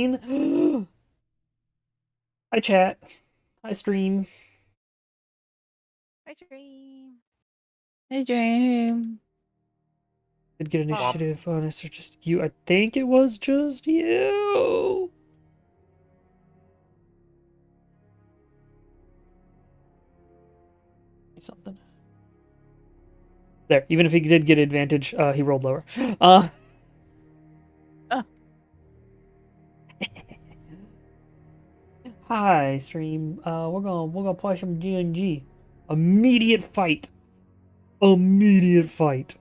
Hi, chat. Hi, stream. Hi, Dream. Hey, Dream. Did get initiative on us, or just you? I think it was just you. Something. There. Even if he did get advantage, he rolled lower. Oh. Hi, stream. We're gonna play some GNG. Immediate fight. Immediate fight.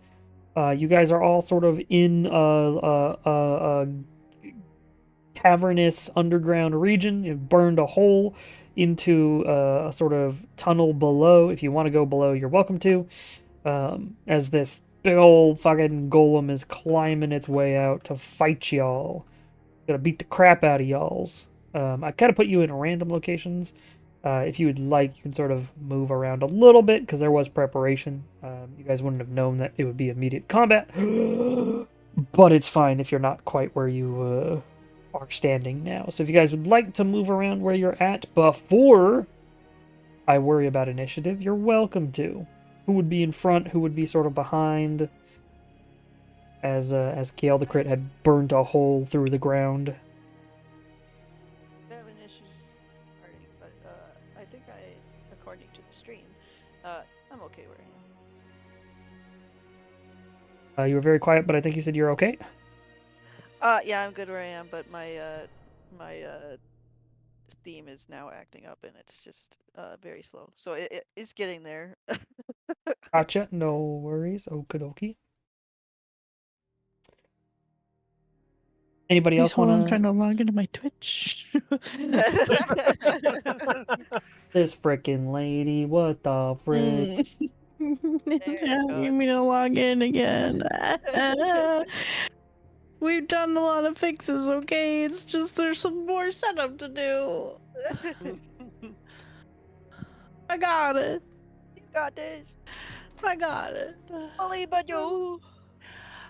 You guys are all sort of in a cavernous underground region. You've burned a hole into a sort of tunnel below. If you want to go below, you're welcome to. As this big old fucking golem is climbing its way out to fight y'all. Gonna beat the crap out of y'alls. I kind of put you in random locations. If you would like, you can sort of move around a little bit because there was preparation. You guys wouldn't have known that it would be immediate combat. But it's fine if you're not quite where you are standing now. So if you guys would like to move around where you're at before I worry about initiative, you're welcome to. Who would be in front? Who would be sort of behind? As Kale the Crit had burnt a hole through the ground. I have an issue starting, but I think according to the stream, I'm okay where I am. You were very quiet, but I think you said you're okay. Yeah, I'm good where I am, but my Steam is now acting up, and it's just very slow. So it's getting there. Gotcha. No worries. Okie. Anybody else want to? I'm trying to log into my Twitch. This frickin' lady. What the frick? It's asking me to log in again. We've done a lot of fixes, okay? It's just there's some more setup to do. I got it. You got this. I got it. Believe in you.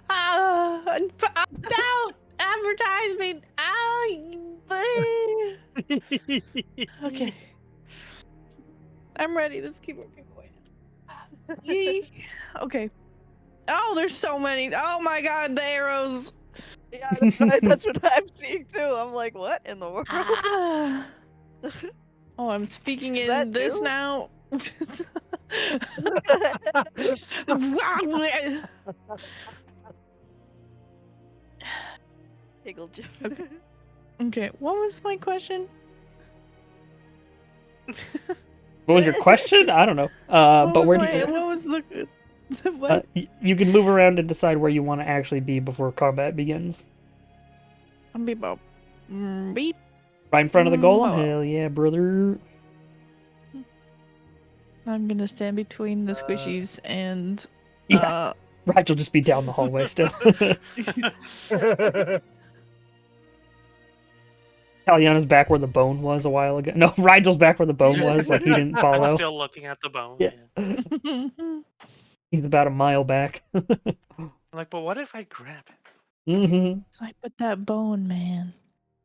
Opt out. Advertisement. Okay. I'm ready. This keyboard can quit. Okay. Oh, there's so many. Oh my god, the arrows. Yeah, that's what I'm seeing too. I'm like, what in the world? Oh, I'm speaking in this you? now. Higgle Jim. Okay, what was my question? What was your question? I don't know. But where do you? What was the what? You can move around and decide where you want to actually be before combat begins. I'm be about beep. Right in front of the golem? Hell yeah, brother. I'm gonna stand between the squishies and yeah. Raj will just be down the hallway still. Taliana's back where the bone was a while ago. No, Rigel's back where the bone was. Like he didn't follow. I'm still looking at the bone. Yeah. He's about a mile back. I'm like, but what if I grab it? Mm-hmm. It's like, but that bone, man.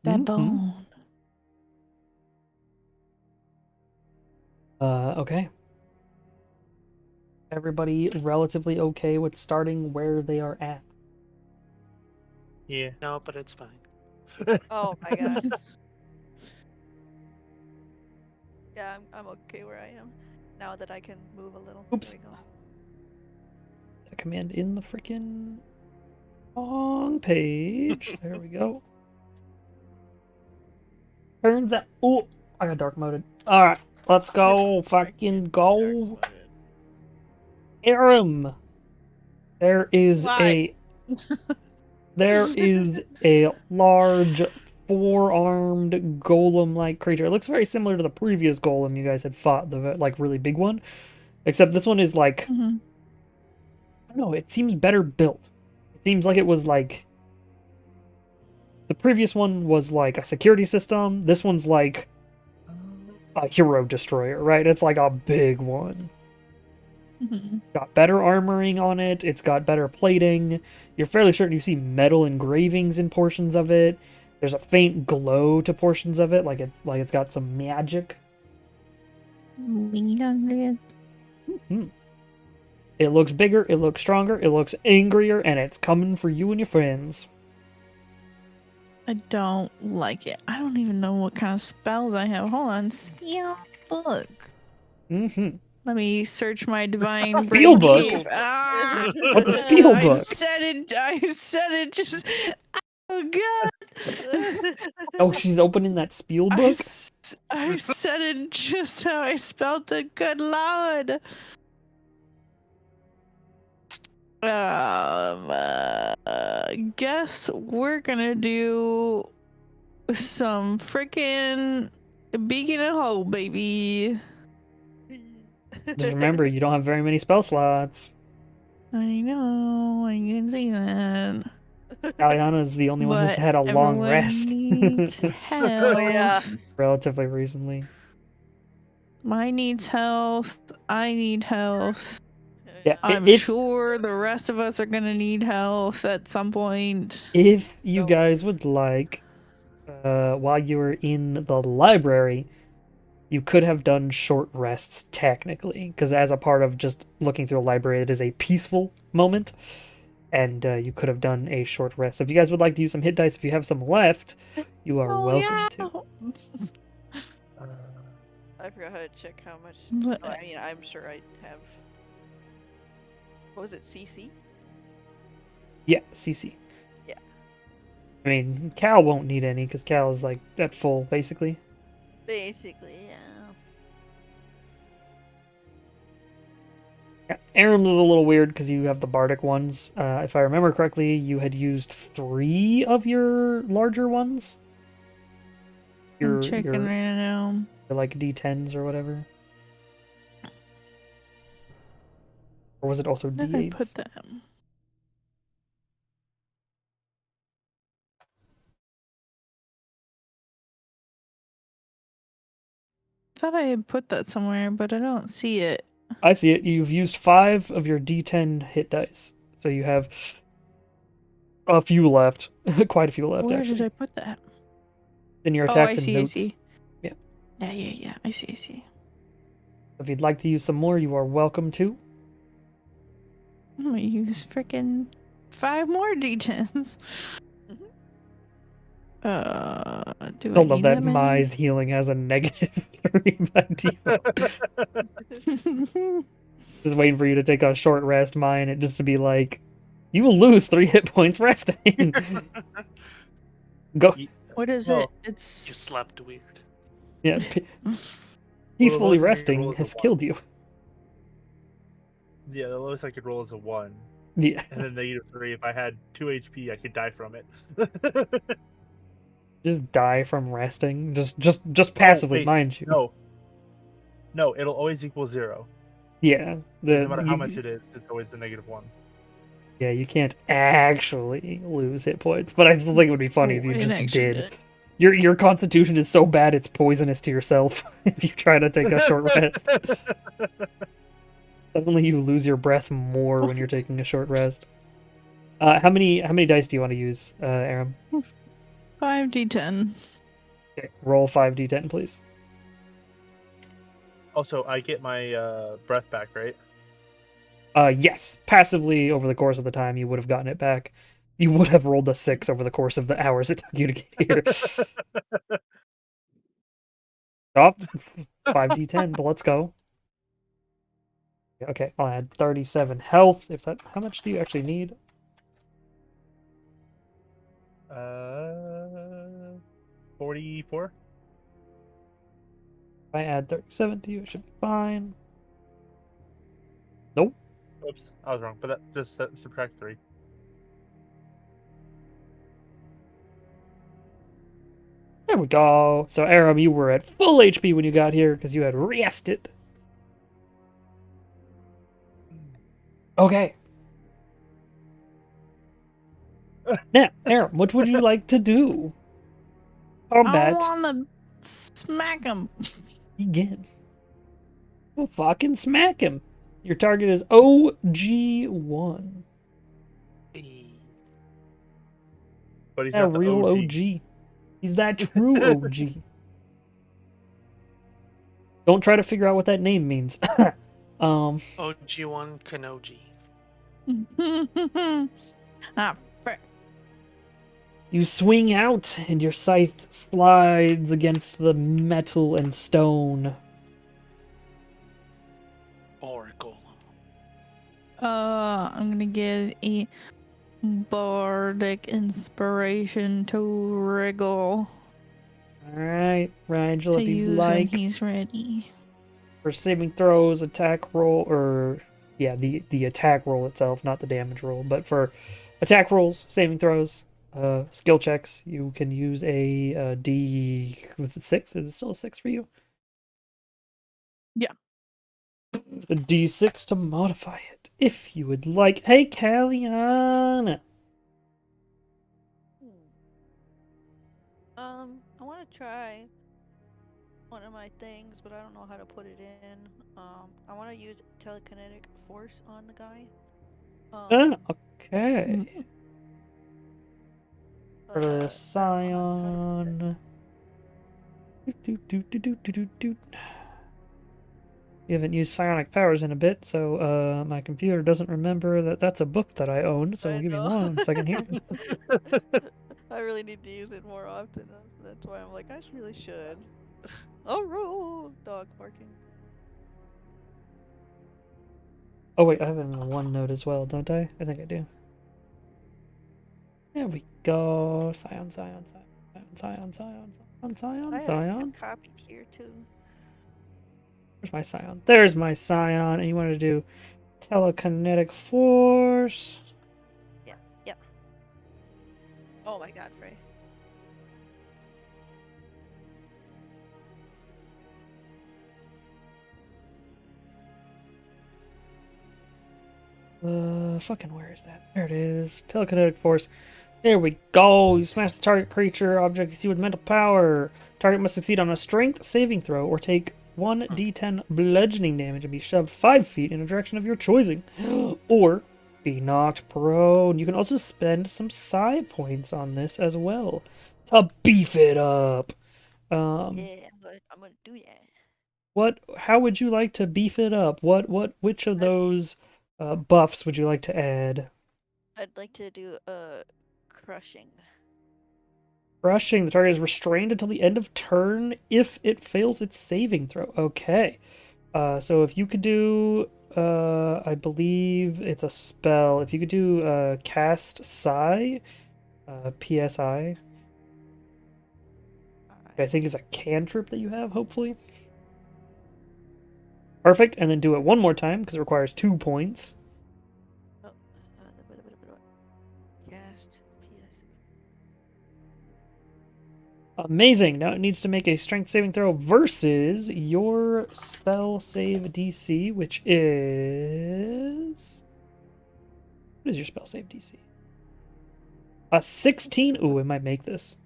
That bone. Okay. Everybody relatively okay with starting where they are at? Yeah. No, but it's fine. Oh my god. Yeah, I'm okay where I am. Now that I can move a little. Oops. There we go. A command in the freaking wrong page. There we go. Turns out. Oh, I got dark moded. Alright, let's go. Fucking go. Aram. There is a large four-armed golem-like creature. It looks very similar to the previous golem you guys had fought, the like really big one. Except this one is like I don't know, it seems better built. It seems like it was like the previous one was like a security system. This one's like a hero destroyer, right? It's like a big one. Got better armoring on it. It's got better plating. You're fairly certain you see metal engravings in portions of it. There's a faint glow to portions of it, like it's got some magic. 300. Mhm. It looks bigger, it looks stronger, it looks angrier, and it's coming for you and your friends. I don't like it. I don't even know what kind of spells I have. Hold on. Spell book. Mm-hmm. Let me search my divine Spell book? brainscape. Ah! What's a spell I book? said it just. Oh god. Oh, she's opening that spiel I, book? I said it just how I spelled it. Good lord. Guess we're gonna do some freaking Beacon and Hole, baby. Just remember, you don't have very many spell slots. I know, I can see that. Aliana's the only one who's But had a long everyone rest. needs health. Oh, yeah. Relatively recently. Mine needs health. I need health. Yeah, I'm if sure the rest of us are gonna need health at some point. if you No. guys would like, while you were in the library, you could have done short rests technically, because as a part of just looking through a library, it is a peaceful moment, and you could have done a short rest. So if you guys would like to use some hit dice, if you have some left, you are Oh, welcome yeah. to. I forgot how to check how much. But- Oh, I mean, I'm sure I have. What was it, CC? Yeah, CC. Yeah. I mean, Cal won't need any, because Cal is like at full, basically. Basically, yeah. Yeah, Aram's is a little weird because you have the bardic ones. If I remember correctly, you had used 3 of your larger ones. I'm checking right now. your like D10s or whatever. Or was it also Where did I D8s? put that? Thought I had put that somewhere, but I don't see it. I see it. You've used 5 of your D10 hit dice. So you have a few left. Quite a few left, Where actually. did I put that? In your Oh, attacks I and see, notes. I see. Yeah. Yeah. I see. If you'd like to use some more, you are welcome to. I'm gonna use freaking 5 more D10s. Do I Don't love need that many? Mai's healing has a negative 3 by default. Just waiting for you to take a short rest, Mai, and it just to be like, you will lose 3 hit points resting. Go. What is Well, it? You It's slept weird. Yeah. Peacefully lowest you resting roll is a has 1. killed you. Yeah, the lowest I could roll is a 1. Yeah. And then -3. If I had 2 HP, I could die from it. Just die from resting. Just passively, wait, mind you. No, it'll always equal 0. Yeah. No matter how much it is, it's always a -1. Yeah, you can't actually lose hit points, but I still think it would be funny if you it just actually did. Your constitution is so bad it's poisonous to yourself if you try to take a short rest. Suddenly you lose your breath more when you're taking a short rest. How many dice do you want to use, Aram? 5d10. Okay, roll 5d10, please. Also, I get my breath back, right? Yes, passively over the course of the time you would have gotten it back. You would have rolled a 6 over the course of the hours it took you to get here. Oh, 5d10, but let's go. Okay, I'll add 37 health. If that, how much do you actually need? 44? If I add 37 to you, it should be fine. Nope. Oops, I was wrong. But that just subtract 3. There we go. So, Aram, you were at full HP when you got here because you had rested. Okay. Now, Aram, what would you like to do? Combat I wanna smack him. begin. Well, fucking smack him. Your target is OG1. Eh, But he's Yeah, not the real OG. OG. He's that true OG. Don't try to figure out what that name means. OG1 Kanoji. Ah, frick. You swing out, and your scythe slides against the metal and stone. Or Golem. I'm gonna give a bardic inspiration to Wriggle Alright, Rigel, to if you'd use when like. he's ready. For saving throws, attack roll, or yeah, the attack roll itself, not the damage roll, but for attack rolls, saving throws, skill checks, you can use a D. Was it 6? Is it still a 6 for you? Yeah. A D6 to modify it, if you would like. Hey, Calliana. I want to try one of my things, but I don't know how to put it in. I want to use telekinetic force on the guy. Okay. For the but, I don't know how to Scion. You haven't used psionic powers in a bit, so my computer doesn't remember that that's a book that I own. So I give me know. 1 second here. I really need to use it more often. That's why I'm like, I really should. Oh, roll! Dog barking. Oh wait, I have it in the OneNote as well, don't I? I think I do. There we go. Scion. I have Scion. it copied here too. Where's my Scion? There's my Scion. And you want to do telekinetic force. Yeah. Oh my God, Frey. Fucking where is that? There it is. Telekinetic force. There we go. You smash the target creature object you see with mental power. Target must succeed on a strength saving throw or take 1d10 bludgeoning damage and be shoved 5 feet in a direction of your choosing. Or be knocked prone. You can also spend some psi points on this as well to beef it up. Yeah, I'm gonna do that. How would you like to beef it up? Which of those buffs would you like to add? I'd like to do crushing. Crushing. The target is restrained until the end of turn if it fails its saving throw. Okay. So if you could do, I believe it's a spell. If you could do cast Psi, PSI, I think is a cantrip that you have, hopefully. Perfect. And then do it one more time because it requires 2 points. Cast PS. Amazing. Now it needs to make a strength saving throw versus your spell save DC, which is... What is your spell save DC? A 16. Ooh, it might make this.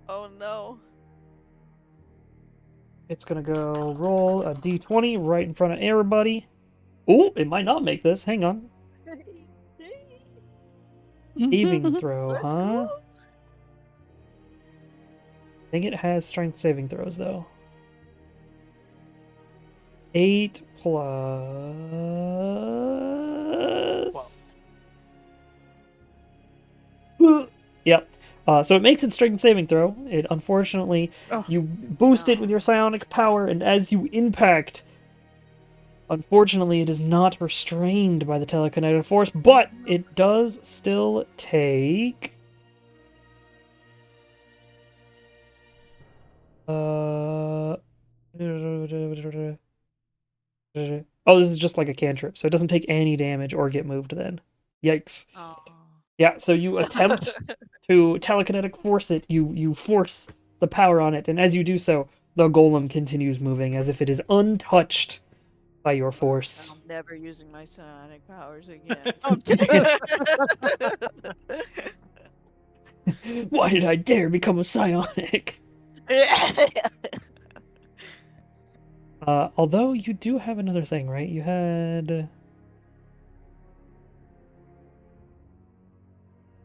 Oh no. It's going to go roll a d20 right in front of everybody. Ooh, it might not make this. Hang on. Saving throw, Let's huh? go. I think it has strength saving throws, though. 8 plus... Yep. So it makes its strength saving throw. It unfortunately, you boost it with your psionic power, and as you impact, unfortunately, it is not restrained by the telekinetic force, but it does still take... Oh, this is just like a cantrip, so it doesn't take any damage or get moved then. Yikes. Oh. Yeah, so you attempt to telekinetic force it, you force the power on it, and as you do so, the golem continues moving as if it is untouched by your force. I'm never using my psionic powers again. I'm kidding. Why did I dare become a psionic? Although you do have another thing, right? You had...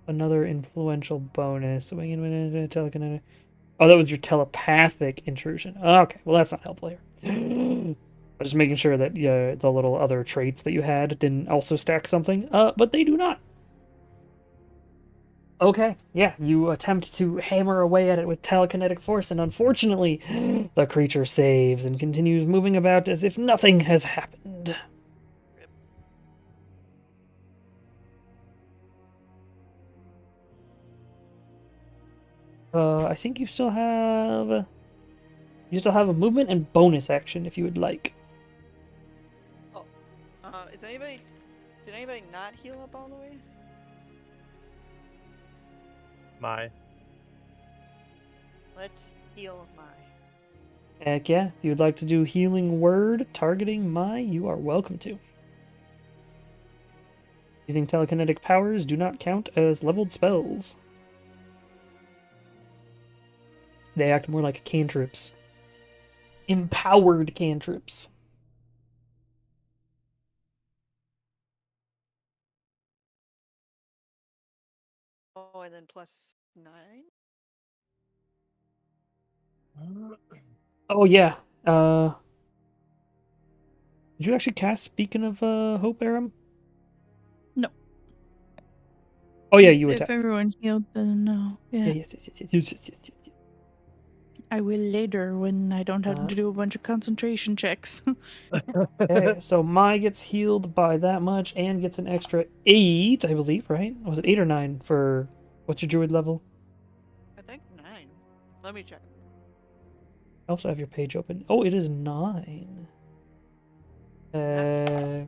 another influential bonus. Telekinetic. Oh, that was your telepathic intrusion. Okay, well that's not helpful here. I'm just making sure that the little other traits that you had didn't also stack something. But they do not. Okay, yeah, you attempt to hammer away at it with telekinetic force, and unfortunately, the creature saves and continues moving about as if nothing has happened. I think you still have a movement and bonus action if you would like. Did anybody not heal up all the way? My. Let's heal my. Heck yeah, if you'd like to do healing word targeting you are welcome to. Using telekinetic powers do not count as leveled spells. They act more like cantrips. Empowered cantrips. Oh, and then +9? Oh yeah. Did you actually cast Beacon of Hope, Aram? No. Oh yeah, you If attacked. everyone healed, then no. Yeah. Yes. I will later when I don't have Uh, to do a bunch of concentration checks. Okay, so Mai gets healed by that much and gets an extra 8, I believe, right? Was it 8 or 9 for what's your druid level? I think 9. Let me check. I also have your page open. Oh, it is 9. Yeah.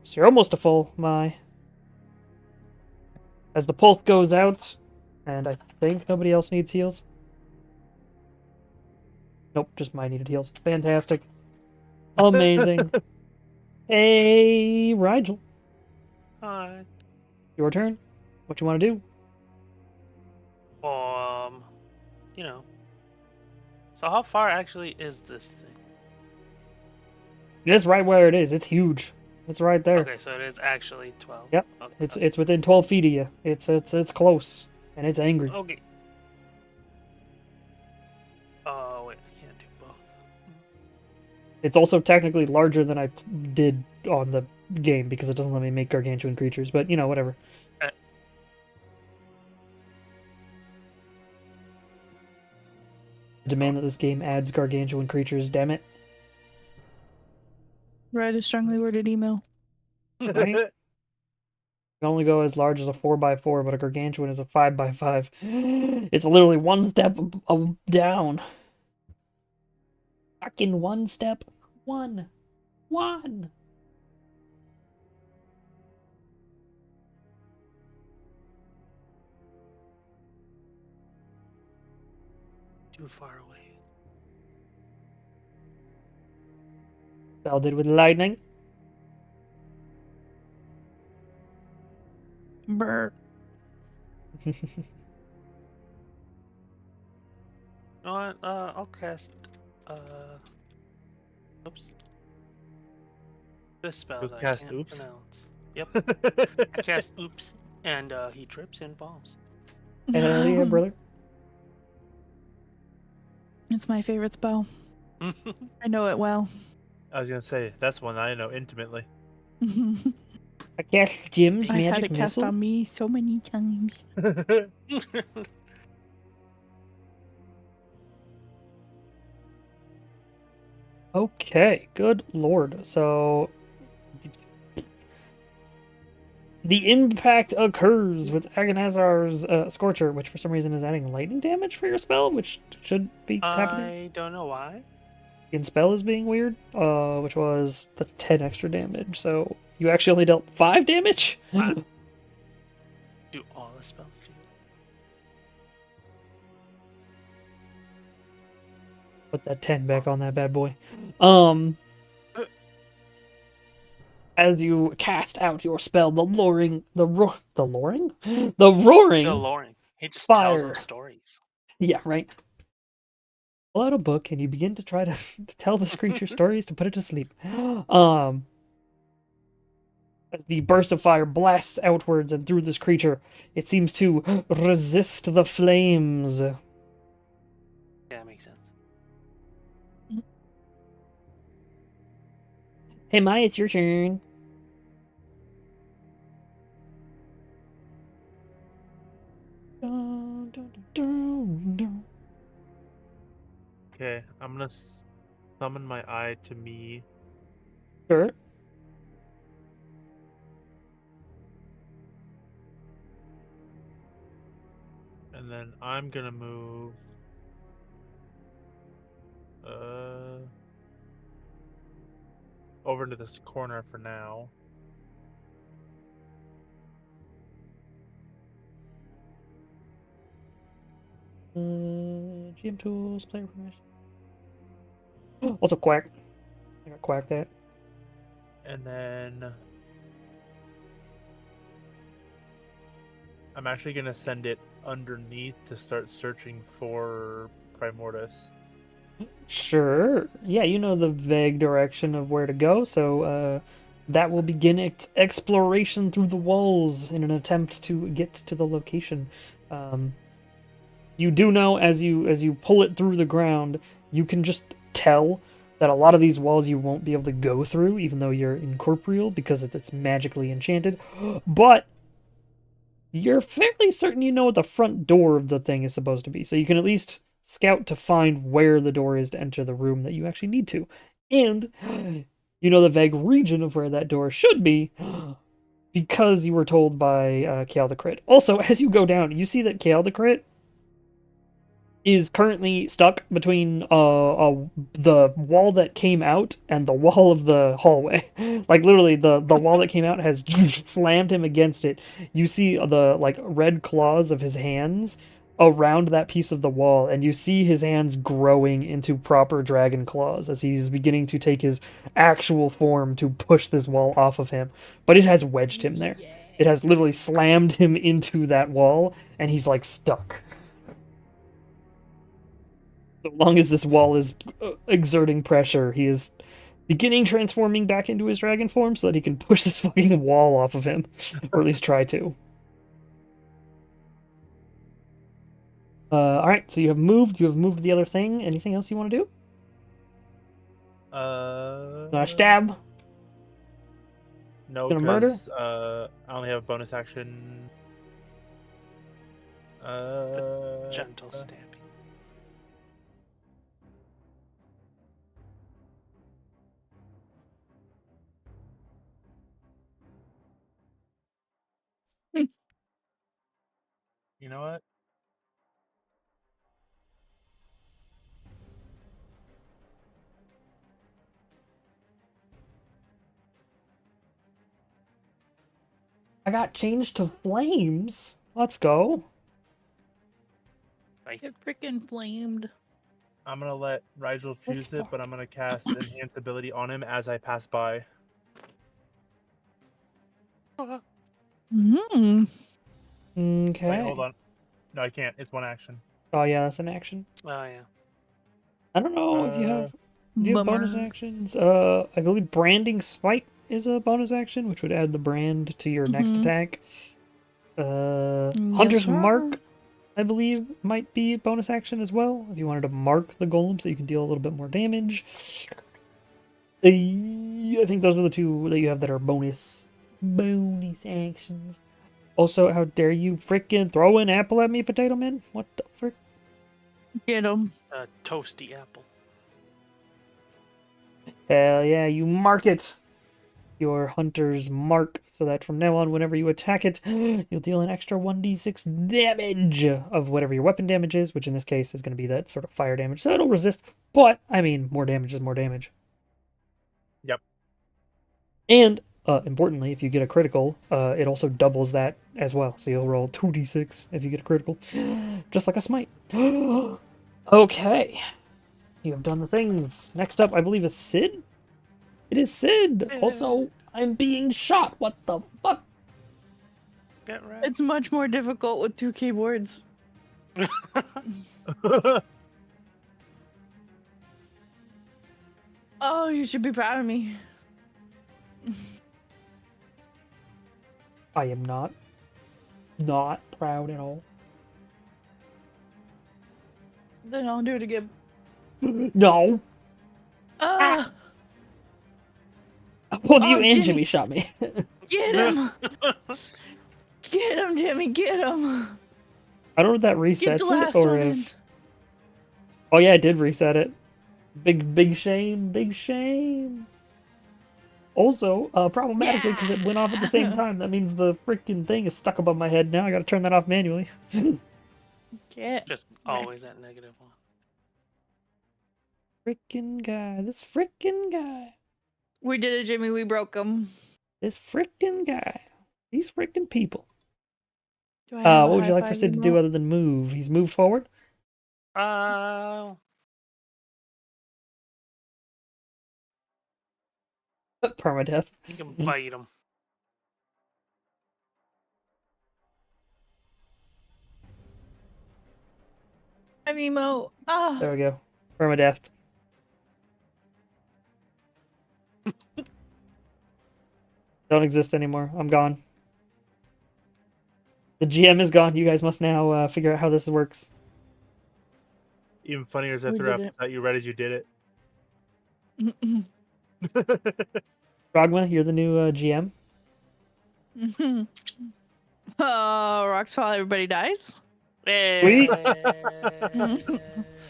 So you're almost a full, Mai. As the pulse goes out, and I think nobody else needs heals. Nope, just Mai needed heals. Fantastic. Amazing. Hey, Rigel. Hi. Your turn. What you want to do? You know. So how far actually is this thing? It's right where it is. It's huge. It's right there. Okay, so it is actually 12. Yep. Okay. It's within 12 feet of you. It's close, and it's angry. Okay. Oh wait, I can't do both. It's also technically larger than I did on the game because it doesn't let me make gargantuan creatures. But you know, whatever. Demand that this game adds gargantuan creatures. Damn it! Write a strongly worded email. Right? It can only go as large as a 4x4, but a gargantuan is a 5x5. It's literally one step down. Fucking one step. One. Too far away. Spell did with lightning. Brr. You know what? I'll cast. Oops. This spell Just that cast I can't oops? pronounce. Yep. I cast oops, and he trips and falls. Hell yeah, brother. It's my favorite spell. I know it well. I was gonna say that's one I know intimately. I cast Jim's I've had magic it cast missile. on me so many times. Okay, good lord. So the impact occurs with Agonazar's Scorcher, which for some reason is adding lightning damage for your spell, which should be happening. I don't know why. In spell is being weird, which was the 10 extra damage. So you actually only dealt 5 damage? Do all the spells do? Put that 10 back on that bad boy. As you cast out your spell, the roaring? The roaring? The Loring. He just tells them Fire. stories. Yeah, right. Pull out a book and you begin to try to tell this creature stories to put it to sleep. As the burst of fire blasts outwards and through this creature, it seems to resist the flames. Yeah, that makes sense. Hey, Maya, it's your turn. Dun, dun, dun, dun, dun. Okay, I'm gonna summon my eye to me. Sure. And then I'm gonna move over into this corner for now. GM tools, player permission. Also, quack. I got quack that. And then I'm actually gonna send it underneath to start searching for Primordius. Sure. Yeah, you know the vague direction of where to go, so that will begin its exploration through the walls in an attempt to get to the location. You do know as you pull it through the ground, you can just tell that a lot of these walls you won't be able to go through, even though you're incorporeal because it's magically enchanted. But you're fairly certain you know what the front door of the thing is supposed to be, so you can at least scout to find where the door is to enter the room that you actually need to. And you know the vague region of where that door should be because you were told by Kael the Crit. Also, as you go down, you see that Kael the Crit is currently stuck between the wall that came out and the wall of the hallway. Like literally the wall that came out has slammed him against it. You see the like red claws of his hands around that piece of the wall, and you see his hands growing into proper dragon claws as he's beginning to take his actual form to push this wall off of him. But it has wedged him there. It has literally slammed him into that wall, and he's like stuck. So long as this wall is exerting pressure, he is beginning transforming back into his dragon form so that he can push this fucking wall off of him. Or at least try to. Alright, so you have moved the other thing. Anything else you want to do? Stab? No, Gonna murder? because I only have a bonus action. Gentle stabbing. You know what? I got changed to flames. Let's go. Nice. It freaking flamed. I'm gonna let Rigel That's choose it, but I'm gonna cast Enhance ability on him as I pass by. Hmm. Okay. Wait, hold on. No, I can't. It's one action. Oh yeah, that's an action. Oh yeah. I don't know if you have do you have bonus Bummer. actions. I believe branding spite is a bonus action, which would add the brand to your next Mhm. attack. Yes, Hunter's sir. Mark, I believe, might be a bonus action as well. If you wanted to mark the golem so you can deal a little bit more damage. I think those are the two that you have that are bonus actions. Also, how dare you frickin' throw an apple at me, Potato Man? What the frick? Get him. Toasty apple. Hell yeah, you mark it! Your Hunter's Mark, so that from now on, whenever you attack it, you'll deal an extra 1d6 damage of whatever your weapon damage is, which in this case is going to be that sort of fire damage. So it'll resist, but, I mean, more damage is more damage. Yep. And, importantly, if you get a critical, it also doubles that as well. So you'll roll 2d6 if you get a critical, just like a smite. Okay. You have done the things. Next up, I believe, is Sid? It is Sid! Also, I'm being shot. What the fuck? Get right. It's much more difficult with 2 keyboards. Oh, you should be proud of me. I am not proud at all. Then I'll do it again. No. Ah! Well, Oh, you and Jimmy. Jimmy shot me. Get him! Get him, Jimmy, get him! I don't know if that Get resets the it last or one if. in. Oh yeah, I did reset it. Big shame, big shame. Also, problematically because it went off at the same Yeah. time. That means the freaking thing is stuck above my head now. I gotta turn that off manually. Get Just always that negative one. Frickin' guy, this frickin' guy, We did it, Jimmy. We broke him. this frickin' guy, these frickin' people. Do I have a What would you high like for five Sid to do emote? other than move? He's moved forward. Uh, Permadeath. you can bite him. I'm emo. Ah. There we go. Permadeath. Don't exist anymore. I'm gone. The GM is gone. You guys must now figure out how this works. Even funnier is I We threw up did it. that you read as you did Mhm. it. Rogma, you're the new GM. Mhm. Rocks while everybody dies. Sweet.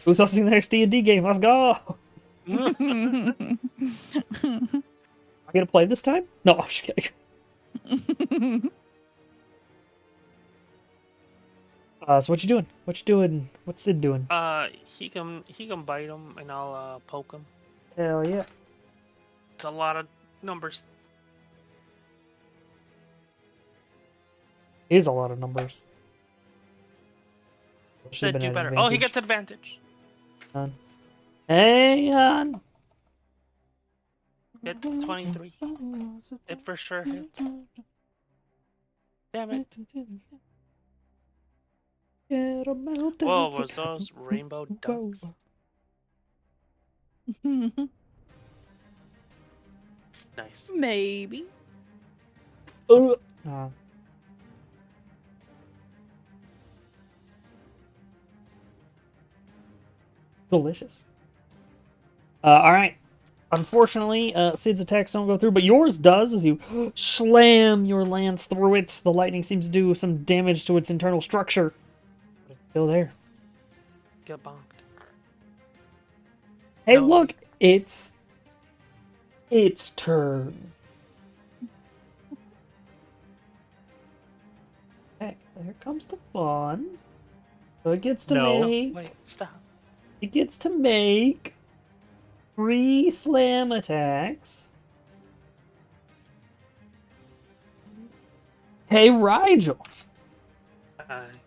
Who's hosting the next D&D game? Let's go. Am I gonna play this time? No, I'm just kidding. So what you doing? What you doing? What's Sid doing? He can bite him, and I'll poke him. Hell yeah. It's a lot of numbers. It is a lot of numbers. Should've Said been do at better. Oh, he advantage. gets advantage. Hang on. Hit 23. It for sure hits. Damn it. Whoa, was those rainbow ducks? Nice. Maybe. Delicious. All right. Unfortunately, Sid's attacks don't go through, but yours does as you slam your lance through it. The lightning seems to do some damage to its internal structure, but it's still there. Get bonked. Hey, No. look! It's turn. Okay, so here comes the fun. So it gets to No. make. Wait, stop. It gets to make 3 slam attacks. Hey, Rigel. Fine.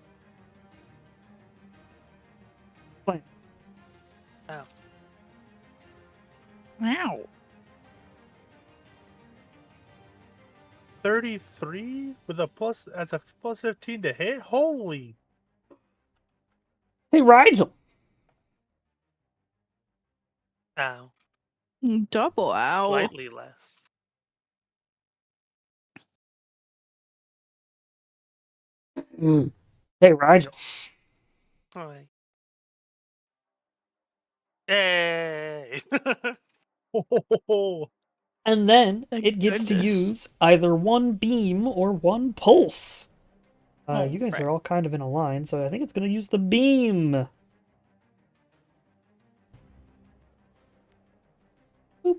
Ow. Wow. 33 with a plus as a plus 15 to hit. Holy! Hey, Rigel. Ow. Double ow. Slightly less. Hey, Rigel. Alright. Yay! And then Thank it gets to goodness. use either 1 beam or 1 pulse. Oh, You guys right. are all kind of in a line, so I think it's going to use the beam. Boop.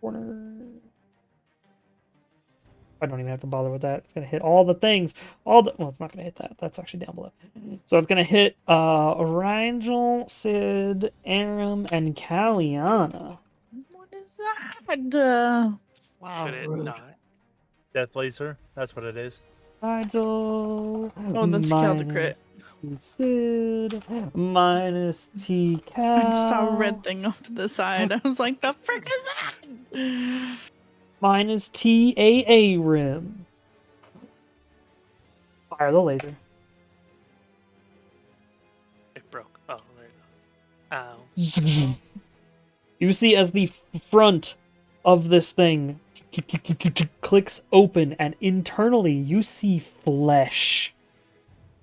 Corner. I don't even have to bother with that. It's going to hit all the things. Well, it's not going to hit that. That's actually down below. So it's going to hit Rigel, Sid, Aram, and Kaliana. What is that? Wow. Should it rude. not? Death laser. That's what it is. Rigel. Oh, that's killed the crit. Sid. Minus T Cal. I just saw a red thing off to the side. I was like, the frick is that? Minus TAA rim. Fire the laser. It broke. Oh, there it goes. Ow. You see as the front of this thing clicks open, and internally you see flesh.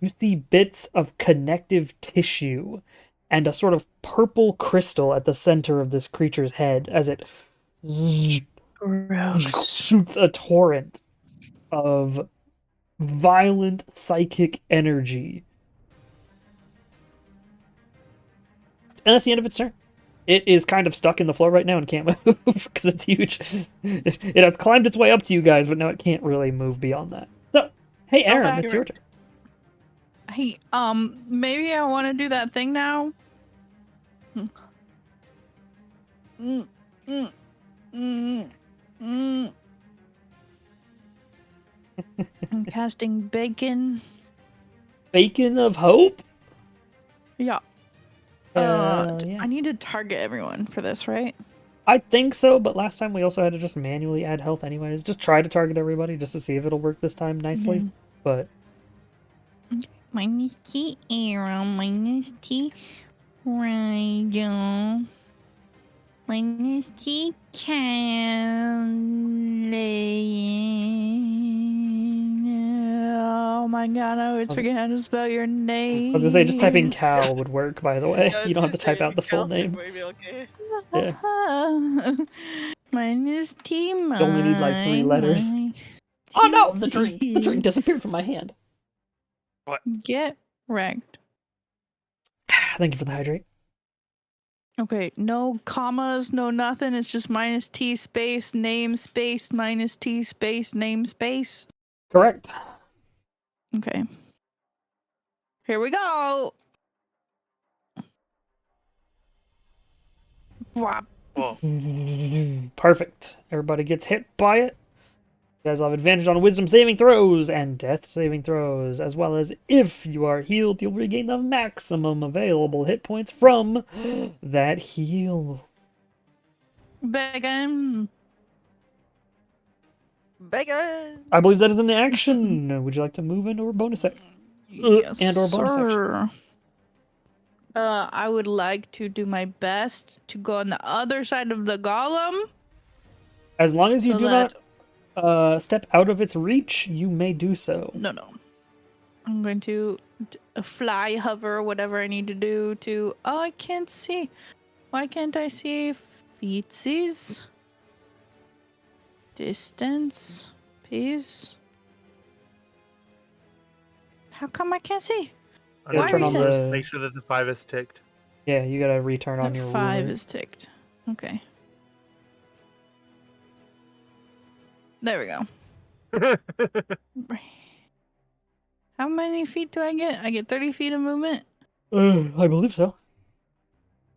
You see bits of connective tissue and a sort of purple crystal at the center of this creature's head as it Gross. shoots a torrent of violent psychic energy. And that's the end of its turn. It is kind of stuck in the floor right now and can't move because it's huge. It has climbed its way up to you guys, but now it can't really move beyond that. So, hey Aaron, back. it's your turn. Hey, maybe I want to do that thing now. Mm, mm, mm, mm. I'm casting bacon. Bacon of Hope? Yeah. Yeah. I need to target everyone for this, right? I think so, but last time we also had to just manually add health anyways. Just try to target everybody just to see if it'll work this time nicely. Mhm. But Minus T arrow, minus T radio, minus T oh my god, I always forget how to spell your name. I was gonna say just typing Cal would work, by the way. Yeah, I was You don't have to gonna type say, out the full Cal's name. might be okay. Yeah. Minus T You only need like 3 letters. Oh no, the drink! The drink disappeared from my hand. Get wrecked. Thank you for the hydrate. Okay, no commas, no nothing. It's just minus T space, name space, minus T space, name space. Correct. Okay. Here we go. Whop. Whoa. Perfect. Everybody gets hit by it. You guys will have advantage on wisdom saving throws and death saving throws, as well as if you are healed, you'll regain the maximum available hit points from that heal. Bacon. Bacon! I believe that is an action. Would you like to move into a bonus action? Yes, and or bonus action. sir. I would like to do my best to go on the other side of the golem. As long as you So do that- not step out of its reach, you may do so. No. I'm going to fly, hover, whatever I need to do to... Oh, I can't see. Why can't I see feetsies? Distance. Peace. How come I can't see? You gotta turn on reset? the... Make sure that the 5 is ticked. Yeah, you gotta return on The your 5 ruler. is ticked. Okay. There we go. How many feet do I get? I get 30 feet of movement. I believe so.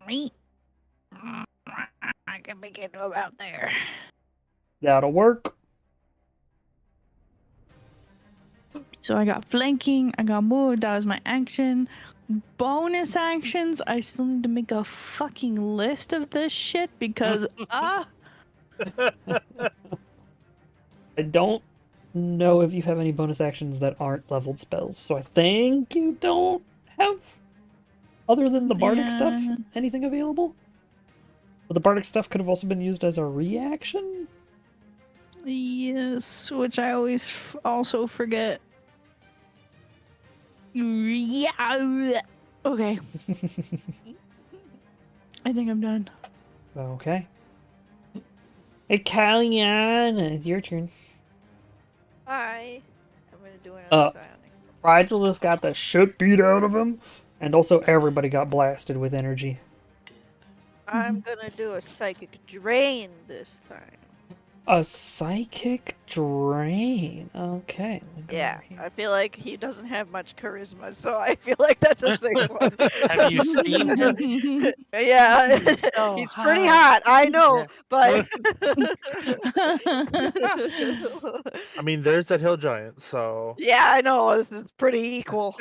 Me. I can make it to about there. That'll work. So I got flanking, I got move, that was my action. Bonus actions, I still need to make a fucking list of this shit because I don't know if you have any bonus actions that aren't leveled spells, so I think you don't have, other than the bardic stuff, Yeah. anything available. But the bardic stuff could have also been used as a reaction. yes, which I always also forget. Yeah. Okay, I think I'm done. Okay. Hey, Kalyan, it's your turn. Hi. I'm gonna do another psionic. Rigel just got the shit beat out of him, and also everybody got blasted with energy. I'm gonna do a psychic drain this time. A psychic drain. Okay. let me go Yeah, over here. I feel like he doesn't have much charisma, so I feel like that's a safe one. Have you seen him? Yeah, so he's pretty hot. hot, I know, Yeah. but I mean, there's that hill giant, so. yeah, I know this is pretty equal.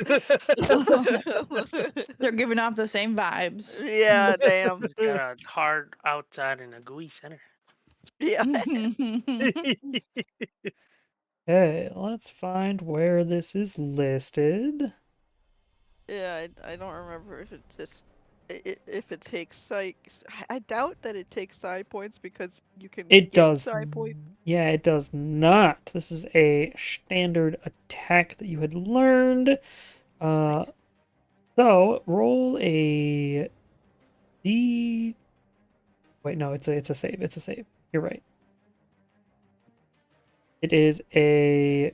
They're giving off the same vibes. Yeah, damn. He's got a hard outside and a gooey center. Yeah. Okay, let's find where this is listed. Yeah, I don't remember if it just if it takes psych. I doubt that it takes psi points because you can It get does. psi point. Yeah, it does not. This is a standard attack that you had learned. Nice. So roll a D. Wait, no, it's a save. It's a save. You're right. It is an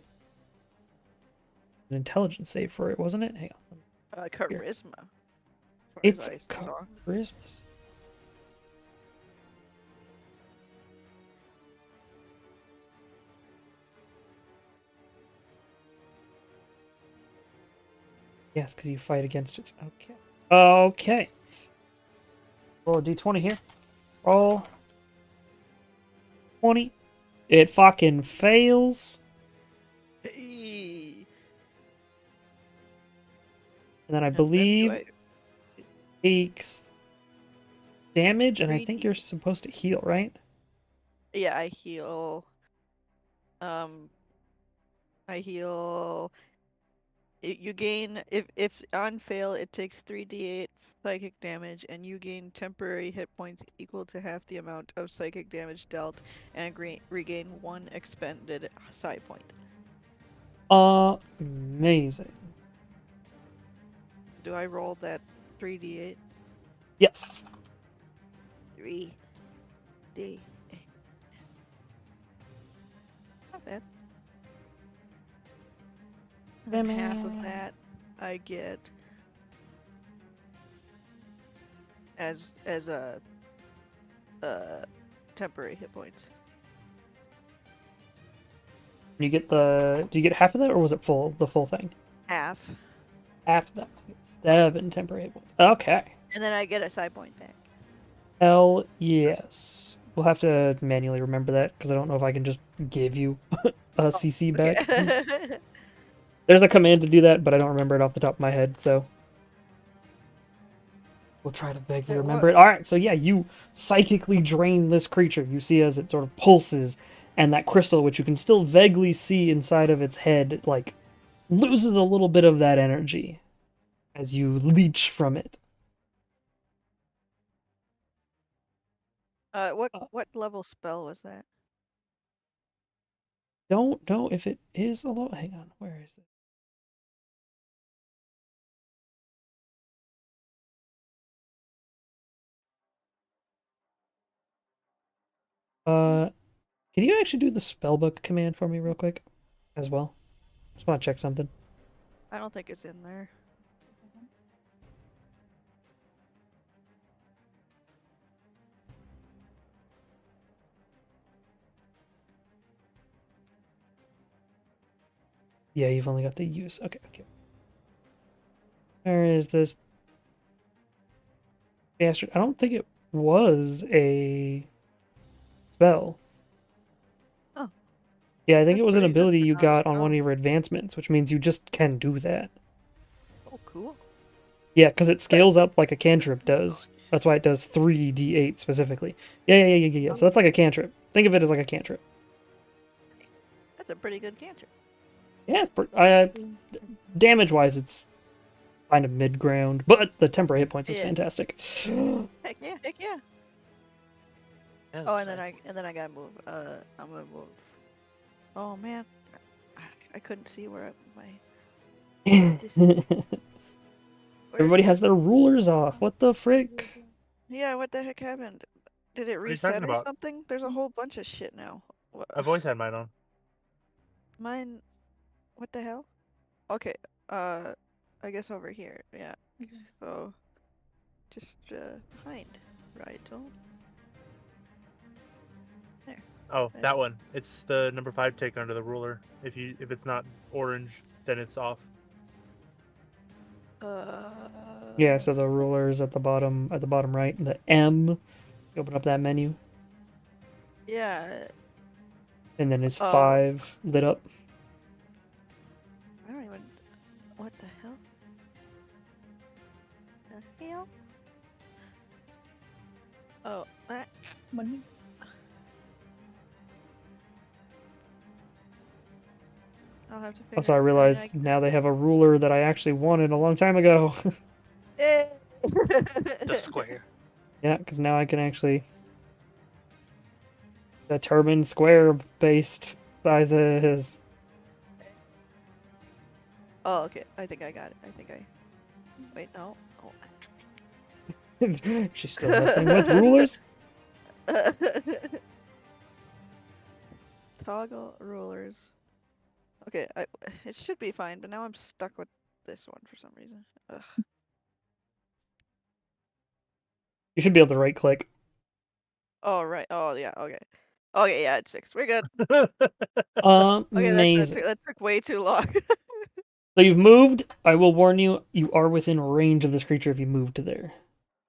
intelligence save for it, wasn't it? Hang on. Charisma. As far It's as I saw. charisma. Yes, because you fight against it. Okay. Okay. Roll a d20 here. Roll 20. It fucking fails. Hey. And then I And then do believe I- takes damage, and I 3D. think you're supposed to heal, right? Yeah, I heal. I heal. You gain if on fail, it takes 3d8 psychic damage, and you gain temporary hit points equal to half the amount of psychic damage dealt, and regain 1 expended psi point. Amazing. Do I roll that 3d8? Yes. 3d8. Not bad. And then half of that I get as a temporary hit points. You get do you get half of that, or was it the full thing? Half. Half of that. So you get 7 temporary hit points. Okay. And then I get a psi point back. Hell yes. We'll have to manually remember that, because I don't know if I can just give you a CC back. Okay. There's a command to do that, but I don't remember it off the top of my head, so we'll try to vaguely Hey, remember what- it. Alright, so yeah, you psychically drain this creature. You see as it sort of pulses, and that crystal, which you can still vaguely see inside of its head, like, loses a little bit of that energy as you leech from it. What level spell was that? Don't know if it is a low. Hang on, where is it? Can you actually do the spellbook command for me real quick as well? Just want to check something. I don't think it's in there. Yeah, you've only got the use. Okay, okay. Where is this bastard? I don't think it was a spell. Oh. Yeah, I think That's it was an pretty good ability for you not a got on one spell. of your advancements, which means you just can do that. Oh, cool. Yeah, because it scales up like a cantrip does. That's why it does 3d8 specifically. Yeah. So that's like a cantrip. Think of it as like a cantrip. That's a pretty good cantrip. Yeah, damage-wise, it's kind of mid-ground, but the temporary hit points is Yeah. fantastic. Heck yeah, heck yeah. Yeah, Oh, it's, and then I gotta move. I'm gonna move. Oh man, I couldn't see where Everybody has their rulers off. What the frick? Yeah, what the heck happened? Did it are you reset talking or about? something? There's a whole bunch of shit now. I've always had mine on. Mine. What the hell? Okay. I guess over here. Yeah. So, just behind, right? Oh, That's that it. one. It's the number 5 take under the ruler. If it's not orange, then it's off. Yeah, so the ruler is at the bottom right. The M. You open up that menu, Yeah. and then it's Oh. 5 lit up. I don't even. What the hell? The hell? Oh, I'll have to figure. Also, I realized now they have a ruler that I actually wanted a long time ago. the square. Yeah, because now I can actually determine square based sizes. Oh, okay. I think I got it. Wait, no. She's still messing with rulers. Toggle rulers. Okay, it should be fine, but now I'm stuck with this one for some reason. Ugh. You should be able to right click. Oh, right. Oh, yeah. Okay. Okay, yeah, it's fixed. We're good. Okay, Amazing. that took way too long. So you've moved. I will warn you, you are within range of this creature if you move to there.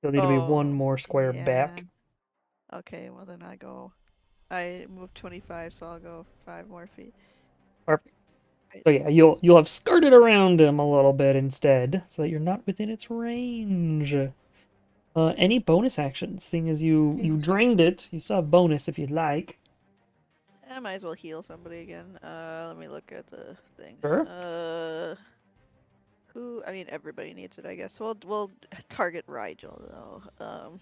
You'll need to be one more square back. Okay, well then I moved 25, so I'll go 5 more feet. Perfect. So yeah, you'll have skirted around him a little bit instead, so that you're not within its range. Any bonus actions? Seeing as you drained it, you still have bonus if you'd like. I might as well heal somebody again. Let me look at the thing. Sure. I mean, everybody needs it, I guess. So we'll target Rigel though.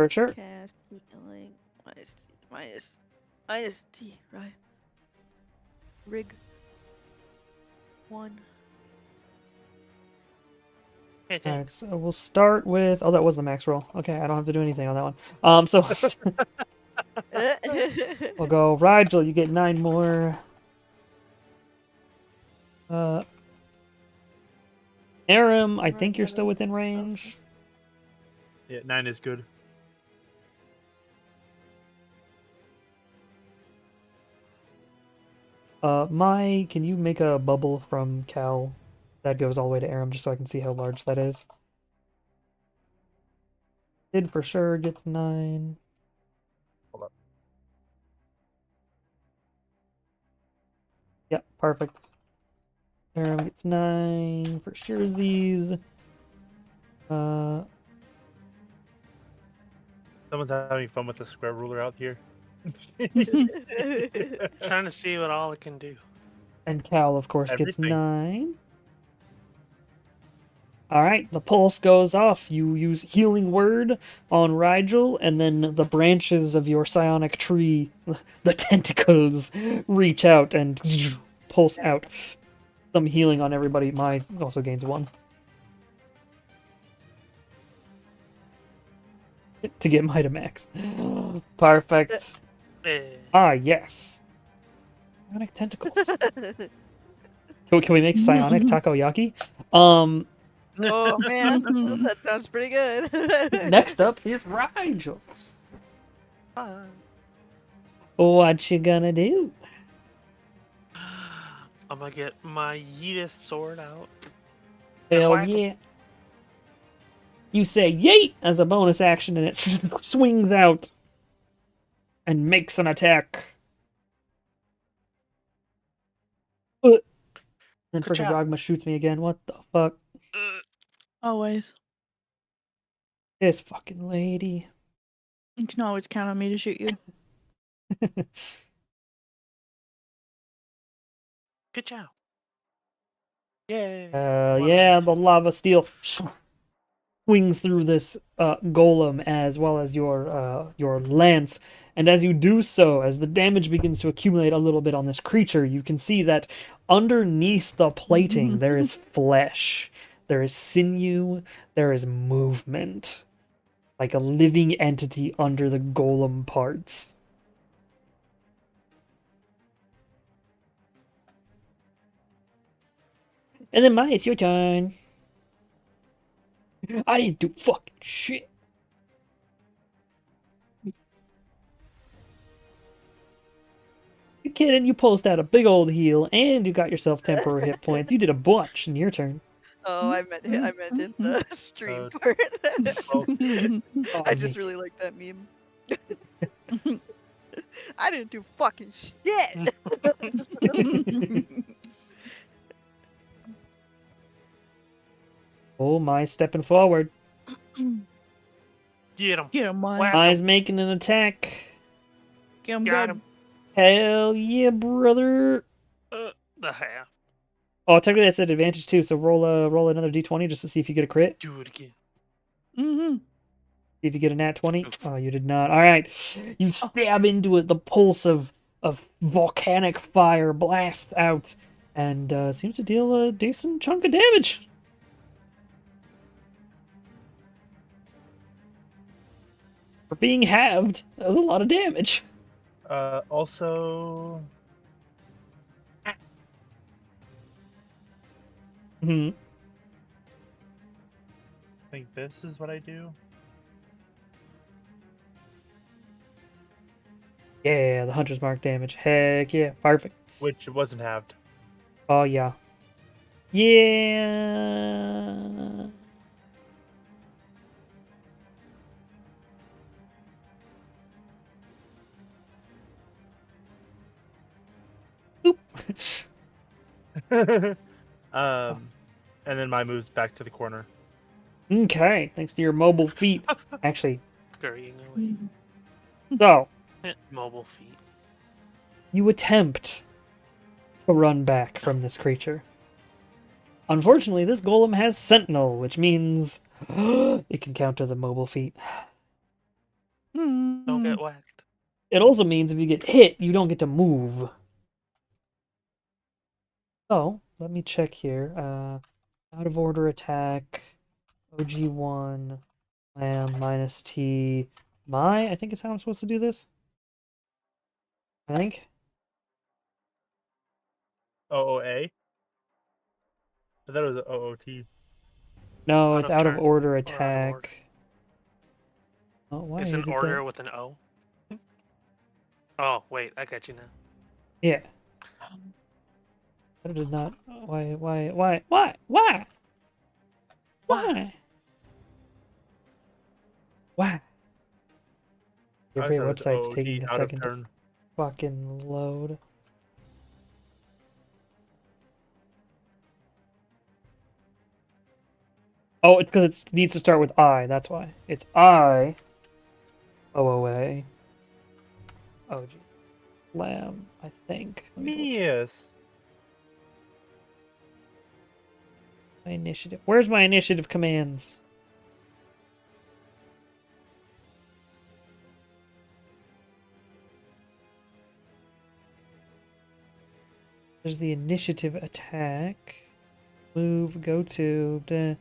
Sure. Cast healing minus T, right? Rig 1. Hey, Alright, thanks. so we'll start with. Oh, that was the max roll. Okay, I don't have to do anything on that one. So we'll go Rigel. You get 9 more. Aram, I think you're still within range. Yeah, 9 is good. Mai, can you make a bubble from Cal that goes all the way to Aram just so I can see how large that is? Did for sure gets 9. Hold up. Yep, perfect. Aram gets 9 for sure. These. Someone's having fun with the square ruler out here. Trying to see what all it can do. And Cal, of course, gets Everything. 9. Alright, the pulse goes off. You use Healing Word on Rigel, and then the branches of your psionic tree, the tentacles, reach out and pulse out. Some healing on everybody. Mai also gains 1. To get Mai to max. Perfect. Ah, yes. Psionic tentacles. Can we make psionic takoyaki? Oh man, that sounds pretty good. Next up is Rigel. Fine. What you gonna do? I'm gonna get my Yeetith sword out. Hell whack 'em. yeah. You say yeet as a bonus action and it swings out and makes an attack. Then Good freaking job. Ragma shoots me again. What the fuck? Always. This fucking lady. You can always count on me to shoot you. Good job. Yay. Yeah, the lava steel swings through this golem as well as your lance. And as you do so, as the damage begins to accumulate a little bit on this creature, you can see that underneath the plating there is flesh, there is sinew, there is movement. Like a living entity under the golem parts. And then Mai, it's your turn. I didn't do fucking shit. You kidding? You pulsed out a big old heal, and you got yourself temporary hit points. You did a bunch in your turn. Oh, I meant in the stream part. Oh, Oh, I just Nick. really like that meme. I didn't do fucking shit. Oh, Mai's stepping forward. Get him. Get him, Mike. Whack. Mai's making an attack. Get him Got good. him. Hell yeah, brother. The half. Oh, technically that's an advantage too. So roll another d20 just to see if you get a crit. Do it again. Mm-hmm. See if you get a nat 20. Oof. Oh, you did not. All right. You stab into it. The pulse of volcanic fire blasts out and seems to deal a decent chunk of damage. For being halved, that was a lot of damage. Also, Hmm. I think this is what I do. Yeah, the Hunter's Mark damage. Heck yeah. Perfect. Which wasn't halved. Oh, yeah. Yeah. Oop. And then my move's back to the corner. Okay, thanks to your mobile feet. Actually, Scurrying away. so Mobile feet. you attempt to run back from this creature. Unfortunately, this golem has Sentinel, which means it can counter the mobile feet. Don't get whacked. It also means if you get hit, you don't get to move. So, let me check here. Out of order attack, OG1, Lamb, minus T, I think is how I'm supposed to do this. I think. OOA? I thought it was OOT. No, Out it's of out of turn order or out of attack. order? Oh, why Is did an it order that? with an O? Oh, wait, I got you now. Yeah. That did not. Why? Why? Your I favorite thought it was website's taking OOT, a out of second to turn. fucking load. Oh, it's because it needs to start with I. That's why. It's I. OOA. OG. Lamb, I think. Let me double check Yes. my initiative. Where's my initiative commands? There's the initiative attack. Move, go to. Duh.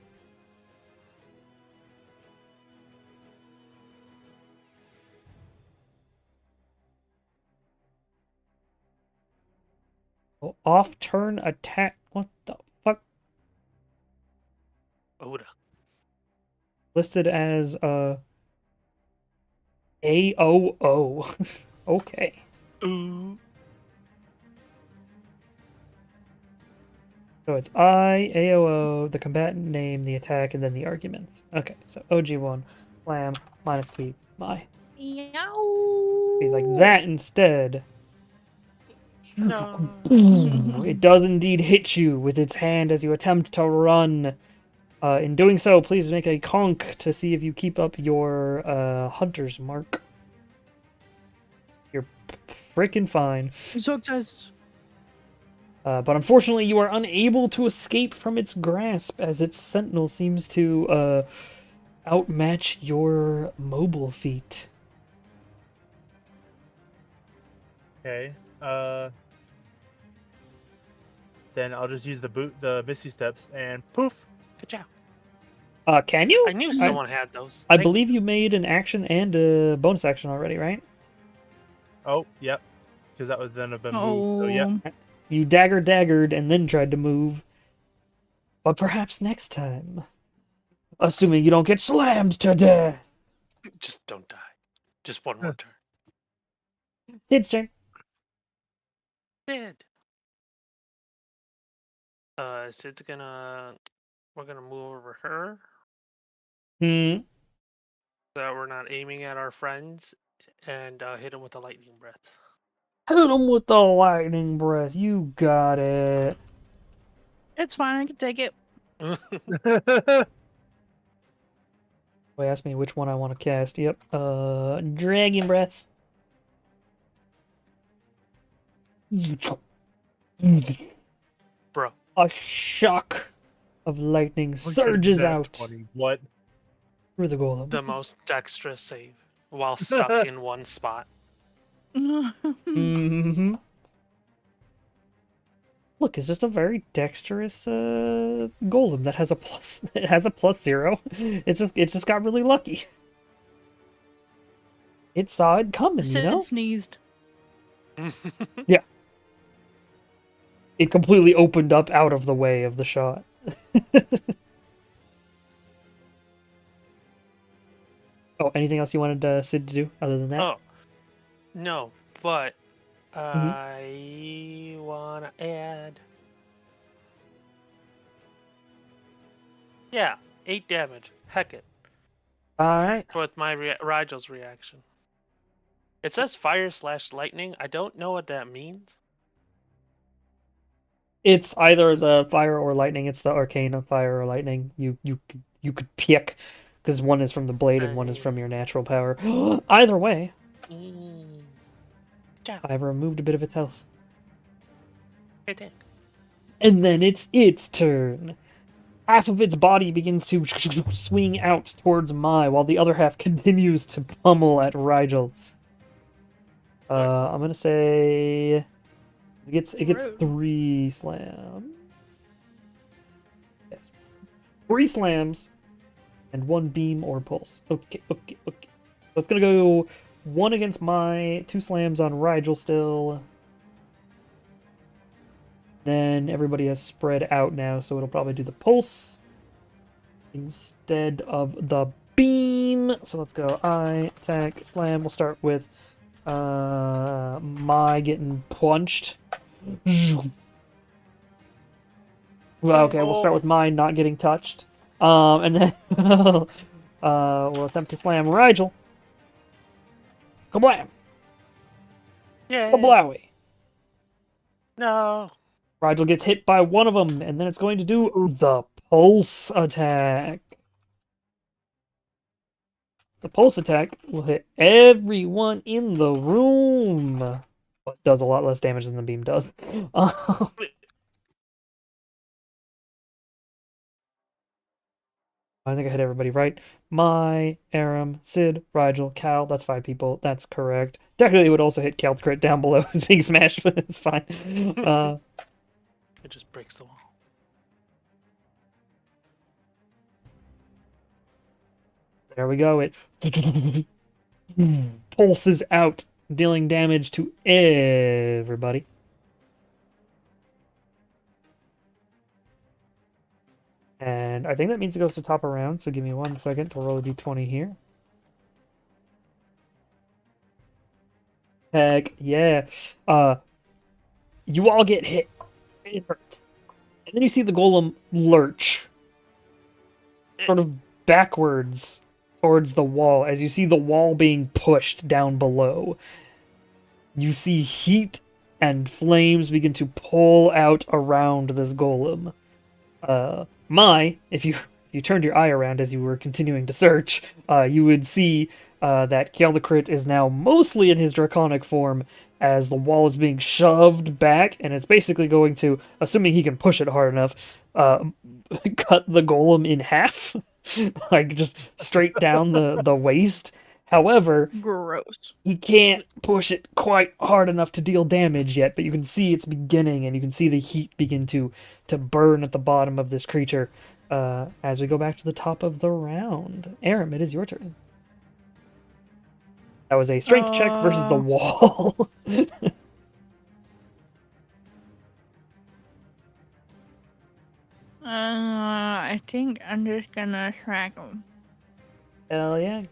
Oh, off turn attack. What the fuck? Oda. Listed as AOO. Okay. Ooh. So it's I, AOO, the combatant name, the attack, and then the arguments. Okay, so OG1, Lamb, minus T, my. Yow. Be like that instead. No. It does indeed hit you with its hand as you attempt to run. In doing so, please make a conk to see if you keep up your hunter's mark. You're freaking fine. Success. But unfortunately, you are unable to escape from its grasp as its sentinel seems to outmatch your mobile feat. Okay. Then I'll just use the Misty Steps and poof. Good job. Can you? I knew someone had those. I Thank believe you made an action and a bonus action already, right? Oh, yep. Because that was then a move. So yeah. Oh. You daggered and then tried to move. But perhaps next time. Assuming you don't get slammed to death. you. Just don't die. Just one more turn. Sid's turn. Sid. Sid's gonna. We're gonna move over her Hmm. so that we're not aiming at our friends and hit him with a lightning breath. Hit him with the lightning breath. You got it. It's fine. I can take it. They asked me which one I want to cast. Yep. Dragon breath. Bro. A shock of lightning surges out. 20. What? Through the golem. the most dexterous save while stuck in one spot. Mm-hmm. Look, it's just a very dexterous golem that has a plus. It has a +0. It just got really lucky. It saw it coming, Sid you know. sneezed. It completely opened up out of the way of the shot. Oh, anything else you wanted Sid to do other than that? Oh, no, but Mm-hmm. I wanna add. Yeah, 8 damage. Heck it. All right. With my Rigel's reaction. It says fire/lightning. I don't know what that means. It's either the fire or lightning. It's the arcane of fire or lightning. You could pick, because one is from the blade and one is from your natural power. Either way, I've removed a bit of its health. Hey, thanks. And then it's its turn. Half of its body begins to swing out towards Mai, while the other half continues to pummel at Rigel. I'm gonna say it gets Rude. 3 slams. Yes, 3 slams and 1 beam or pulse. Okay. So it's gonna go 1 against Mai, 2 slams on Rigel still. Then everybody has spread out now, so it'll probably do the pulse instead of the beam. So let's go eye, attack, slam. We'll start with Mai getting punched. Well, okay, we'll start with mine not getting touched. And then we'll attempt to slam Rigel. Kablam! Yeah. Kablowy! No. Rigel gets hit by one of them, and then it's going to do the pulse attack. The pulse attack will hit everyone in the room, but does a lot less damage than the beam does. I think I hit everybody right. Mai, Aram, Sid, Rigel, Cal. That's 5 people. That's correct. Technically, it would also hit Crit down below who's being smashed, but it's fine. It just breaks the wall. There we go. It pulses out, dealing damage to everybody. And I think that means it goes to top of round, so give me 1 second to roll a d20 here. Heck yeah. You all get hit. It hurts. And then you see the golem lurch. Sort of backwards towards the wall as you see the wall being pushed down below. You see heat and flames begin to pull out around this golem. Mai, if you turned your eye around as you were continuing to search, you would see that Crit is now mostly in his draconic form as the wall is being shoved back, and it's basically going to, assuming he can push it hard enough, cut the golem in half, like just straight down the waist. However, Gross. he can't push it quite hard enough to deal damage yet, but you can see it's beginning, and you can see the heat begin to burn at the bottom of this creature as we go back to the top of the round. Aram, it is your turn. That was a strength check versus the wall. I think I'm just gonna smack him. Hell yeah.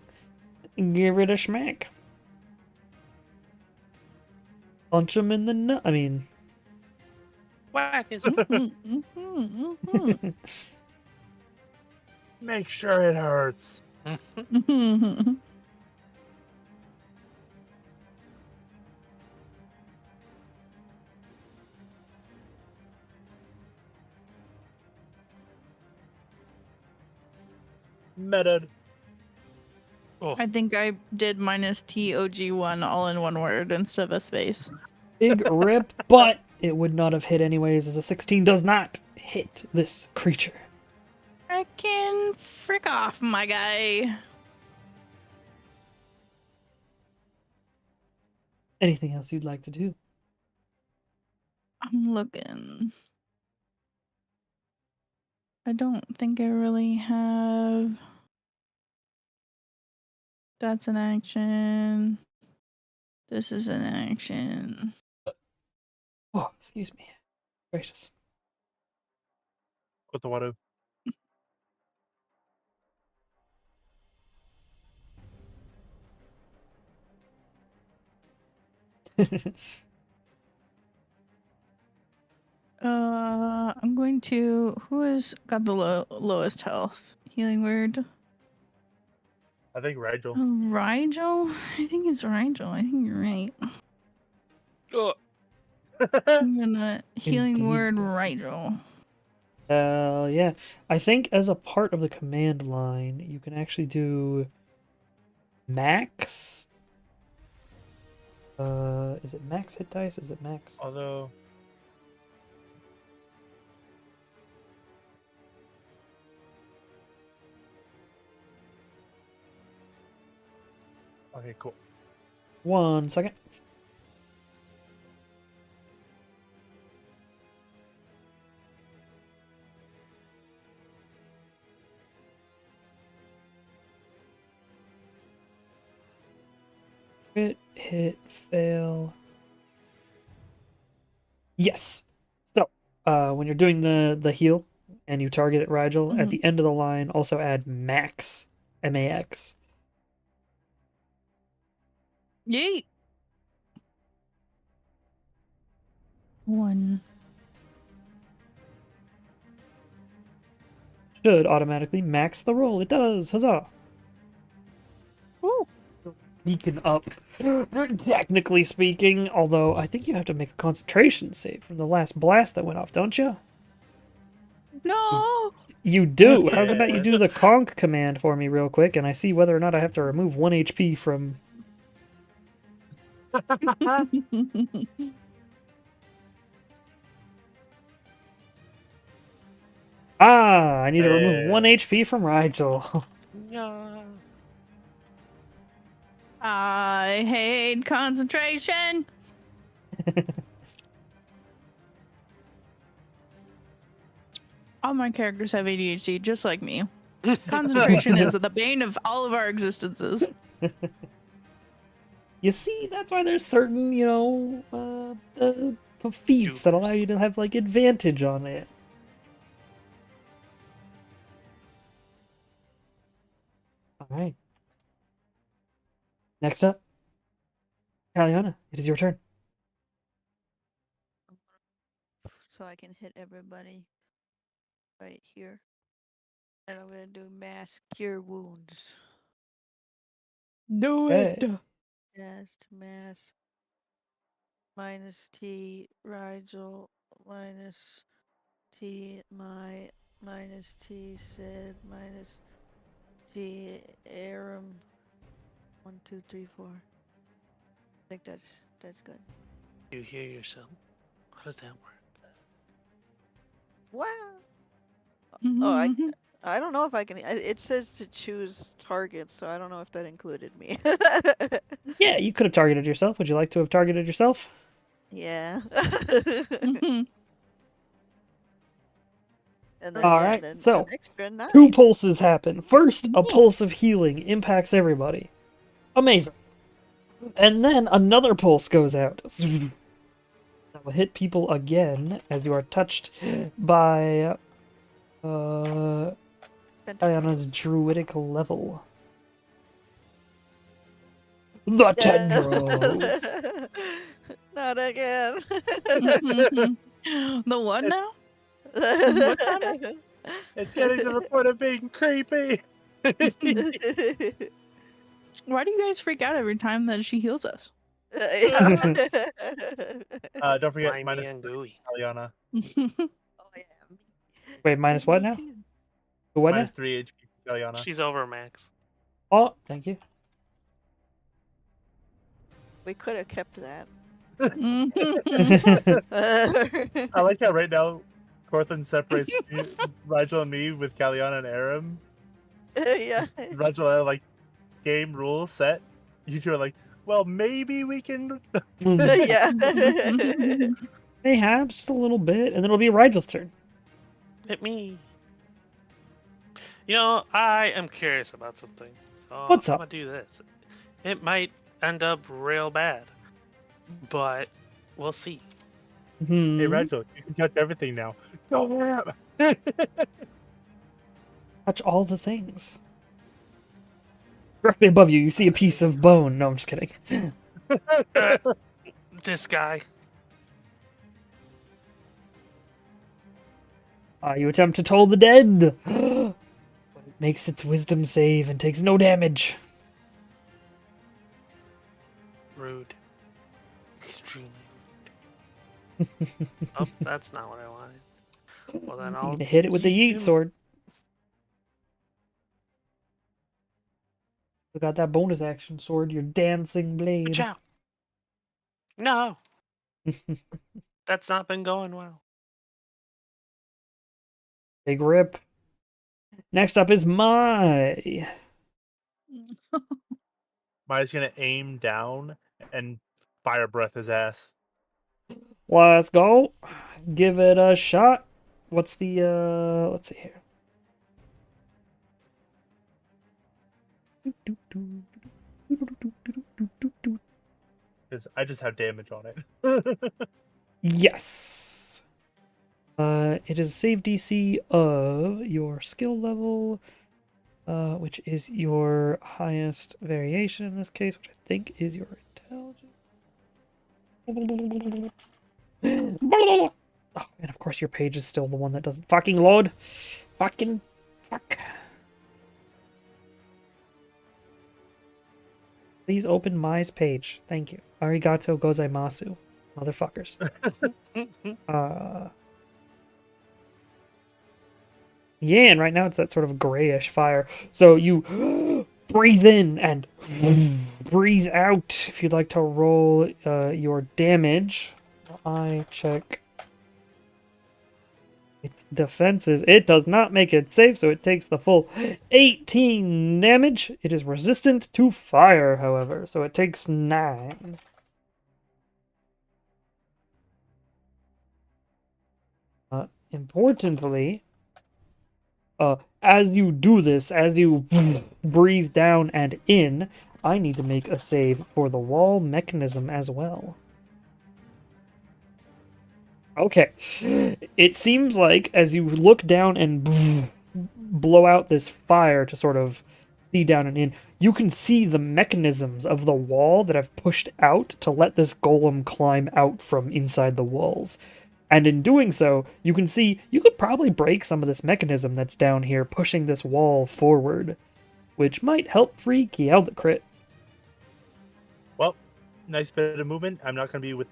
Give it a smack. Punch him in the nut. I mean... Whack his. Make sure it hurts. Meta. Oh, I think I did minus TOG1 all in one word instead of a space. Big rip, but it would not have hit anyways, as a 16 does not hit this creature. I Frickin' frick off, my guy. Anything else you'd like to do? I'm looking. I don't think I really have. That's an action. This is an action. Oh, excuse me. Gracious. With the water. I'm going to. Who has got the lowest health? Healing word. I think Rigel. Rigel? I think it's Rigel. I think you're right. Oh, I'm gonna healing Indeed. word Rigel. Yeah. I think as a part of the command line, you can actually do max. Is it max hit dice? Is it max? Although. Okay, cool. 1 second. Crit, hit, fail. Yes. So, when you're doing the heal and you target at Rigel, at Mhm. the end of the line, also add max, M-A-X. Yeet. 1. Should automatically max the roll. It does. Huzzah. Ooh. Beacon up. Technically speaking, although I think you have to make a concentration save from the last blast that went off, don't you? No. You do. How's about you do the conk command for me real quick, and I see whether or not I have to remove 1 HP from... Ah, I need to remove 1 HP from Rigel. yeah. I hate concentration. All my characters have ADHD, just like me. Concentration is the bane of all of our existences. You see, that's why there's certain, feats that allow you to have, like, advantage on it. Alright. Next up, Kaliana, it is your turn. So I can hit everybody right here. And I'm gonna do mass cure wounds. Do Okay. it. Cast mass minus T Rigel minus T minus T Sid minus T Aram 1, 2, 3, 4. I think that's good. You hear yourself. How does that work? Wow. Mm-hmm. I don't know if I can. It says to choose targets, so I don't know if that included me. Yeah, you could have targeted yourself. Would you like to have targeted yourself? Yeah. Mm-hmm. And then, All yeah, right, then so, an extra 9. 2 pulses happen. First, a Neat. pulse of healing impacts everybody. Amazing. And then another pulse goes out. That will hit people again as you are touched by Kaliana's druidic level. The tendrils. Not again. The what now? What's happening? It's getting to the point of being creepy. Why do you guys freak out every time that she heals us? Don't forget Slimy minus and 3, gooey. Kaliana. Oh yeah. Wait, minus what Me now? too. What now? Minus 3 HP, Kaliana. She's over max. Oh, thank you. We could have kept that. Mhm. I like how right now Cortland separates Rigel and me with Kalliana and Aram. Yeah. Rigel are like, game rule set. You two are like, well, maybe we can. Yeah. They have just a little bit, and then it'll be Rigel's turn. Hit me. You know, I am curious about something. So What's I'm up? gonna do this. It might end up real bad, but we'll see. Hey, Hmm. Rigel, you can touch everything now. Go. Touch all the things. Directly above you, you see a piece of bone. No, I'm just kidding. This guy. You attempt to toll the dead. But it makes its wisdom save and takes no damage. Rude. Extremely rude. Oh, that's not what I wanted. Well, then You I'll can hit it with the yeet yeet him. sword. You got that bonus action sword, your dancing blade. Watch out. No, that's not been going well. Big rip. Next up is Mai. Maya's gonna aim down and fire breath his ass. Let's go. Give it a shot. What's the let's see here. Because I just have damage on it. Yes. It is a save DC of your skill level, which is your highest variation in this case, which I think is your intelligence. Oh, and of course your page is still the one that doesn't fucking load. Fucking fuck. Please open Mai's page. Thank you. Arigato gozaimasu. Motherfuckers. Yeah, and right now it's that sort of grayish fire. So you breathe in and breathe out. If you'd like to roll your damage, I check its defenses. It does not make it safe, so it takes the full 18 damage. It is resistant to fire, however, so it takes 9. Importantly, as you do this, as you breathe down and in, I need to make a save for the wall mechanism as well. Okay. It seems like as you look down and blow out this fire to sort of see down and in, you can see the mechanisms of the wall that have pushed out to let this golem climb out from inside the walls. And in doing so, you can see you could probably break some of this mechanism that's down here pushing this wall forward, which might help free Kialdecrit. Well, nice bit of movement. I'm not going to be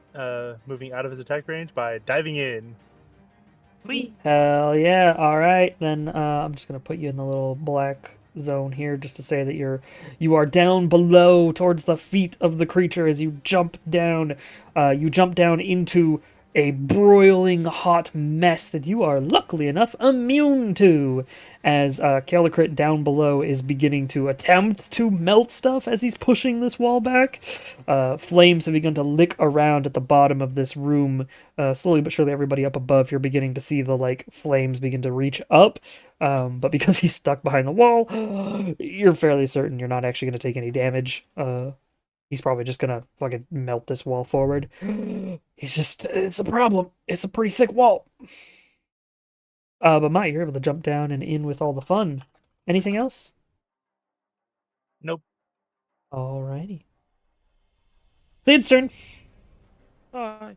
moving out of his attack range by diving in. Whee! Hell yeah! All right, then I'm just gonna put you in the little black zone here, just to say that you are down below towards the feet of the creature as you jump down. You jump down into a broiling hot mess that you are luckily enough immune to, as Kialdecrit down below is beginning to attempt to melt stuff as he's pushing this wall back. Flames have begun to lick around at the bottom of this room. Slowly but surely, everybody up above, you're beginning to see the flames begin to reach up. But because he's stuck behind the wall, you're fairly certain you're not actually going to take any damage. He's probably just gonna fucking melt this wall forward. It's a problem. It's a pretty thick wall. But Mike, you're able to jump down and in with all the fun. Anything else? Nope. Alrighty. Zaid's turn. Bye.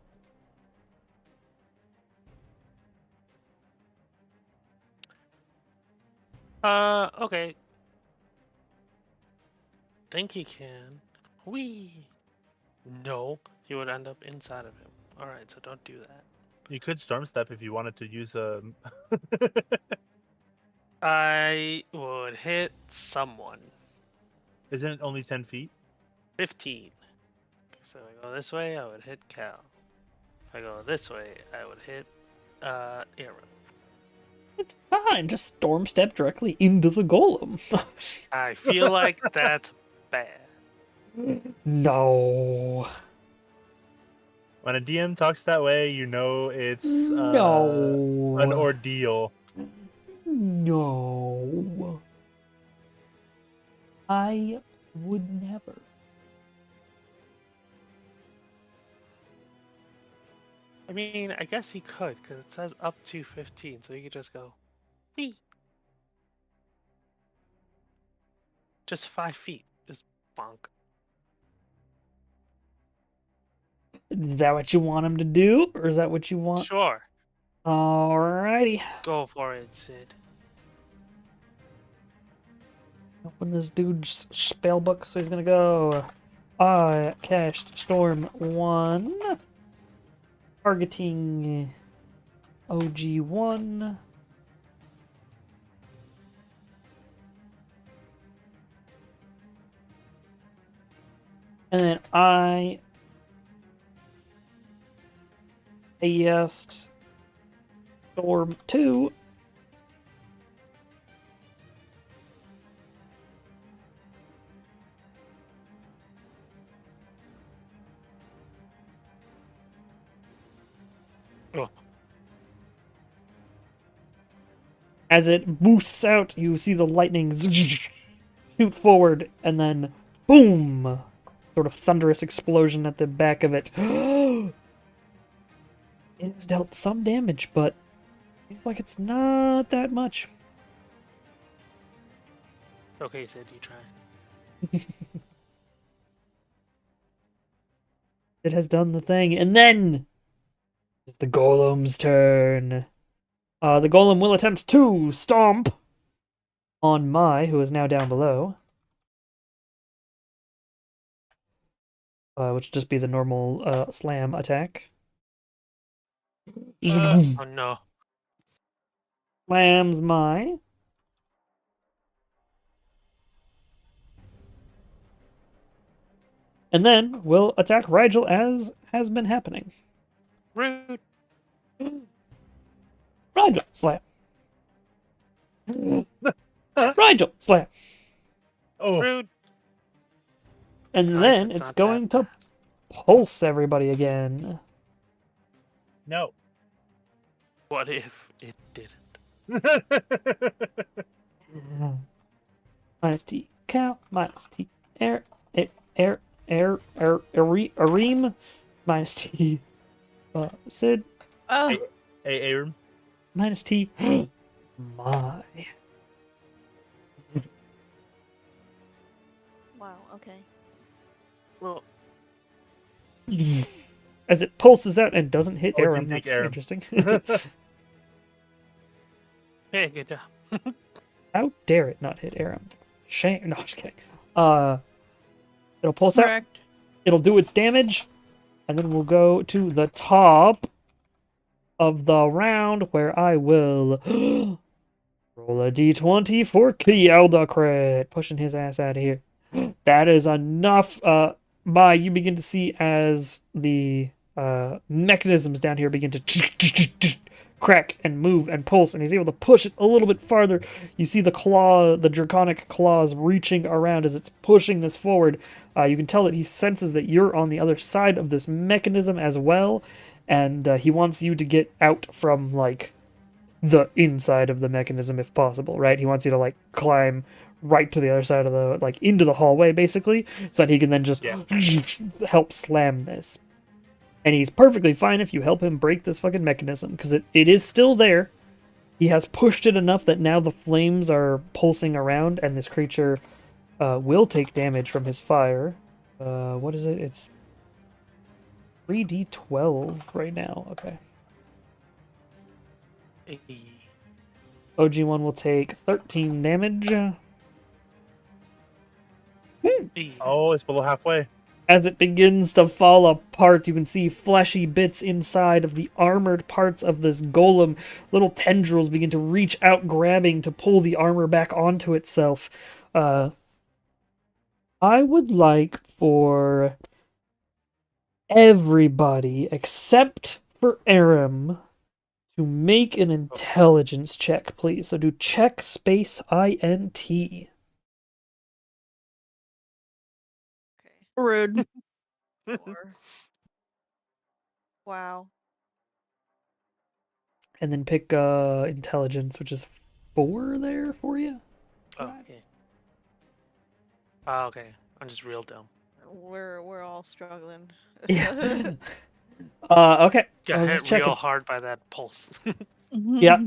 Okay. Think he can. Whee! No, he would end up inside of him. Alright, so don't do that. You could storm step if you wanted to use a. I would hit someone. Isn't it only 10 feet? 15. So if I go this way, I would hit Cal. If I go this way, I would hit Aaron. It's fine. Just storm step directly into the golem. I feel like that's bad. No. When a DM talks that way, you know it's No. an ordeal. No. I would never. I mean, I guess he could, because it says up to 15, so he could just go, wee. Just 5 feet. Just bonk. Is that what you want him to do? Or is that what you want? Sure. Alrighty. Go for it, Sid. Open this dude's spellbook, so he's gonna go. I cast Storm 1. Targeting OG1. And then I cast Storm 2. Oh. As it boosts out, you see the lightning shoot forward, and then boom! Sort of thunderous explosion at the back of it. It's dealt some damage, but seems like it's not that much. Okay, Sid, you try. It has done the thing, and then it's the golem's turn. The golem will attempt to stomp on Mai, who is now down below. Which would just be the normal slam attack. Oh no. Slams Mai. And then will attack Rigel as has been happening. Rude. Rigel, slam. Rigel, slam. Oh, Rude. And Nice, then it's it's not going that to pulse everybody again. no. What if it didn't? Minus T Cal, minus T Areem, minus T Sid, Oh, Hey, Aram. minus T my. Wow. Okay. Well, As it pulses out and doesn't hit Oh, it Aram. didn't That's take Aram. interesting. hey, good job. How dare it not hit Aram? Shame. No, just kidding. It'll pulse out. correct. It'll do its damage, and then we'll go to the top of the round where I will roll a d20 for Kiel the crit, pushing his ass out of here. That is enough. You begin to see as the mechanisms down here begin to crack and move and pulse, and he's able to push it a little bit farther. You see the draconic claws reaching around as it's pushing this forward. You can tell that he senses that you're on the other side of this mechanism as well, and he wants you to get out from, like, the inside of the mechanism if possible, right? He wants you to, like, climb right to the other side of the, like, into the hallway, basically, so that he can then just help slam this. And he's perfectly fine if you help him break this fucking mechanism, because it is still there. He has pushed it enough that now the flames are pulsing around, and this creature will take damage from his fire. What is it? It's 3d12 right now. Okay. Hey. OG1 will take 13 damage. Hey. Oh, it's below halfway. As it begins to fall apart, you can see fleshy bits inside of the armored parts of this golem. Little tendrils begin to reach out, grabbing to pull the armor back onto itself. I would like for everybody, except for Aram, to make an intelligence check, please. So do check space INT. Okay. Rude. 4. Wow. And then pick intelligence, which is 4 there for you. Oh, yeah. Oh, okay. I'm just real dumb. We're all struggling. Yeah. Okay. Got I was hit just checking. real hard by that pulse. Yep.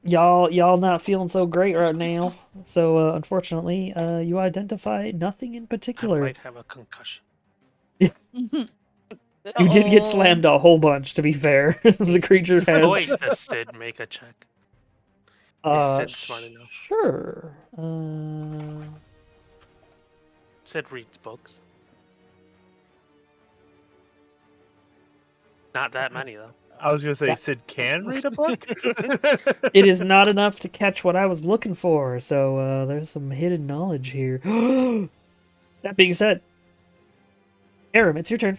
Y'all not feeling so great right now. So unfortunately, you identify nothing in I particular. might have a concussion. You did get Uh-oh. slammed a whole bunch, to be fair. The creature has. Oh wait, does Sid make a check? Sid smart enough? Sure. Sid reads books. Not that many though. I was gonna say Yeah. Sid can read a book. It is not enough to catch what I was looking for, so there's some hidden knowledge here. That being said, Aram, it's your turn.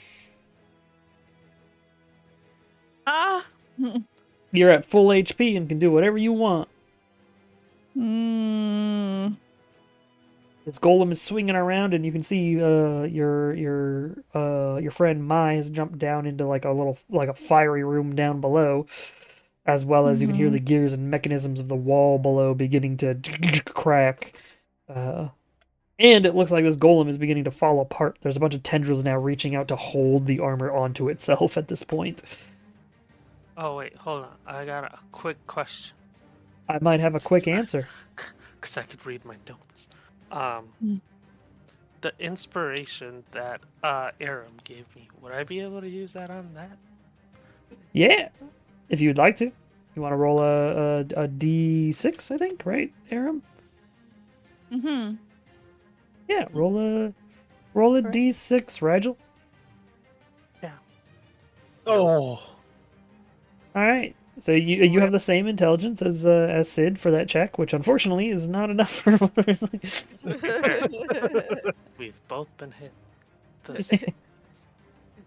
Ah. You're at full HP and can do whatever you want. Mm. This golem is swinging around, and you can see your friend Mai has jumped down into like a fiery room down below, as well as you can hear the gears and mechanisms of the wall below beginning to crack. And it looks like this golem is beginning to fall apart. There's a bunch of tendrils now reaching out to hold the armor onto itself at this point. Oh wait, hold on. I got a quick question. I might have a quick answer. Because I could read my notes. Mm. The inspiration that Aram gave me, would I be able to use that on that? Yeah, if you'd like to. You want to roll a D6, I think, right, Aram? Mm-hmm. Yeah, roll a Right. D6, Rigel. Oh, All right. So you have the same intelligence as Sid for that check, which unfortunately is not enough for. We've both been hit. The same.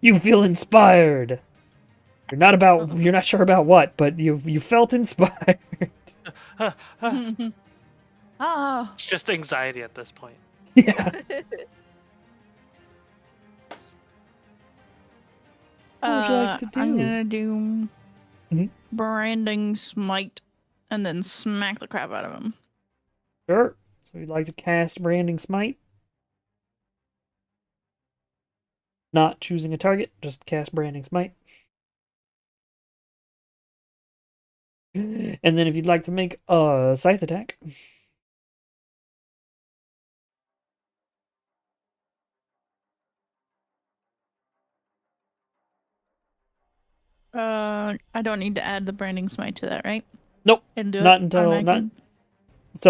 You feel inspired. You're not sure about what, but you felt inspired. Ah. It's just anxiety at this point. Yeah. What would you like to I'm do? gonna do Mhm. branding smite and then smack the crap out of him. Sure. So you'd like to cast Branding Smite? Not choosing a target, just cast Branding Smite. And then if you'd like to make a scythe attack. I don't need to add the branding smite to that, right? Nope. Can do Not it until automatically?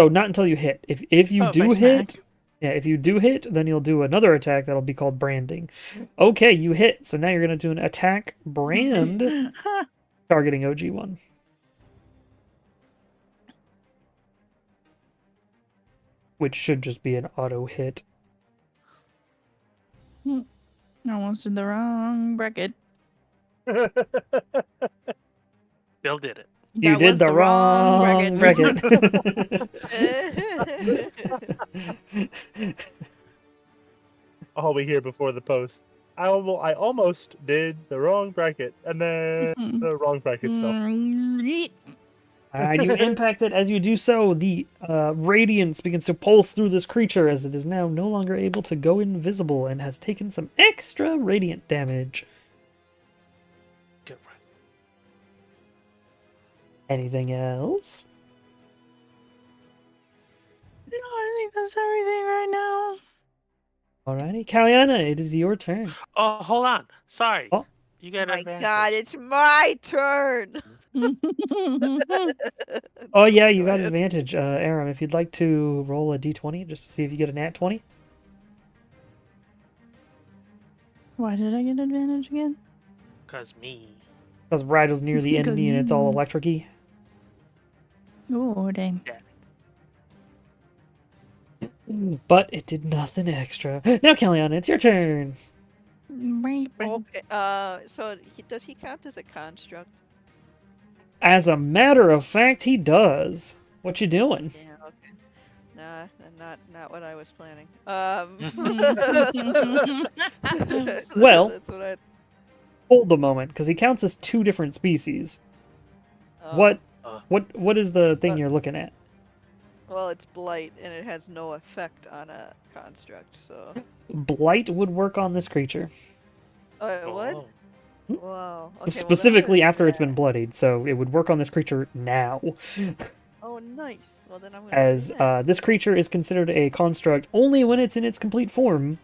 not until you hit. If you Oh, if I do hit, smack. yeah, if you do hit, then you'll do another attack that'll be called branding. Okay, you hit. So now you're gonna do an attack brand targeting OG1. Which should just be an auto hit. I almost did the wrong bracket. Bill did it. You That did was the wrong bracket. I'll be here before the post. I almost did the wrong bracket, and then the wrong bracket stuff. Yeet. You impact it. As you do so, the radiance begins to pulse through this creature as it is now no longer able to go invisible and has taken some extra radiant damage. Get right. Anything else? No, I think that's everything right now. Alrighty, Kaliana, it is your turn. Oh, hold on. Sorry. Oh. You got My advantage. God, it's my turn. Oh yeah, you Go got ahead. advantage, Aram. If you'd like to roll a d20 just to see if you get a nat 20. Why did I get advantage again? Cause me. Because Rigel's near the Because enemy and it's all you- electric-y. Oh, dang. But it did nothing extra. Now, Kaliana, it's your turn. Okay, so does he count as a construct? As a matter of fact, he does. What you doing? Yeah, okay. Nah, not what I was planning. Well- That's what I. Hold a moment, because he counts as two different species. What? Uh. What is the thing What? you're looking at? Well, it's blight, and it has no effect on a construct. So. Blight would work on this creature, Oh, it would? Oh. Wow. Okay, well, then I'm specifically gonna do after it's been that. bloodied. So it would work on this creature now, Oh, nice. Well, then I'm gonna as do that. this creature is considered a construct only when it's in its complete form.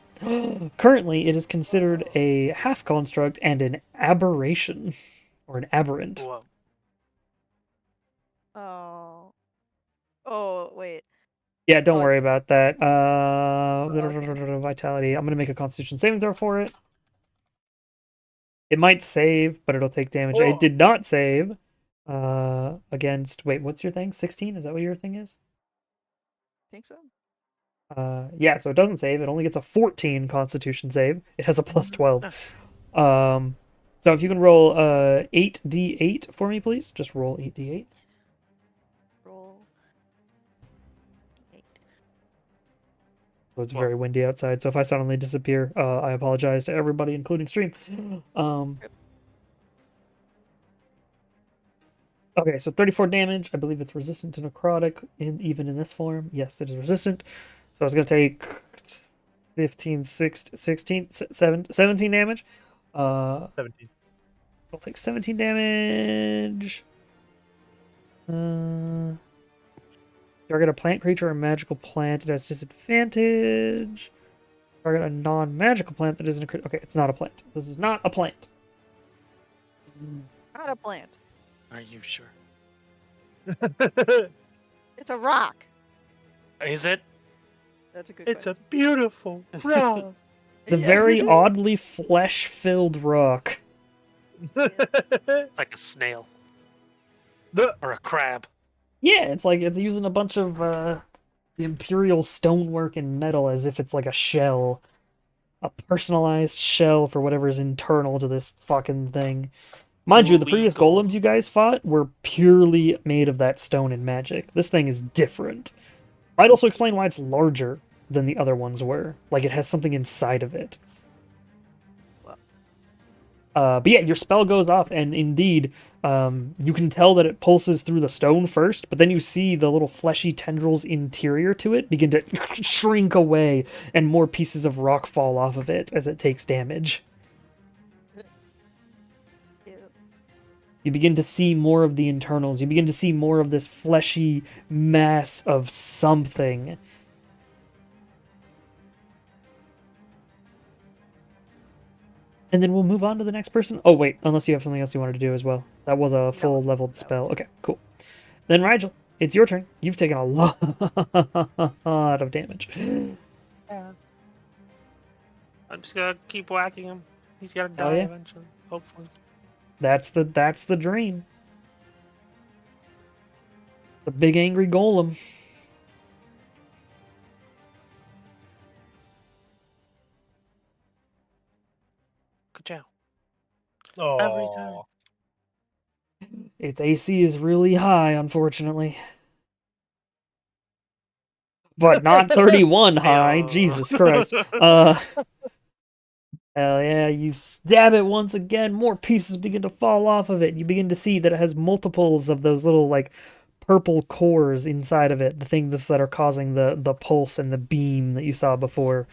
Currently, it is considered a half construct and an aberration, or an aberrant. Whoa. Oh. Oh, wait. Yeah, don't Oh, worry it's- about that. okay. Vitality. I'm gonna make a Constitution saving throw for it. It might save, but it'll take damage. Oh. It did not save. Against. Wait, what's your thing? 16? Is that what your thing is? Think so? Yeah. So it doesn't save. It only gets a 14 Constitution save. It has a plus Mm-hmm. 12. So if you can roll 8d8 for me, please. Just roll 8d8. Roll. 8. So it's Well- very windy outside. So if I suddenly disappear, I apologize to everybody, including stream. Okay, so 34 damage. I believe it's resistant to necrotic, even in this form. Yes, it is resistant. So it's going to take 15, 16, 17 damage. 17. I'll take 17 damage. Target a plant creature or magical plant. It has disadvantage. Target a non-magical plant that isn't a crit. Okay, it's not a plant. This is not a plant. Not a plant. Are you sure? It's a rock. Is it? That's a good It's a question. beautiful rock. It's a very oddly flesh-filled rock. It's like a snail The- or a crab. Yeah, it's like it's using a bunch of the imperial stonework and metal as if it's like a shell. A personalized shell for whatever is internal to this fucking thing. Mind you, the previous Legal. golems you guys fought were purely made of that stone and magic. This thing is different. Might also explain why it's larger than the other ones were. Like it has something inside of it. But yeah, your spell goes off, and indeed, you can tell that it pulses through the stone first, but then you see the little fleshy tendrils interior to it begin to shrink away, and more pieces of rock fall off of it as it takes damage. Ew. You begin to see more of the internals. You begin to see more of this fleshy mass of something. And then we'll move on to the next person. Oh, wait, unless you have something else you wanted to do as well. That was a full leveled spell. Okay, cool. Then, Rigel, it's your turn. You've taken a lot of damage. I'm just gonna keep whacking him. He's gonna Hell die yeah. eventually. Hopefully. That's the dream. The big angry golem. Good job. Oh, Every time. Its AC is really high, unfortunately. But not 31 high. Ayo. Jesus Christ. Hell yeah, you stab it once again, more pieces begin to fall off of it. You begin to see that it has multiples of those little, like, purple cores inside of it, the things that are causing the pulse and the beam that you saw before,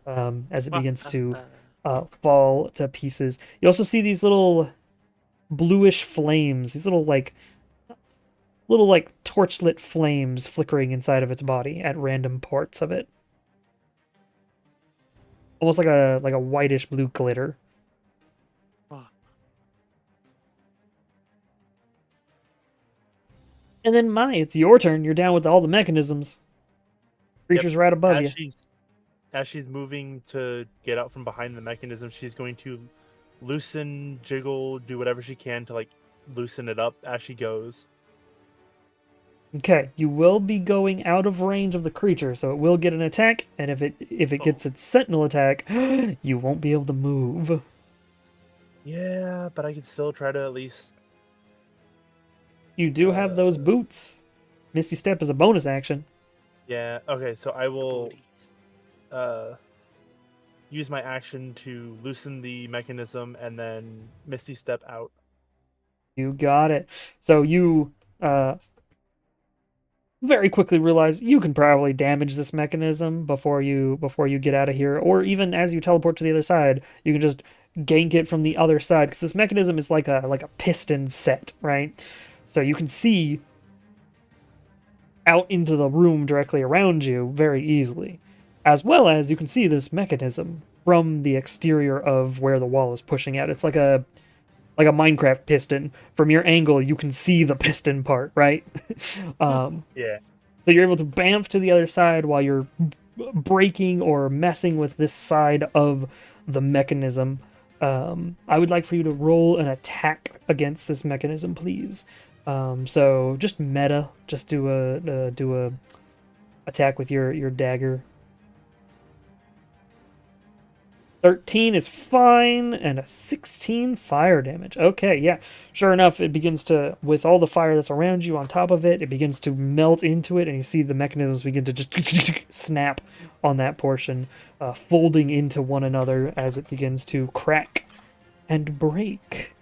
as it begins to fall to pieces. You also see these little bluish flames, these little torchlit flames flickering inside of its body at random parts of it. Almost like a whitish blue glitter. Wow. And then Mai, it's your turn. You're down with all the mechanisms. Creatures right above you. As she's moving to get out from behind the mechanism, she's going to loosen, jiggle, do whatever she can to like loosen it up as she goes. Okay, you will be going out of range of the creature, so it will get an attack, and if it gets its sentinel attack, you won't be able to move. Yeah, but I could still try to at least You do have those boots. Misty Step is a bonus action. Yeah. Okay. So I The will booties. use my action to loosen the mechanism and then Misty Step out. You got it. So you very quickly realize you can probably damage this mechanism before you get out of here, or even as you teleport to the other side, you can just gank it from the other side because this mechanism is like a piston set, right? So you can see out into the room directly around you very easily, as well as you can see this mechanism from the exterior of where the wall is pushing out. It's like a Minecraft piston. From your angle, you can see the piston part, right? Yeah. So you're able to bamf to the other side while you're breaking or messing with this side of the mechanism. I would like for you to roll an attack against this mechanism, please. So just meta, just do a attack with your dagger. 13 is fine, and a 16 fire damage. Okay, yeah. Sure enough, it begins to, with all the fire that's around you on top of it, it begins to melt into it, and you see the mechanisms begin to just snap on that portion, folding into one another as it begins to crack and break.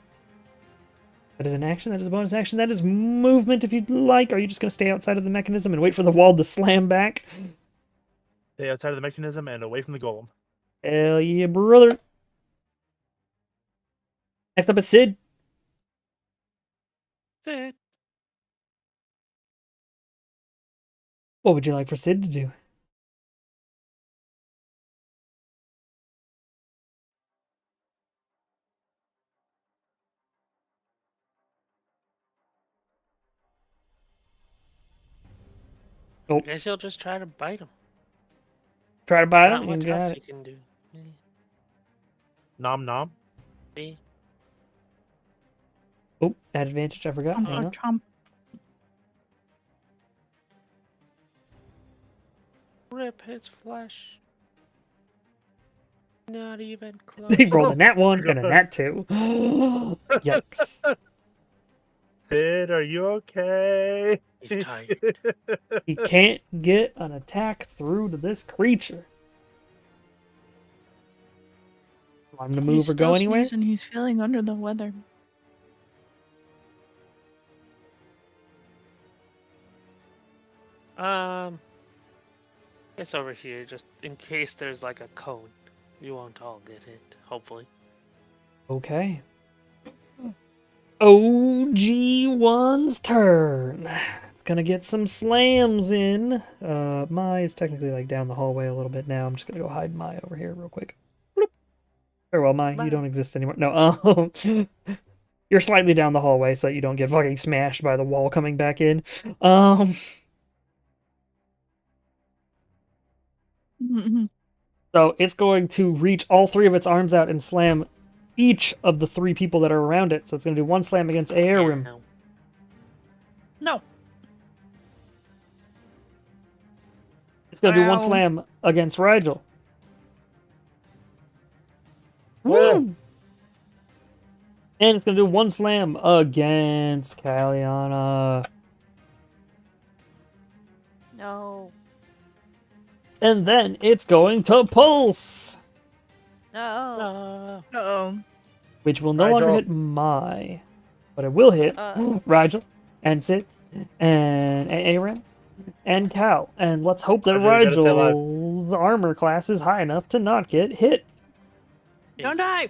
That is an action, that is a bonus action, that is movement if you'd like. Are you just going to stay outside of the mechanism and wait for the wall to slam back? Stay outside of the mechanism and away from the golem. Hell yeah, brother. Next up is Sid. Sid. What would you like for Sid to do? I guess he'll just try to bite him. Try to bite Not him? You much got else it. he can do. Nom nom. See? Oh, at advantage, I forgot. Chomp, Hang on. chomp. Rip his flesh. Not even close. He rolled a nat 1 and a nat 2. Yikes. Sid, are you okay? He's tired. He can't get an attack through to this creature. Want him to move He's or go still anywhere? sneezing, he's feeling under the weather. It's over here, just in case there's like a cone. You won't all get hit, hopefully. Okay. OG1's turn. It's gonna get some slams in. Mai is technically like down the hallway a little bit now. I'm just gonna go hide Mai over here real quick. Bloop. Very well, Mai, you don't exist anymore. No, you're slightly down the hallway so that you don't get fucking smashed by the wall coming back in. So it's going to reach all three of its arms out and slam each of the three people that are around it. So it's going to do one slam against Aerim. Ow. No. It's going to do one Ow. slam against Rigel. Whoa. Woo! And it's going to do one slam against Kaliana. No. And then it's going to pulse, No. Uh-oh. which will no longer Rigel. hit Mai, but it will hit Rigel and Sid and Aram and Cal. And let's hope that Rigel, you gotta stay alive. Rigel's armor class is high enough to not get hit. Don't die!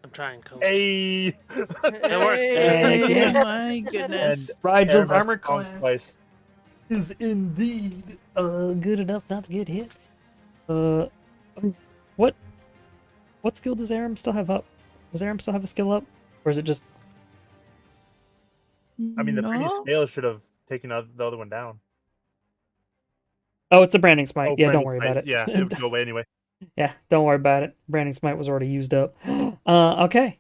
I'm trying, Coach. Hey. It worked. Yeah. Oh my goodness. Rigel's Aram has armor to pump class twice. is indeed good enough not to get hit. What skill does Aram still have up? Does Aram still have a skill up, or is it just? I mean, the previous No? fail should have taken the other one down. Oh, it's the branding smite. Oh, Yeah, don't Brandon worry Smite. about it. Yeah, it would go away anyway. Yeah, don't worry about it. Branding smite was already used up. Okay.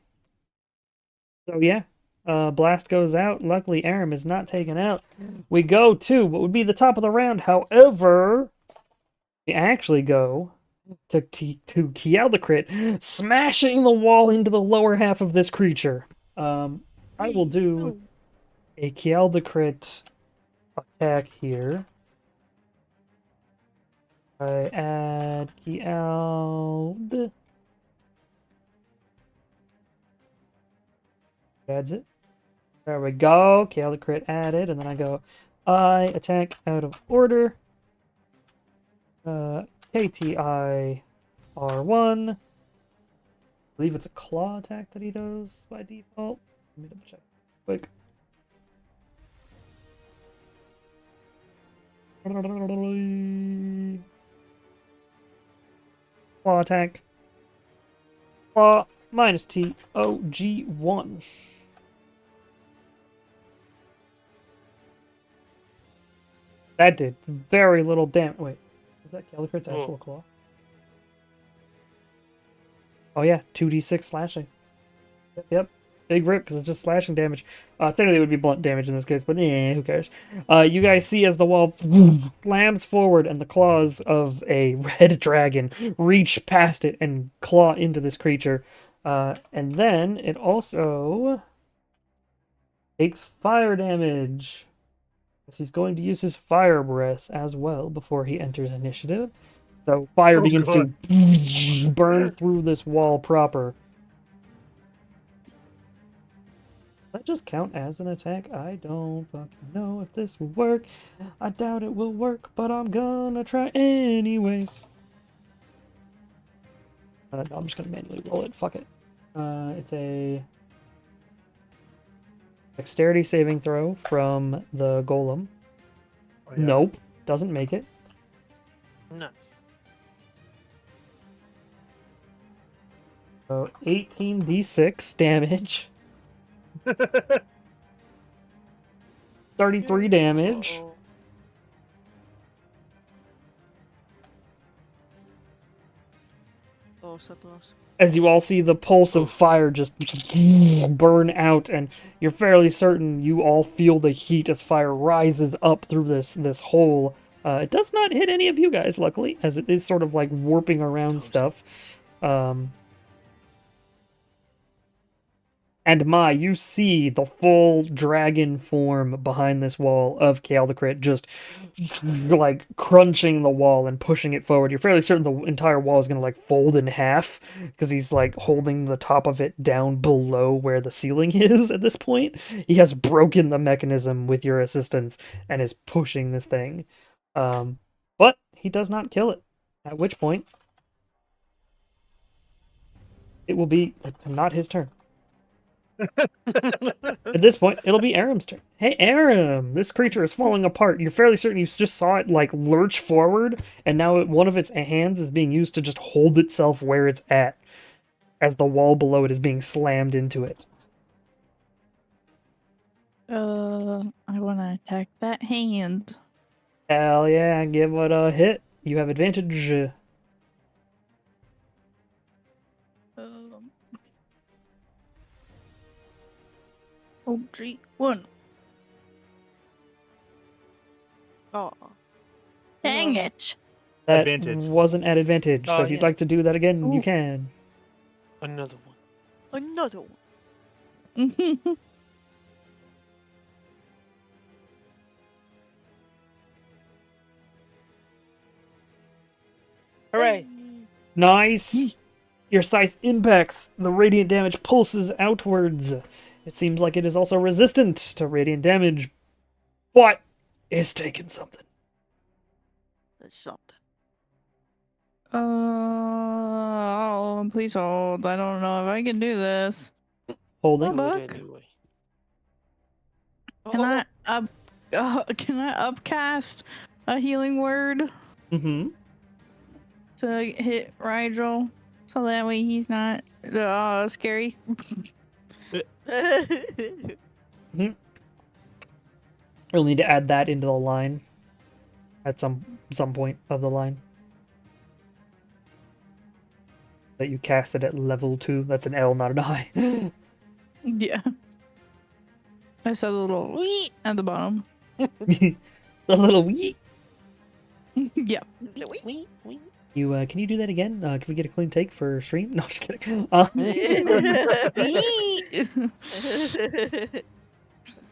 So yeah, blast goes out. Luckily, Aram is not taken out. We go to what would be the top of the round. However, we actually go to Kiel the crit, smashing the wall into the lower half of this creature. I will do a Kealdecrit attack here. I add Keald. Adds it. There we go. Kealdecrit added, and then I go. I attack out of order. KTI R1. I believe it's a claw attack that he does by default. Let me double check quick. Claw attack. Claw minus TOG1. That did very little damage. Wait, is that Kealdecrit's actual claw? Oh yeah, 2d6 slashing. Yep. Big rip because it's just slashing damage. Technically it would be blunt damage in this case, but who cares? You guys see as the wall slams forward and the claws of a red dragon reach past it and claw into this creature. And then it also takes fire damage. He's going to use his fire breath as well before he enters initiative. So fire begins to burn through this wall proper. Does that just count as an attack? I don't fucking know if this will work. I doubt it will work, but I'm gonna try anyways. No, I'm just gonna manually roll it. Fuck it. It's a dexterity saving throw from the golem. Oh, yeah. Nope, doesn't make it. Nice. So 18d6 damage, 33 damage. Uh-oh. Oh, Sephiroth. As you all see the pulse of fire just burn out, and you're fairly certain you all feel the heat as fire rises up through this hole. It does not hit any of you guys, luckily, as it is sort of like warping around stuff. And you see the full dragon form behind this wall of Kealdecrit just like crunching the wall and pushing it forward. You're fairly certain the entire wall is going to like fold in half because he's like holding the top of it down below where the ceiling is at this point. He has broken the mechanism with your assistance and is pushing this thing. But he does not kill it. At which point, it will be not his turn. At this point, it'll be Aram's turn. Hey, Aram! This creature is falling apart. You're fairly certain you just saw it, like, lurch forward, and now one of its hands is being used to just hold itself where it's at, as the wall below it is being slammed into it. I want to attack that hand. Hell yeah, give it a hit. You have advantage. Oh, 3, 1. Oh. Dang it! That Advantage. wasn't at advantage, so Oh, if you'd yeah. like to do that again, you Ooh. can. Another one. Another one. Hooray! Nice! Your scythe impacts. The radiant damage pulses outwards. It seems like it is also resistant to radiant damage, but it's taken something. That's something. Please hold. I don't know if I can do this. Holding. Oh, Do it Buck? anyway. Can can I upcast a healing word Mm-hmm. to hit Rigel so that way he's not scary? You'll need to add that into the line at some point of the line. That you cast it at level 2. That's an L, not an I. Yeah. I saw the little wee at the bottom. The little wee. Yeah. Wee, wee. You can you do that again? Can we get a clean take for stream? No, just kidding. Wee.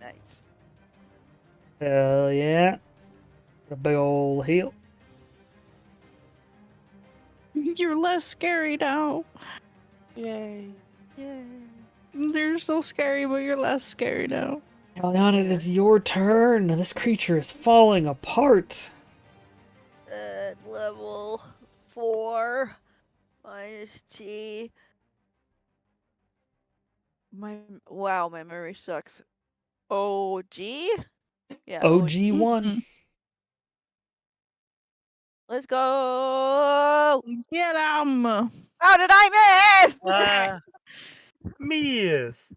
Nice. Hell yeah. A big old heal. You're less scary now. Yay. Yay. You're still scary, but you're less scary now. Kaliana, it is your turn. This creature is falling apart. At level 4 minus T. Wow, my memory sucks. OG? Yeah. OG1. Mm-mm. Let's go! Get him! How did I miss? Ah, Miss.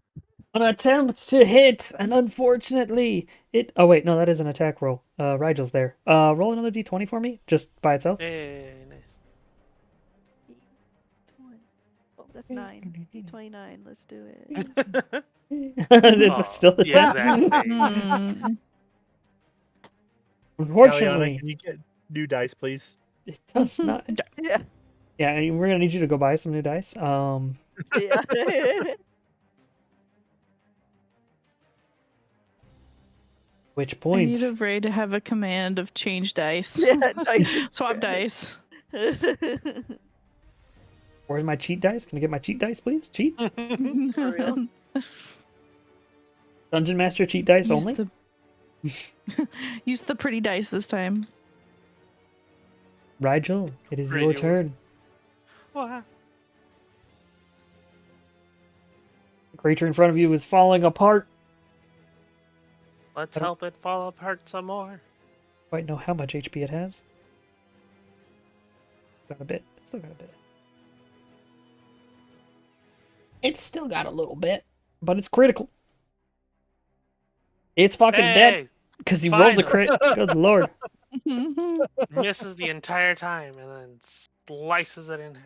An attempt to hit, and unfortunately, it. Oh wait, no, that is an attack roll. Rigel's there. Roll another d20 for me, just by itself. hey, nice. Oh, that's 9. D29. Let's do it. It's Aw, still the yeah, top. exactly. Mm. Kaliana, Unfortunately, can you get new dice, please? it does not. Yeah. Yeah, and we're gonna need you to go buy some new dice. Yeah. Which I need point? Ray to have a command of change dice. Yeah, dice. Swap dice. Where's my cheat dice? Can I get my cheat dice, please? Cheat. For real. Dungeon Master cheat dice Use only. the... Use the pretty dice this time. Rigel, it is your Rigel. turn. What? The creature in front of you is falling apart. Let's I don't- help it fall apart some more. Quite know how much HP it has. Got a bit. Still got a bit. It's still got a little bit, but it's critical. It's fucking dead Hey, because he rolled a finally. crit. Good lord. misses the entire time and then slices it in half.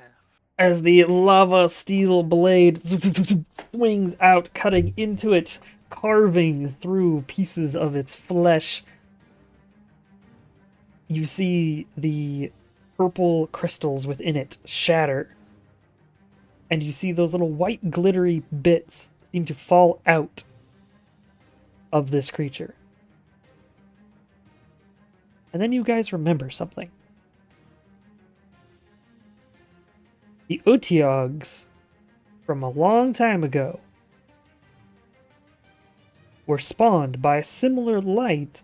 As the lava steel blade swings out, cutting into it, carving through pieces of its flesh. You see the purple crystals within it shatter. And you see those little white glittery bits seem to fall out of this creature. And then you guys remember something. The Otyogs from a long time ago were spawned by a similar light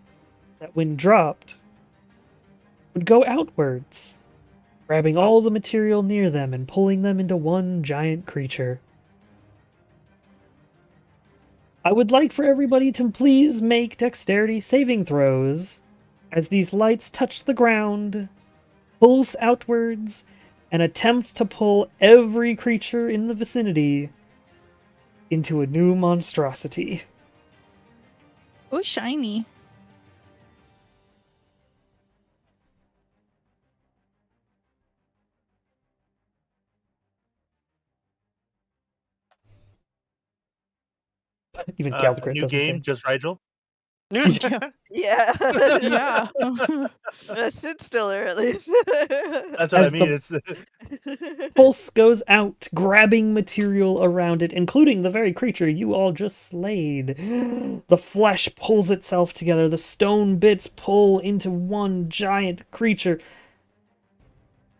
that, when dropped, would go outwards, grabbing all the material near them and pulling them into one giant creature. I would like for everybody to please make dexterity saving throws as these lights touch the ground, pulse outwards, and attempt to pull every creature in the vicinity into a new monstrosity. Oh, shiny. Even Galdegrit New does the game, same. just Rigel. Yeah. Yeah. Sit stiller at least. That's what I As mean. the- It's Pulse goes out, grabbing material around it, including the very creature you all just slayed. The flesh pulls itself together, the stone bits pull into one giant creature,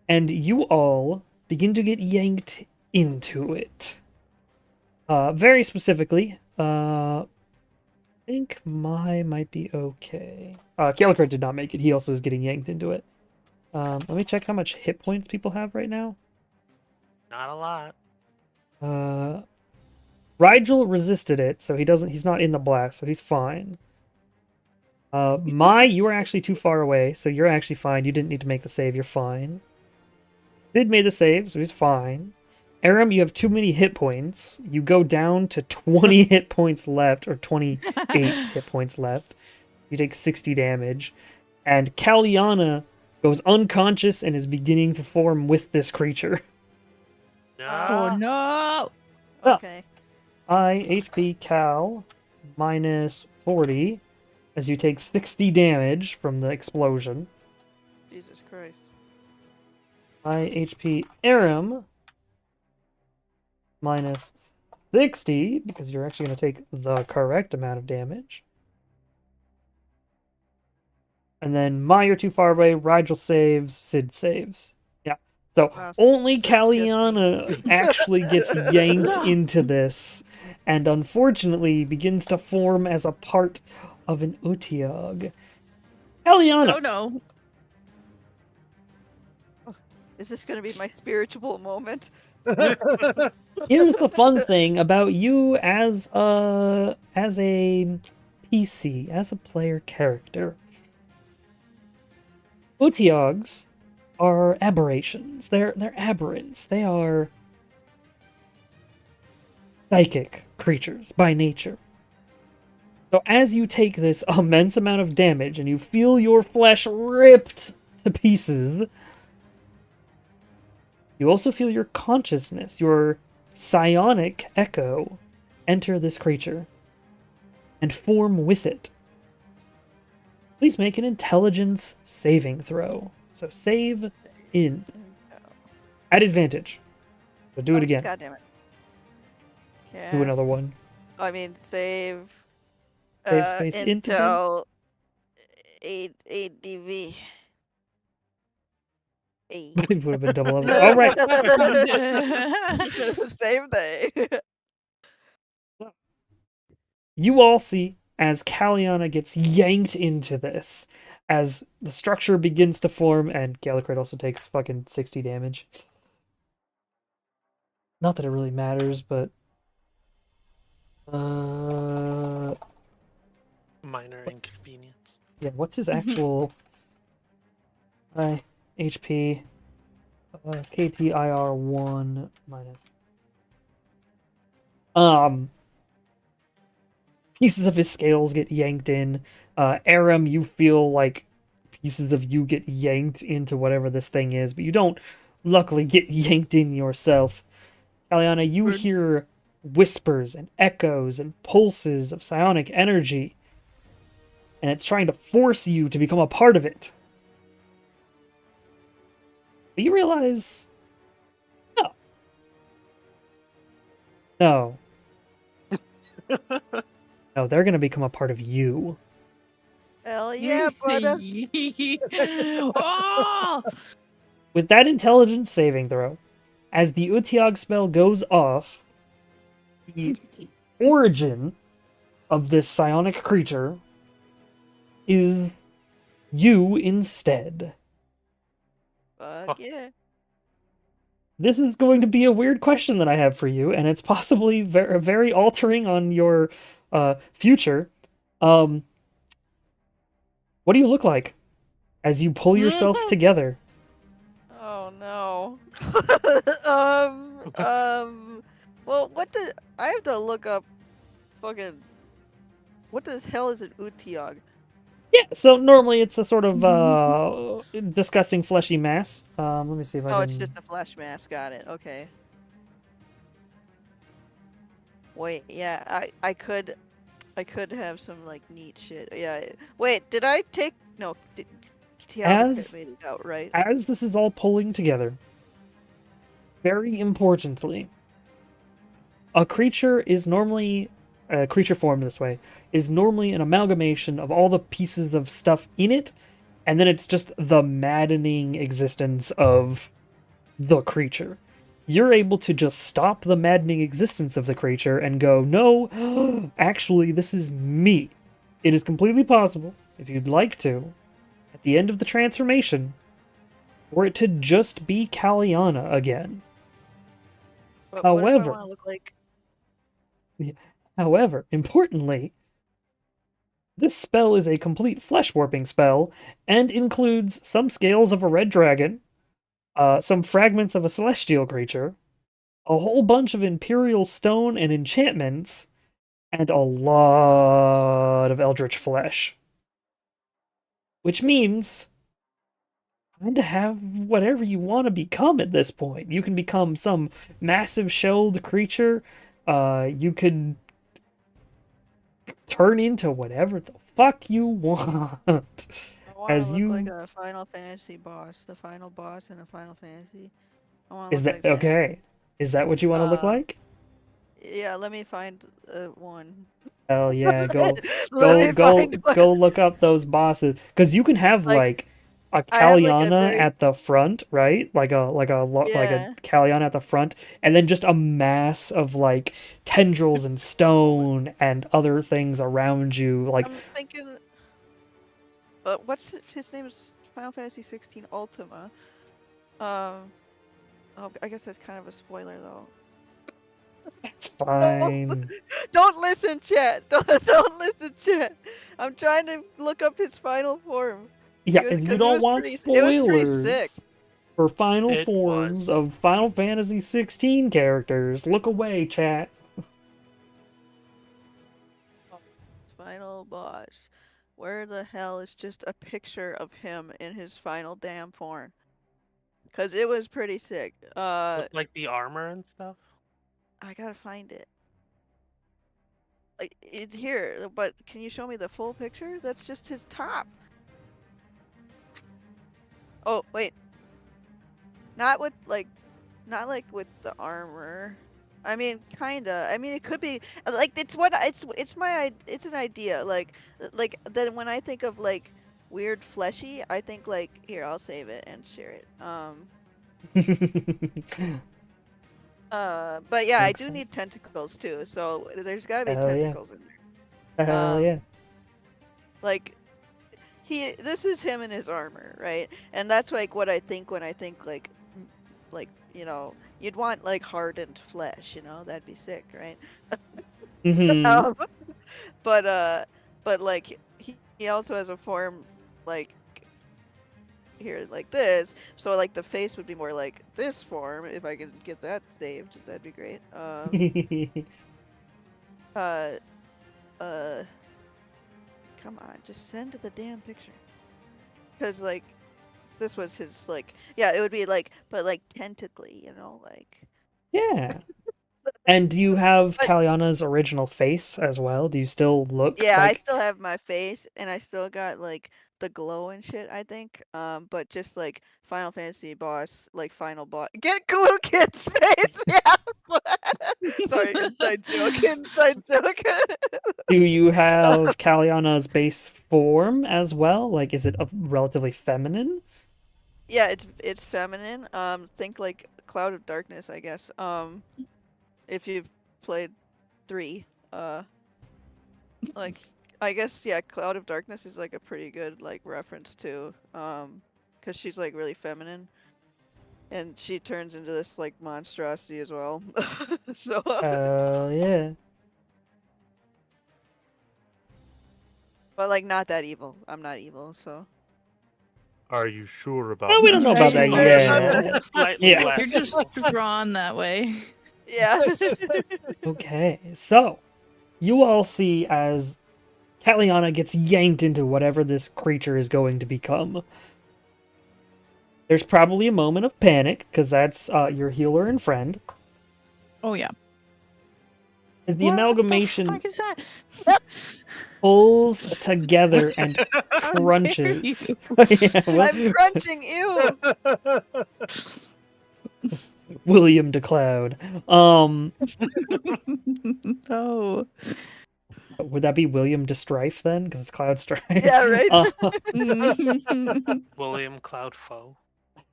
and you all begin to get yanked into it. Very specifically, I think my might be okay. Gallagher did not make it. He also is getting yanked into it. Let me check how much hit points people have right now. Not a lot. Rigel resisted it, so he's not in the black, so he's fine. You were actually too far away, so you're actually fine. You didn't need to make the save, you're fine. Sid made the save, so he's fine. Aram, you have too many hit points. You go down to 20 hit points left, or 28 hit points left. You take 60 damage. And Kaliana goes unconscious and is beginning to form with this creature. Oh, Ah, no. Okay. HP Cal minus 40 as you take 60 damage from the explosion. Jesus Christ. HP Aram minus 60 because you're actually going to take the correct amount of damage. And then Ma, you're too far away. Rigel saves. Sid saves. Yeah. So Wow, only Sid gets me. Kaliana actually gets yanked into this, and unfortunately begins to form as a part of an Otyugh. Kaliana, Oh no. Is this gonna be my spiritual moment? here's the fun thing about you as a PC, as a player character. Otyughs are aberrations. They're aberrants. They are psychic creatures by nature. So as you take this immense amount of damage and you feel your flesh ripped to pieces, you also feel your consciousness, your psionic echo, enter this creature and form with it. Please make an intelligence saving throw. So save in at advantage. So do it again. God damn it. Do another Cast- one. I mean, save. Save space into them? Intel 8 DV. It would have been double level. All right. Same thing. You all see as Kaliana gets yanked into this, as the structure begins to form, and Gallicrate also takes fucking 60 damage. Not that it really matters, but Minor inconvenience. yeah, what's his actual HP? KTIR 1 minus. Pieces of his scales get yanked in. Aram, you feel like pieces of you get yanked into whatever this thing is, but you don't luckily get yanked in yourself. Kaliana, you Rude. hear whispers and echoes and pulses of psionic energy, and it's trying to force you to become a part of it. But you realize, no. No, they're going to become a part of you. Hell yeah, brother. Oh! With that intelligence saving throw, as the Otyugh spell goes off, the origin of this psionic creature is you instead. Fuck yeah. This is going to be a weird question that I have for you, and it's possibly very altering on your future. What do you look like as you pull yourself together? Oh no. Well, I have to look up fucking. What the hell is an Otyugh? Yeah, so normally it's a sort of disgusting fleshy mass. Let me see if I Oh, can... it's just a flesh mask. Got it. Okay. Wait, yeah, I could have some like neat shit. Yeah. Wait, did I take no? As- made it out right. As this is all pulling together, very importantly, a creature is normally... A creature formed this way is normally an amalgamation of all the pieces of stuff in it, and then it's just the maddening existence of the creature. You're able to just stop the maddening existence of the creature and go, no, actually, this is me. It is completely possible, if you'd like to, at the end of the transformation, for it to just be Kaliana again. But what if I However- want to look like? However, importantly, this spell is a complete flesh warping spell and includes some scales of a red dragon, some fragments of a celestial creature, a whole bunch of imperial stone and enchantments, and a lot of eldritch flesh. Which means kind of have whatever you want to become at this point. You can become some massive shelled creature. You could turn into whatever the fuck you want. I want As to look you- like a Final Fantasy boss, the final boss in a Final Fantasy. I want to Is look that like okay? Is that what you want to look Uh, like? Yeah, let me find one. Hell yeah, go Let me find one. go look up those bosses, because you can have Like, a I have like a Kalyana very at the front, right? Like a yeah. Kalyana at the front, and then just a mass of like tendrils and stone and other things around you. Like, I'm thinking. His name is Final Fantasy 16 Ultima. Um. Oh, I guess that's kind of a spoiler though. it's fine. Don't listen, chat. Don't listen, chat. I'm trying to look up his final form. Yeah, if you don't want It was pretty sick. spoilers for final It forms was. of Final Fantasy 16 characters, look away, chat. Final boss. Where the hell is just a picture of him in his final damn form? Cause it was pretty sick. With, like the armor and stuff. I gotta find it. Like here, but can you show me the full picture? That's just his top. Oh wait, not with not like with the armor. I mean, kinda. I mean, it could be like it's an idea. Like then when I think of like weird fleshy, I think like here I'll save it and share it. But yeah, I do Excellent. need tentacles too. So there's gotta be Hell yeah. tentacles in there. Hell yeah. Like this is him in his armor, right? And that's like what I think when I think like you know, you'd want like hardened flesh, you know, that'd be sick, right? Mhm. But like he also has a form like here like this, so like the face would be more like this form. If I could get that saved, that'd be great. Come on, just send the damn picture. Cause like this was his like yeah, it would be like but like tentacly, you know, like Yeah. And do you have But- Kalyana's original face as well? Do you still look yeah, I like still have my face and I still got like the glow and shit, I think. But just like Final Fantasy boss, like final boss. Get Glue Kid's face! Yeah! Sorry, inside joke, inside joke. do you have Kalyana's base form as well? Like, is it a relatively feminine? Yeah, it's feminine. Think like Cloud of Darkness, I guess. If you've played 3, like I guess yeah, Cloud of Darkness is like a pretty good like reference to, cause she's like really feminine, and she turns into this like monstrosity as well. So Yeah. but like not that evil. I'm not evil, so. Are you sure about Well, we don't know about that Sorry about yet. Slightly Yeah. less. You're just drawn that way. Yeah. Okay, so you all see as Kalyana gets yanked into whatever this creature is going to become. There's probably a moment of panic, because that's your healer and friend. Oh yeah. As the What amalgamation the fuck is that? pulls together and How dare crunches. you. Yeah, I'm crunching you. William DeCloud. No. Would that be William DeStrife then? Because it's Cloud Strife. Yeah, right. William Cloud Foe.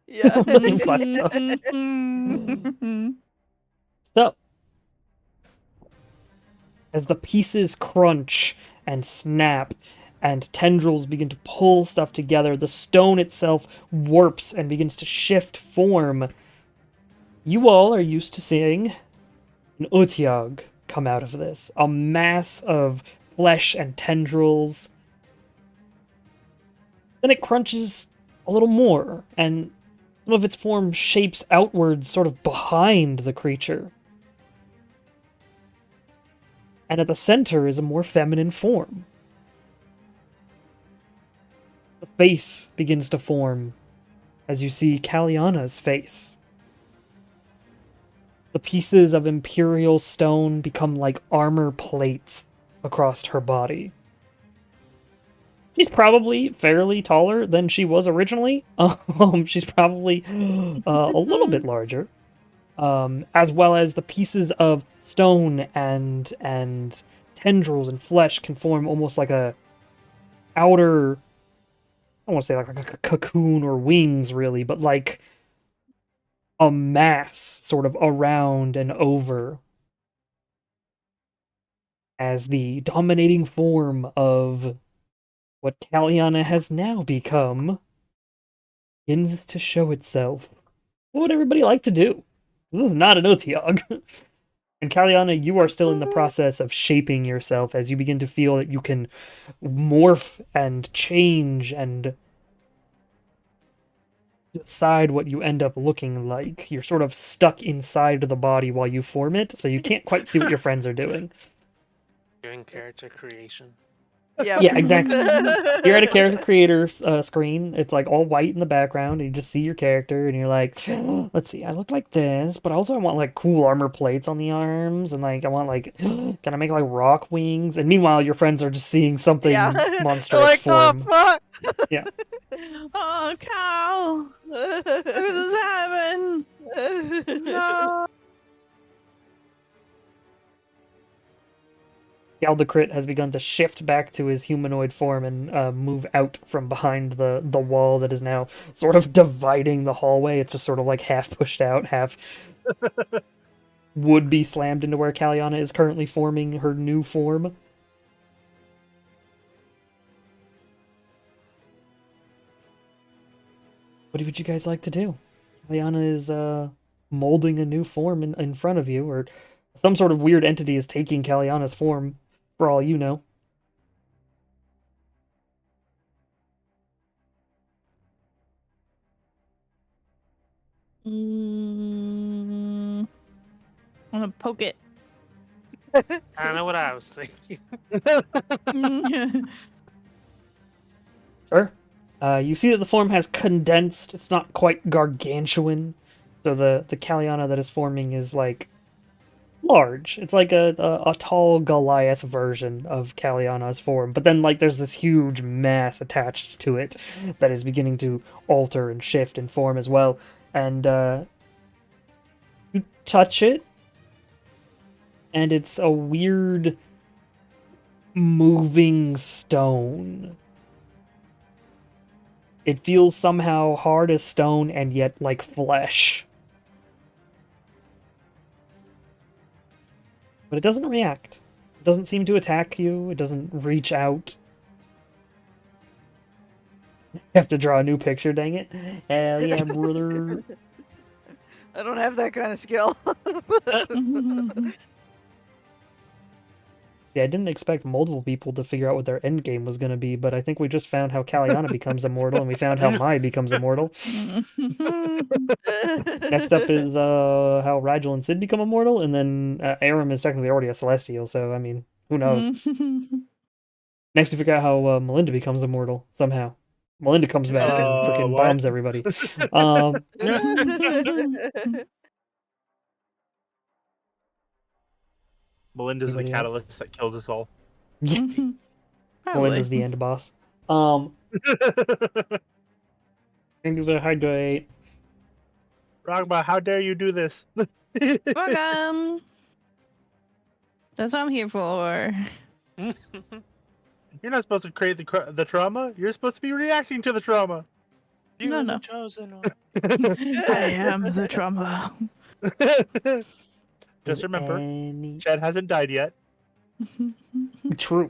Yeah. William Cloud. So, as the pieces crunch and snap and tendrils begin to pull stuff together, the stone itself warps and begins to shift form. You all are used to seeing an Utiag come out of this. A mass of flesh and tendrils. Then it crunches a little more, and some of its form shapes outwards, sort of behind the creature. And at the center is a more feminine form. The face begins to form as you see Kalyana's face. The pieces of Imperial stone become like armor plates across her body. She's probably fairly taller than she was originally. She's probably a little bit larger. As well as the pieces of stone and tendrils and flesh can form almost like a outer, I don't want to say like a cocoon or wings really, but like a mass sort of around and over as the dominating form of what Kaliana has now become begins to show itself. What would everybody like to do? This is not an Otheog. And Kaliana, you are still in the process of shaping yourself as you begin to feel that you can morph and change and decide what you end up looking like. You're sort of stuck inside the body while you form it, so you can't quite see what your friends are doing. You're in character creation. Yeah. Yeah, exactly. You're at a character creator screen. It's like all white in the background, and you just see your character, and you're like, let's see, I look like this, but also I want like cool armor plates on the arms, and like I want like, can I make like rock wings? And meanwhile, your friends are just seeing something Yeah. They're monstrous like, form. oh, fuck! Yeah. Oh, cow! Look at this happen! No! Galdacrit has begun to shift back to his humanoid form and move out from behind the wall that is now sort of dividing the hallway. It's just sort of like half pushed out, half would be slammed into where Kaliana is currently forming her new form. What would you guys like to do? Kaliana is molding a new form in front of you, or some sort of weird entity is taking Kaliana's form, for all you know. I'm gonna poke it. I know what I was thinking. Sure. You see that the form has condensed. It's not quite gargantuan. So the Kaliana that is forming is like large. It's like a tall Goliath version of Kaliana's form. But then like there's this huge mass attached to it that is beginning to alter and shift and form as well. And you touch it, and it's a weird moving stone. It feels somehow hard as stone and yet like flesh. But it doesn't react. It doesn't seem to attack you. It doesn't reach out. You have to draw a new picture, dang it. Hell yeah, brother. I don't have that kind of skill. Yeah, I didn't expect multiple people to figure out what their end game was going to be, but I think we just found how Kaliana becomes immortal, and we found how Mai becomes immortal. Next up is how Rigel and Sid become immortal, and then Aram is technically already a Celestial, so I mean, who knows? Next we figure out how Melinda becomes immortal, somehow. Melinda comes back and freaking what? bombs everybody. Melinda's the Anybody else? catalyst that killed us all. Melinda's the end boss. Thank you for the hydrate. Ragma, how dare you do this? Welcome. That's what I'm here for. You're not supposed to create the trauma. You're supposed to be reacting to the trauma. You No, are no. the chosen one. I am the trauma. Just remember, Any... Chad hasn't died yet. True.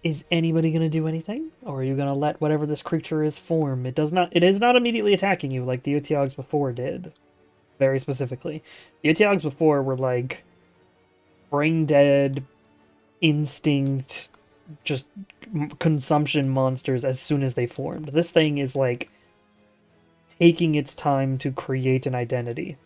Is anybody gonna do anything, or are you gonna let whatever this creature is form? It is not immediately attacking you like the Otheogs before did. Very specifically, the Otheogs before were like brain dead, instinct, just consumption monsters as soon as they formed. This thing is like taking its time to create an identity.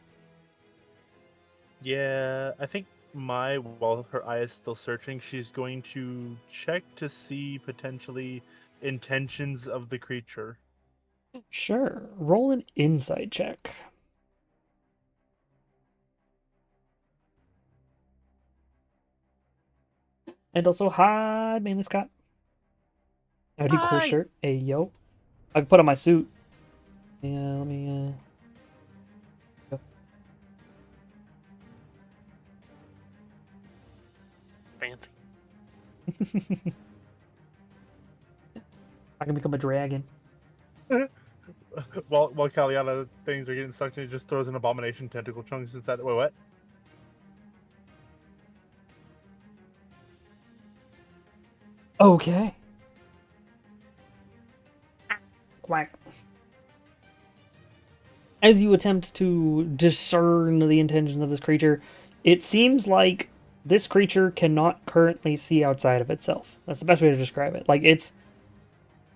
Yeah, I think while her eye is still searching, she's going to check to see potentially intentions of the creature. Sure, roll an insight check. And also, hi, mainly Scott. Howdy, cool Hi. shirt. Hey, yo. I can put on my suit. Yeah, let me, go. fancy. I can become a dragon. While Kaliana things are getting sucked in, he just throws an abomination tentacle chunks inside. Wait, what? Okay. Quack. As you attempt to discern the intentions of this creature, it seems like this creature cannot currently see outside of itself. That's the best way to describe it. Like, it's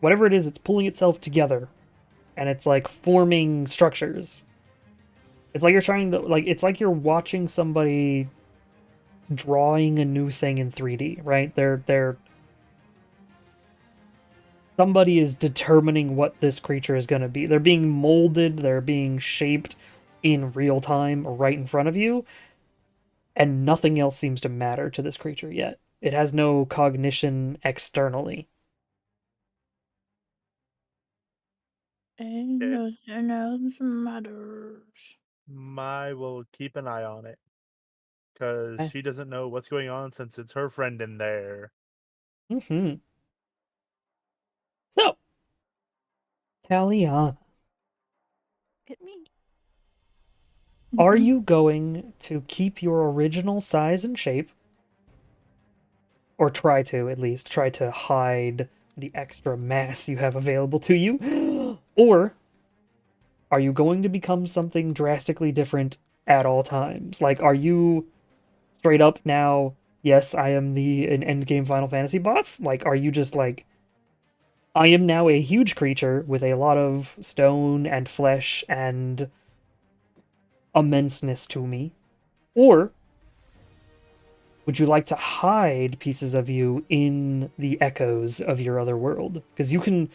whatever it is, it's pulling itself together, and it's like forming structures. It's like you're trying to, like, it's like you're watching somebody drawing a new thing in 3D, right? They're somebody is determining what this creature is going to be. They're being molded, they're being shaped in real time right in front of you, and nothing else seems to matter to this creature yet. It has no cognition externally. And nothing else matters. I will keep an eye on it. Because Okay. she doesn't know what's going on since it's her friend in there. Mm-hmm. So, Kaliana, Hit me. are Mhm. you going to keep your original size and shape? Or try to, at least. Try to hide the extra mass you have available to you? Or are you going to become something drastically different at all times? Like, are you straight up now, yes, I am an endgame Final Fantasy boss? Like, are you just like, I am now a huge creature with a lot of stone and flesh and immenseness to me? Or would you like to hide pieces of you in the echoes of your other world? Because you can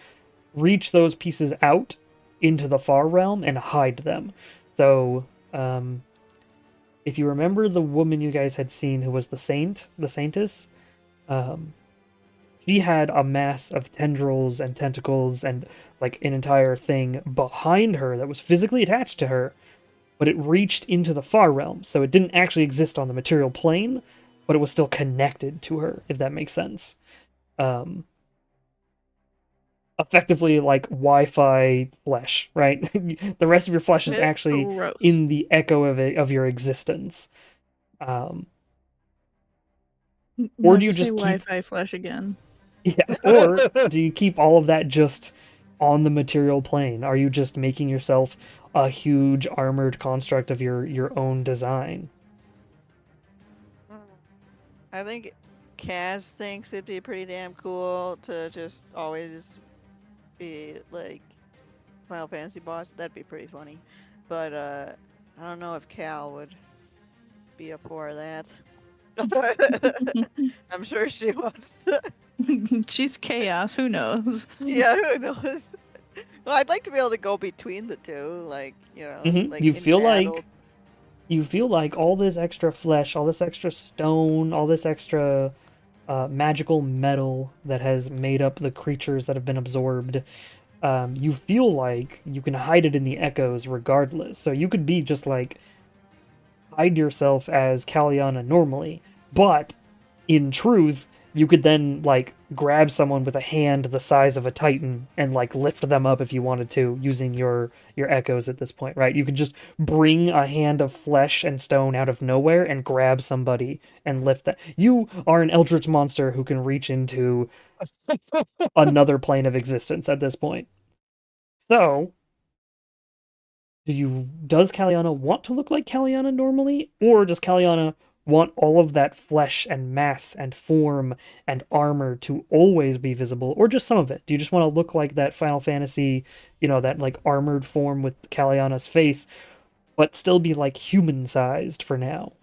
reach those pieces out into the far realm and hide them. So, if you remember the woman you guys had seen who was the saintess, um, she had a mass of tendrils and tentacles and like an entire thing behind her that was physically attached to her, but it reached into the far realm, so it didn't actually exist on the material plane, but it was still connected to her, if that makes sense. Um, Effectively like Wi-Fi flesh, right? The rest of your flesh is actually Gross. in the echo of your existence. Um, or do you Never say just keep Wi-Fi flesh again. yeah, or do you keep all of that just on the material plane? Are you just making yourself a huge armored construct of your own design? I think Kaz thinks it'd be pretty damn cool to just always be like Final Fantasy boss. That'd be pretty funny. But I don't know if Cal would be up for that. I'm sure she wants to. She's chaos. Who knows? Yeah, who knows? Well, I'd like to be able to go between the two, like, you know, like You in feel battle. like all this extra flesh, all this extra stone, all this extra magical metal that has made up the creatures that have been absorbed. You feel like you can hide it in the echoes regardless. So you could be just like hide yourself as Kaliana normally, but in truth, you could then like grab someone with a hand the size of a titan and like lift them up if you wanted to using your echoes at this point, right? You could just bring a hand of flesh and stone out of nowhere and grab somebody and lift that. You are an eldritch monster who can reach into another plane of existence at this point. So, does Kaliana want to look like Kaliana normally, or does Kaliana want all of that flesh and mass and form and armor to always be visible, or just some of it? Do you just want to look like that Final Fantasy, that like armored form with Kaliana's face, but still be like human sized for now?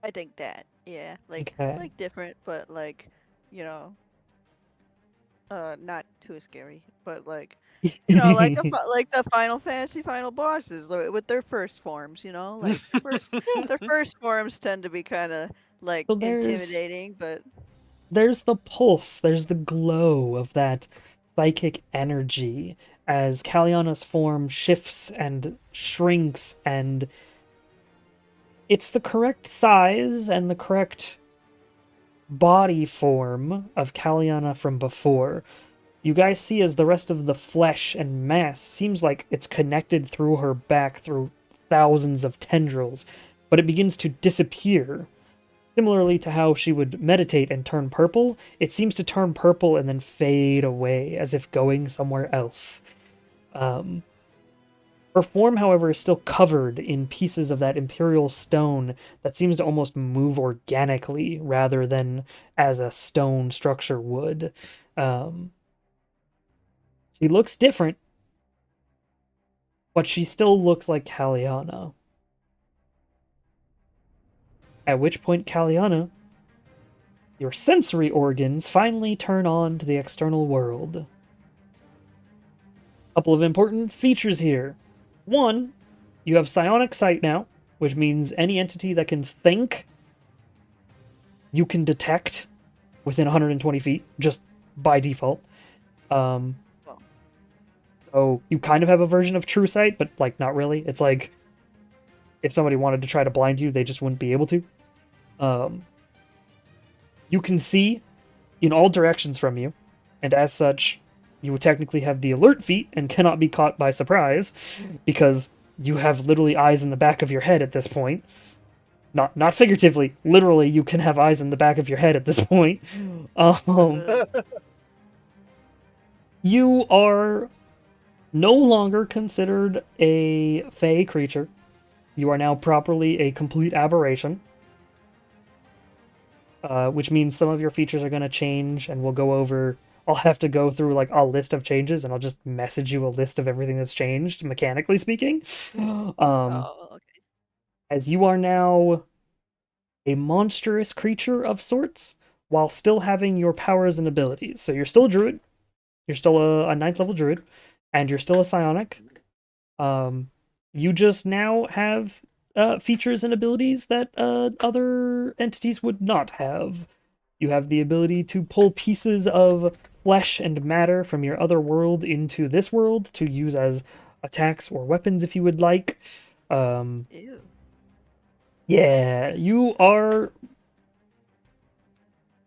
I think that, yeah, Okay. like different, but like, you know, not too scary, but like, like like the Final Fantasy final bosses with their first forms, like their first forms tend to be kind of like So intimidating, but there's the pulse, there's the glow of that psychic energy as Kaliana's form shifts and shrinks, and it's the correct size and the correct body form of Caliana from before, you guys see as the rest of the flesh and mass seems like it's connected through her back through thousands of tendrils, but it begins to disappear. Similarly to how she would meditate and turn purple, it seems to turn purple and then fade away as if going somewhere else. Her form, however, is still covered in pieces of that imperial stone that seems to almost move organically rather than as a stone structure would. She looks different, but she still looks like Caliana. At which point, Caliana, your sensory organs finally turn on to the external world. Couple of important features here. One, you have psionic sight now, which means any entity that can think, you can detect within 120 feet, just by default. So you kind of have a version of true sight, but like not really. It's like if somebody wanted to try to blind you, they just wouldn't be able to. You can see in all directions from you, and as such, you would technically have the alert feat and cannot be caught by surprise, because you have literally eyes in the back of your head at this point. Not figuratively, literally, you can have eyes in the back of your head at this point. You are no longer considered a fey creature. You are now properly a complete aberration. Which means some of your features are going to change, and we'll go over... I'll have to go through like a list of changes, and I'll just message you a list of everything that's changed, mechanically speaking. Okay. As you are now a monstrous creature of sorts, while still having your powers and abilities. So you're still a druid, you're still a 9th level druid, and you're still a psionic. You just now have features and abilities that other entities would not have. You have the ability to pull pieces of flesh and matter from your other world into this world to use as attacks or weapons if you would like. Ew. Yeah, you are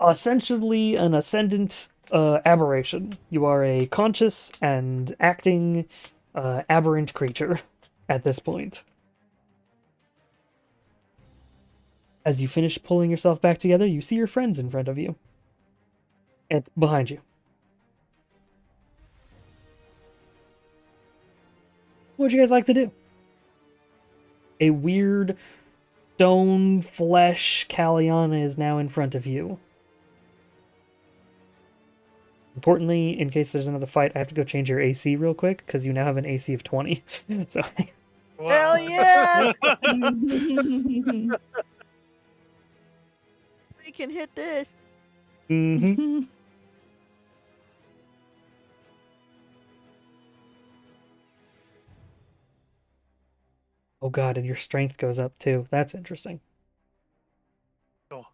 essentially an ascendant aberration. You are a conscious and acting aberrant creature at this point. As you finish pulling yourself back together, you see your friends in front of you. And behind you. What would you guys like to do? A weird stone flesh Caliana is now in front of you. Importantly, in case there's another fight, I have to go change your AC real quick, because you now have an AC of 20. So Hell yeah! We can hit this. mhm. Oh god, and your strength goes up too. That's interesting. Cool.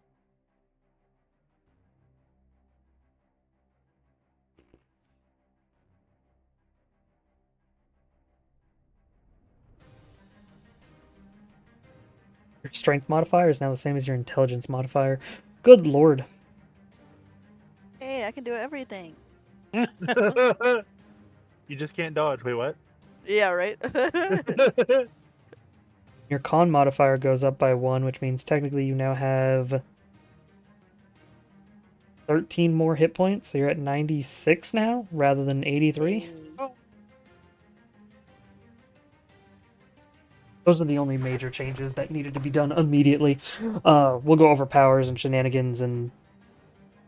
Your strength modifier is now the same as your intelligence modifier. Good lord. Hey, I can do everything. You just can't dodge. Wait, what? Yeah, right? Your con modifier goes up by 1, which means technically you now have 13 more hit points, so you're at 96 now, rather than 83. Those are the only major changes that needed to be done immediately. We'll go over powers and shenanigans, and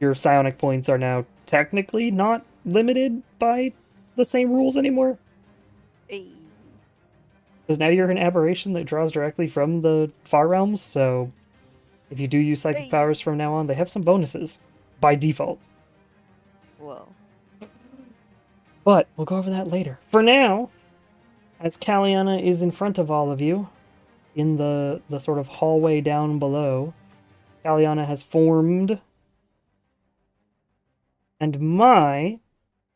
your psionic points are now technically not limited by the same rules anymore. Hey. Because now you're an aberration that draws directly from the Far Realms, so if you do use psychic Hey. powers from now on, they have some bonuses by default. Whoa. But we'll go over that later. For now, as Caliana is in front of all of you, in the sort of hallway down below, Caliana has formed. And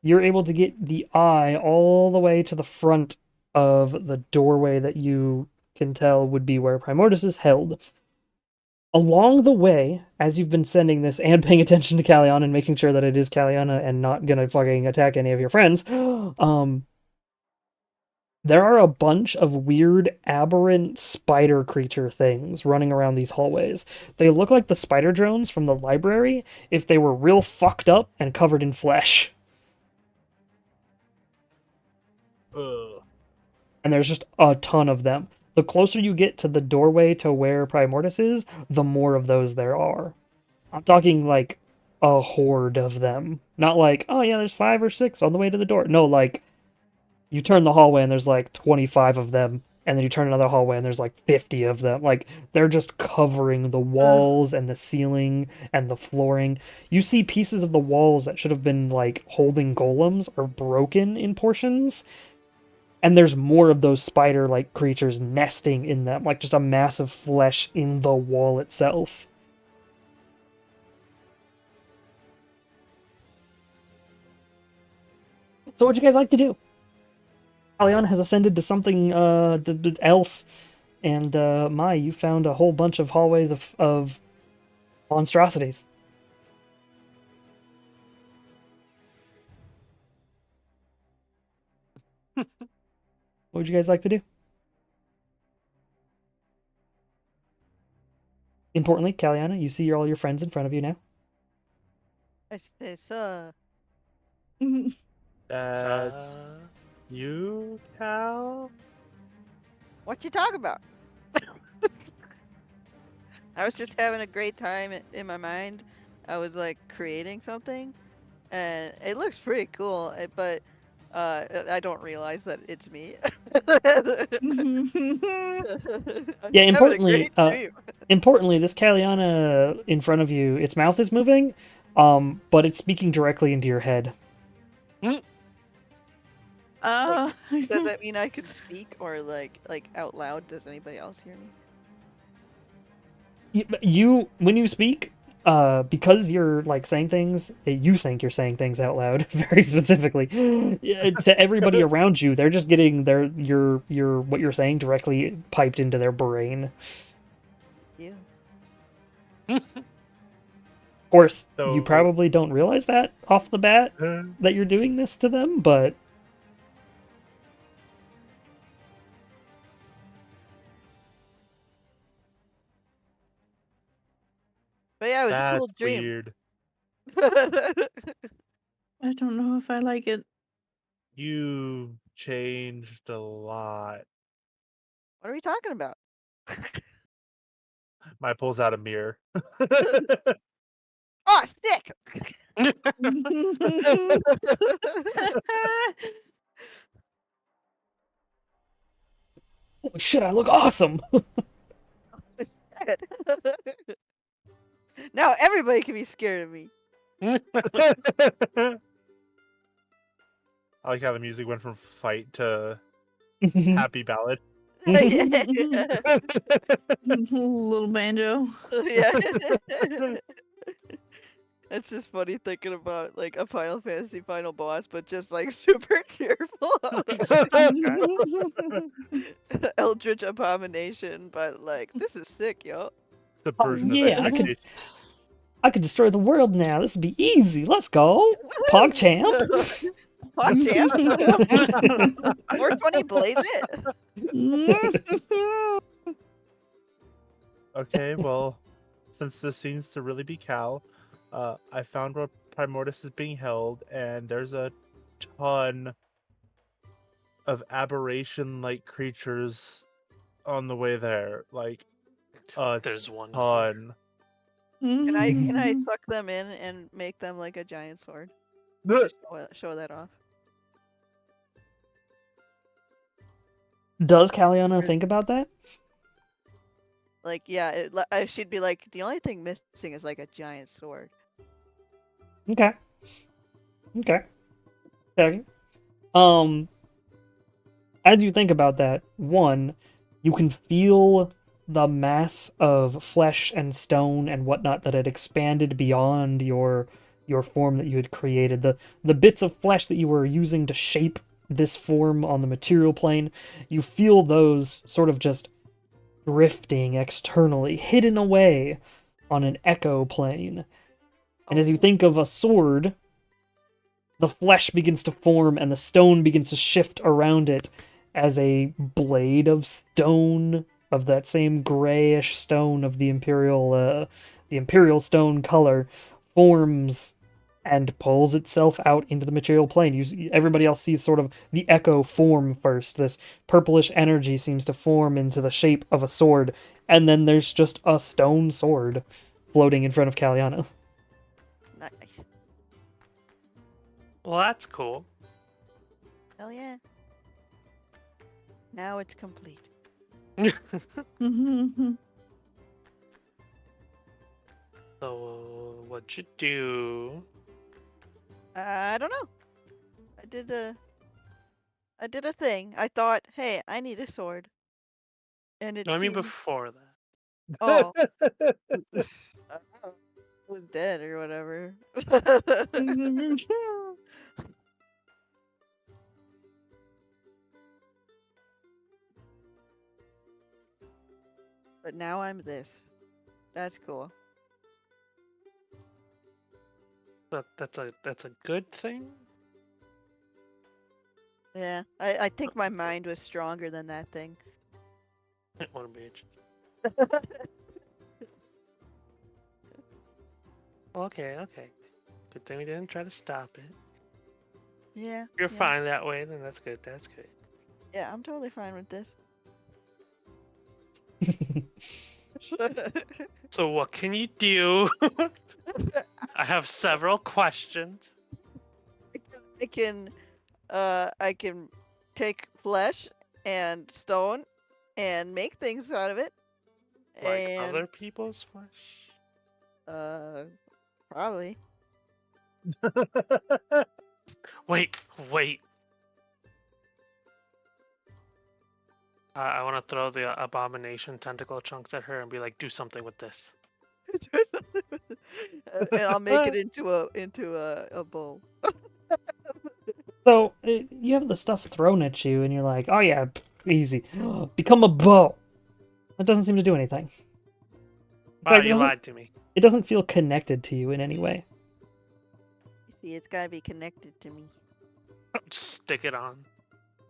you're able to get the eye all the way to the front of the doorway that you can tell would be where Primordus is held. Along the way, as you've been sending this and paying attention to Callion and making sure that it is Calliana and not gonna fucking attack any of your friends, there are a bunch of weird, aberrant spider creature things running around these hallways. They look like the spider drones from the library if they were real fucked up and covered in flesh. Ugh. And there's just a ton of them. The closer you get to the doorway to where Primordius is, the more of those there are. I'm talking like a horde of them. Not like, oh yeah, there's 5 or 6 on the way to the door. No, like, you turn the hallway and there's like 25 of them, and then you turn another hallway and there's like 50 of them. Like, they're just covering the walls and the ceiling and the flooring. You see pieces of the walls that should have been like holding golems are broken in portions. And there's more of those spider-like creatures nesting in them, like just a mass of flesh in the wall itself. So what'd you guys like to do? Alion has ascended to something else, and Mai, you found a whole bunch of hallways of monstrosities. What would you guys like to do? Importantly, Calliana, you see all your friends in front of you now. I say, so. That's Uh, you, Cal? What you talking about? I was just having a great time in my mind. I was like creating something, and it looks pretty cool. But I don't realize that it's me. Yeah, I'm having a importantly, great dream. importantly, this Calliana in front of you, its mouth is moving, but it's speaking directly into your head. Uh, Does that mean I can speak or like out loud? Does anybody else hear me? You when you speak, because you're like saying things, you think you're saying things out loud very specifically. Yeah, to everybody around you, they're just getting your what you're saying directly piped into their brain. Yeah. Of course, you So- probably don't realize that off the bat that you're doing this to them, but But yeah, it was a That's cool dream. weird. I don't know if I like it. You changed a lot. What are we talking about? My pulls out a mirror. Oh, stick! holy shit, I look awesome. Now everybody can be scared of me. I like how the music went from fight to happy ballad. Little banjo. Yeah. It's just funny thinking about like a Final Fantasy final boss, but just like super cheerful. Eldritch Abomination, but like this is sick, yo. Subversion yeah, of expectation. I could destroy the world now. This would be easy. Let's go, PogChamp. Hot champ. 420 blaze it. Okay, well, since this seems to really be Cal, I found where Primordius is being held, and there's a ton of aberration-like creatures on the way there. Like, a There's one. here. ton. Can I suck them in and make them like a giant sword? Show that off. Does Calliana think about that? Like, yeah, she'd be like, the only thing missing is like a giant sword. Okay. Okay. As you think about that, one, you can feel the mass of flesh and stone and whatnot that had expanded beyond your form that you had created. The bits of flesh that you were using to shape this form on the material plane, you feel those sort of just drifting externally, hidden away on an echo plane. And as you think of a sword, the flesh begins to form and the stone begins to shift around it as a blade of stone, of that same grayish stone of the imperial stone color, forms and pulls itself out into the material plane. Everybody else sees sort of the echo form first. This purplish energy seems to form into the shape of a sword, and then there's just a stone sword floating in front of Kaliana. Nice. Well, that's cool. Hell yeah. Now it's complete. So, what'd you do? I don't know. I did a thing. I thought, hey, I need a sword. And it No, I mean seemed, before that. oh, I was dead or whatever. But now I'm this. That's cool. That's a good thing. Yeah, I think my mind was stronger than that thing. What a bitch. Okay, okay. Good thing we didn't try to stop it. Yeah. If you're yeah. fine that way, then that's good. That's good. Yeah, I'm totally fine with this. So what can you do? I have several questions. I can take flesh and stone and make things out of it. Like And other people's flesh? probably. Wait. I want to throw the abomination tentacle chunks at her and be like, do something with this. And I'll make it into a bowl. So, you have the stuff thrown at you, and you're like, oh yeah, easy. Become a bow. That doesn't seem to do anything. Wow, fact, you doesn't- lied to me. It doesn't feel connected to you in any way. See, it's gotta be connected to me. Just stick it on.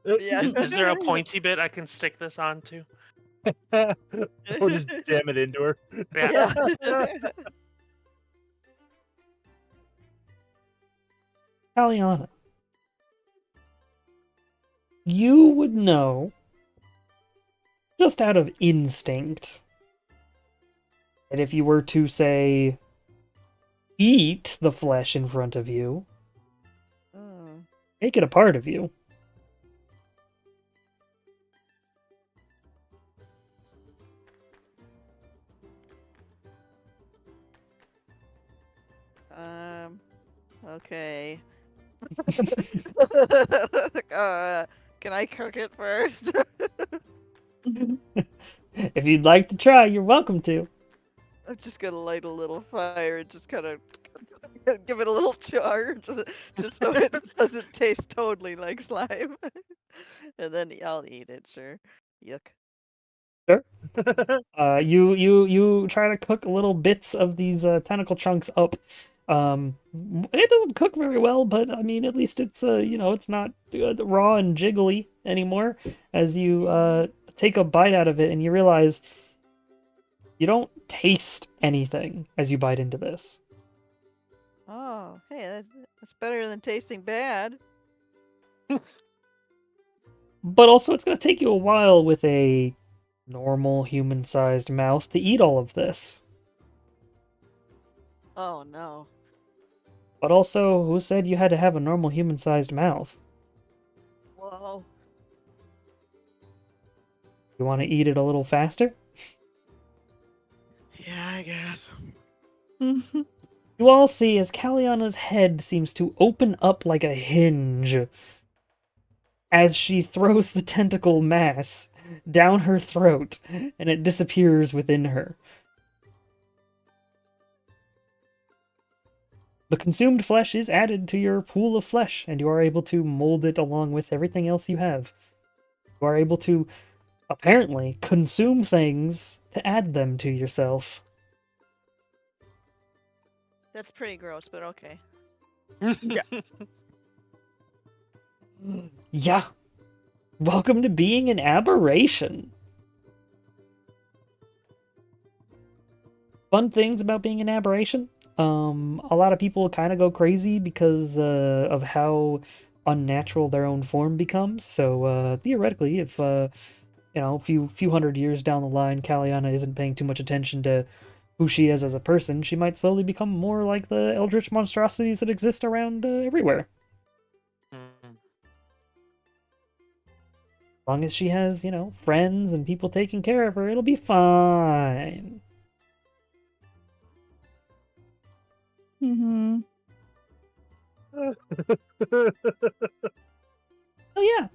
Yeah. Is there a pointy bit I can stick this onto? Or just jam it into her. Yeah. Yeah. Kaliana, you would know, just out of instinct, that if you were to, say, eat the flesh in front of you, Oh. make it a part of you. Okay. Can I cook it first? If you'd like to try, you're welcome to. I'm just gonna light a little fire and just kind of give it a little char, just so it doesn't taste totally like slime. And then I'll eat it, sure. Yuck. You try to cook little bits of these tentacle chunks up. It doesn't cook very well, but I mean, at least it's it's not raw and jiggly anymore. As you take a bite out of it, and you realize you don't taste anything as you bite into this. Oh, hey, that's better than tasting bad. But also, it's going to take you a while with a normal human-sized mouth to eat all of this. Oh no. But also, who said you had to have a normal human-sized mouth? Whoa. You want to eat it a little faster? Yeah, I guess. You all see as Kaliana's head seems to open up like a hinge as she throws the tentacle mass down her throat, and it disappears within her. The consumed flesh is added to your pool of flesh, and you are able to mold it along with everything else you have. You are able to apparently consume things to add them to yourself. That's pretty gross, but okay. Yeah. Welcome to being an aberration. Fun things about being an aberration. A lot of people kind of go crazy because of how unnatural their own form becomes. So theoretically, if a few hundred years down the line, Kaliana isn't paying too much attention to who she is as a person, she might slowly become more like the eldritch monstrosities that exist around everywhere. Mm. As long as she has, friends and people taking care of her, it'll be fine. Mm-hmm. Oh yeah.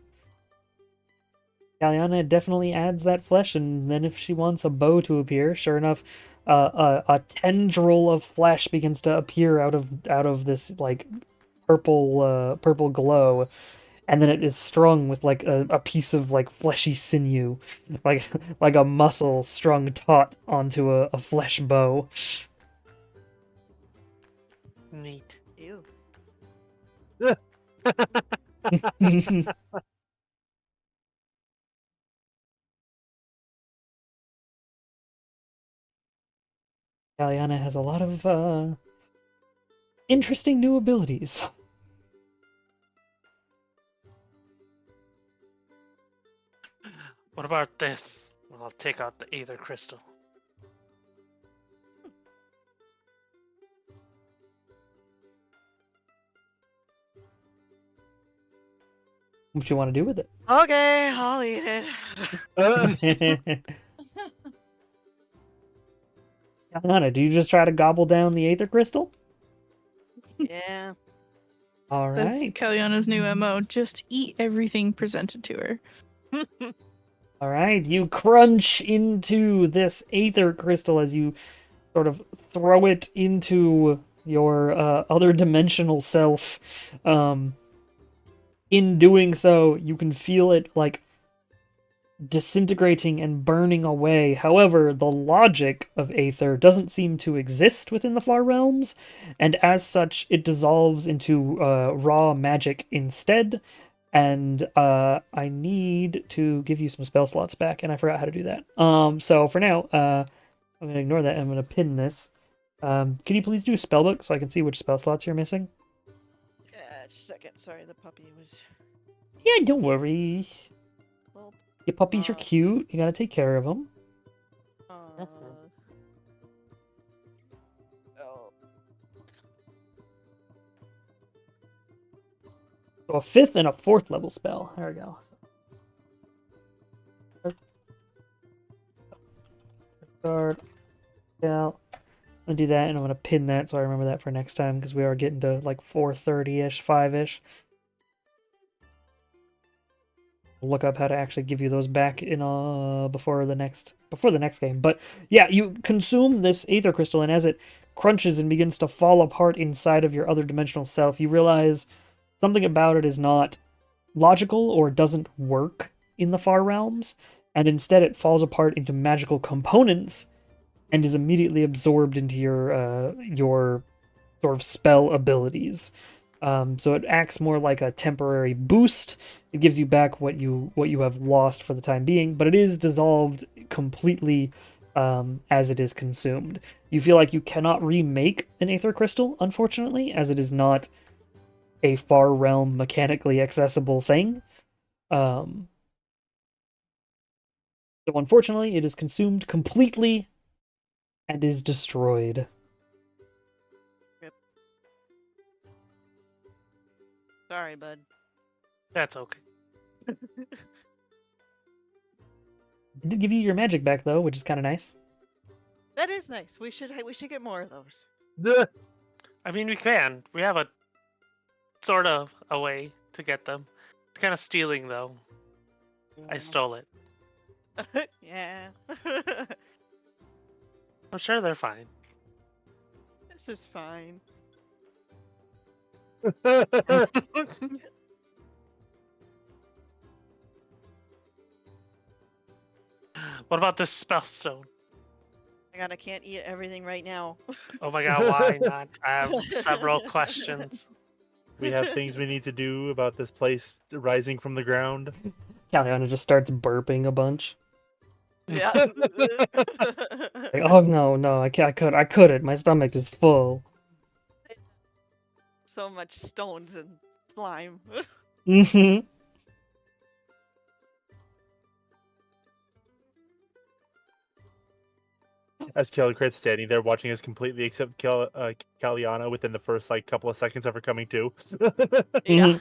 Galiana definitely adds that flesh, and then if she wants a bow to appear, sure enough, a tendril of flesh begins to appear out of this like purple glow, and then it is strung with like a piece of like fleshy sinew, like like a muscle strung taut onto a flesh bow. Neat. Ew. Galiana has a lot of interesting new abilities. What about this? Well, I'll take out the Aether Crystal. What you want to do with it? Okay, I'll eat it. Galiana, do you just try to gobble down the Aether Crystal? Yeah. All That's right. Kaliana's new MO. Just eat everything presented to her. All right. You crunch into this Aether Crystal as you sort of throw it into your other dimensional self. In doing so, you can feel it like disintegrating and burning away. However, the logic of Aether doesn't seem to exist within the Far Realms, and as such, it dissolves into raw magic instead. And I need to give you some spell slots back, and I forgot how to do that. So for now, I'm gonna ignore that. And I'm gonna pin this. Can you please do spellbook so I can see which spell slots you're missing? Just a second. Sorry, the puppy was. Yeah, no worries. Well, Your puppies are Uh, cute. You gotta take care of them. oh. So a 5th and a 4th level spell. There we go. Guard. Yeah. I'm gonna do that, and I'm gonna pin that so I remember that for next time because we are getting to like 4:30ish, 5ish. Look up how to actually give you those back in before the next game. But yeah, you consume this Aether Crystal, and as it crunches and begins to fall apart inside of your other dimensional self, you realize something about it is not logical or doesn't work in the Far Realms, and instead it falls apart into magical components and is immediately absorbed into your sort of spell abilities. So it acts more like a temporary boost. It gives you back what you have lost for the time being, but it is dissolved completely as it is consumed. You feel like you cannot remake an Aether Crystal, unfortunately, as it is not a Far Realm mechanically accessible thing. So unfortunately, it is consumed completely and is destroyed. Sorry, bud. That's okay. It did give you your magic back though, which is kind of nice. That is nice. We should get more of those. I mean, we can. We have a sort of a way to get them. It's kind of stealing, though. I stole it. Yeah. I'm sure they're fine. This is fine. What about this spell stone? My God, I can't eat everything right now. Oh my god, why not? I have several questions. We have things we need to do about this place rising from the ground. Caliana just starts burping a bunch. Yeah. Like, oh no, I couldn't. My stomach is full. So much stones and slime. Hmm. As Calicrit's standing there watching us completely accept Caliana within the first like couple of seconds of her coming to. Yeah.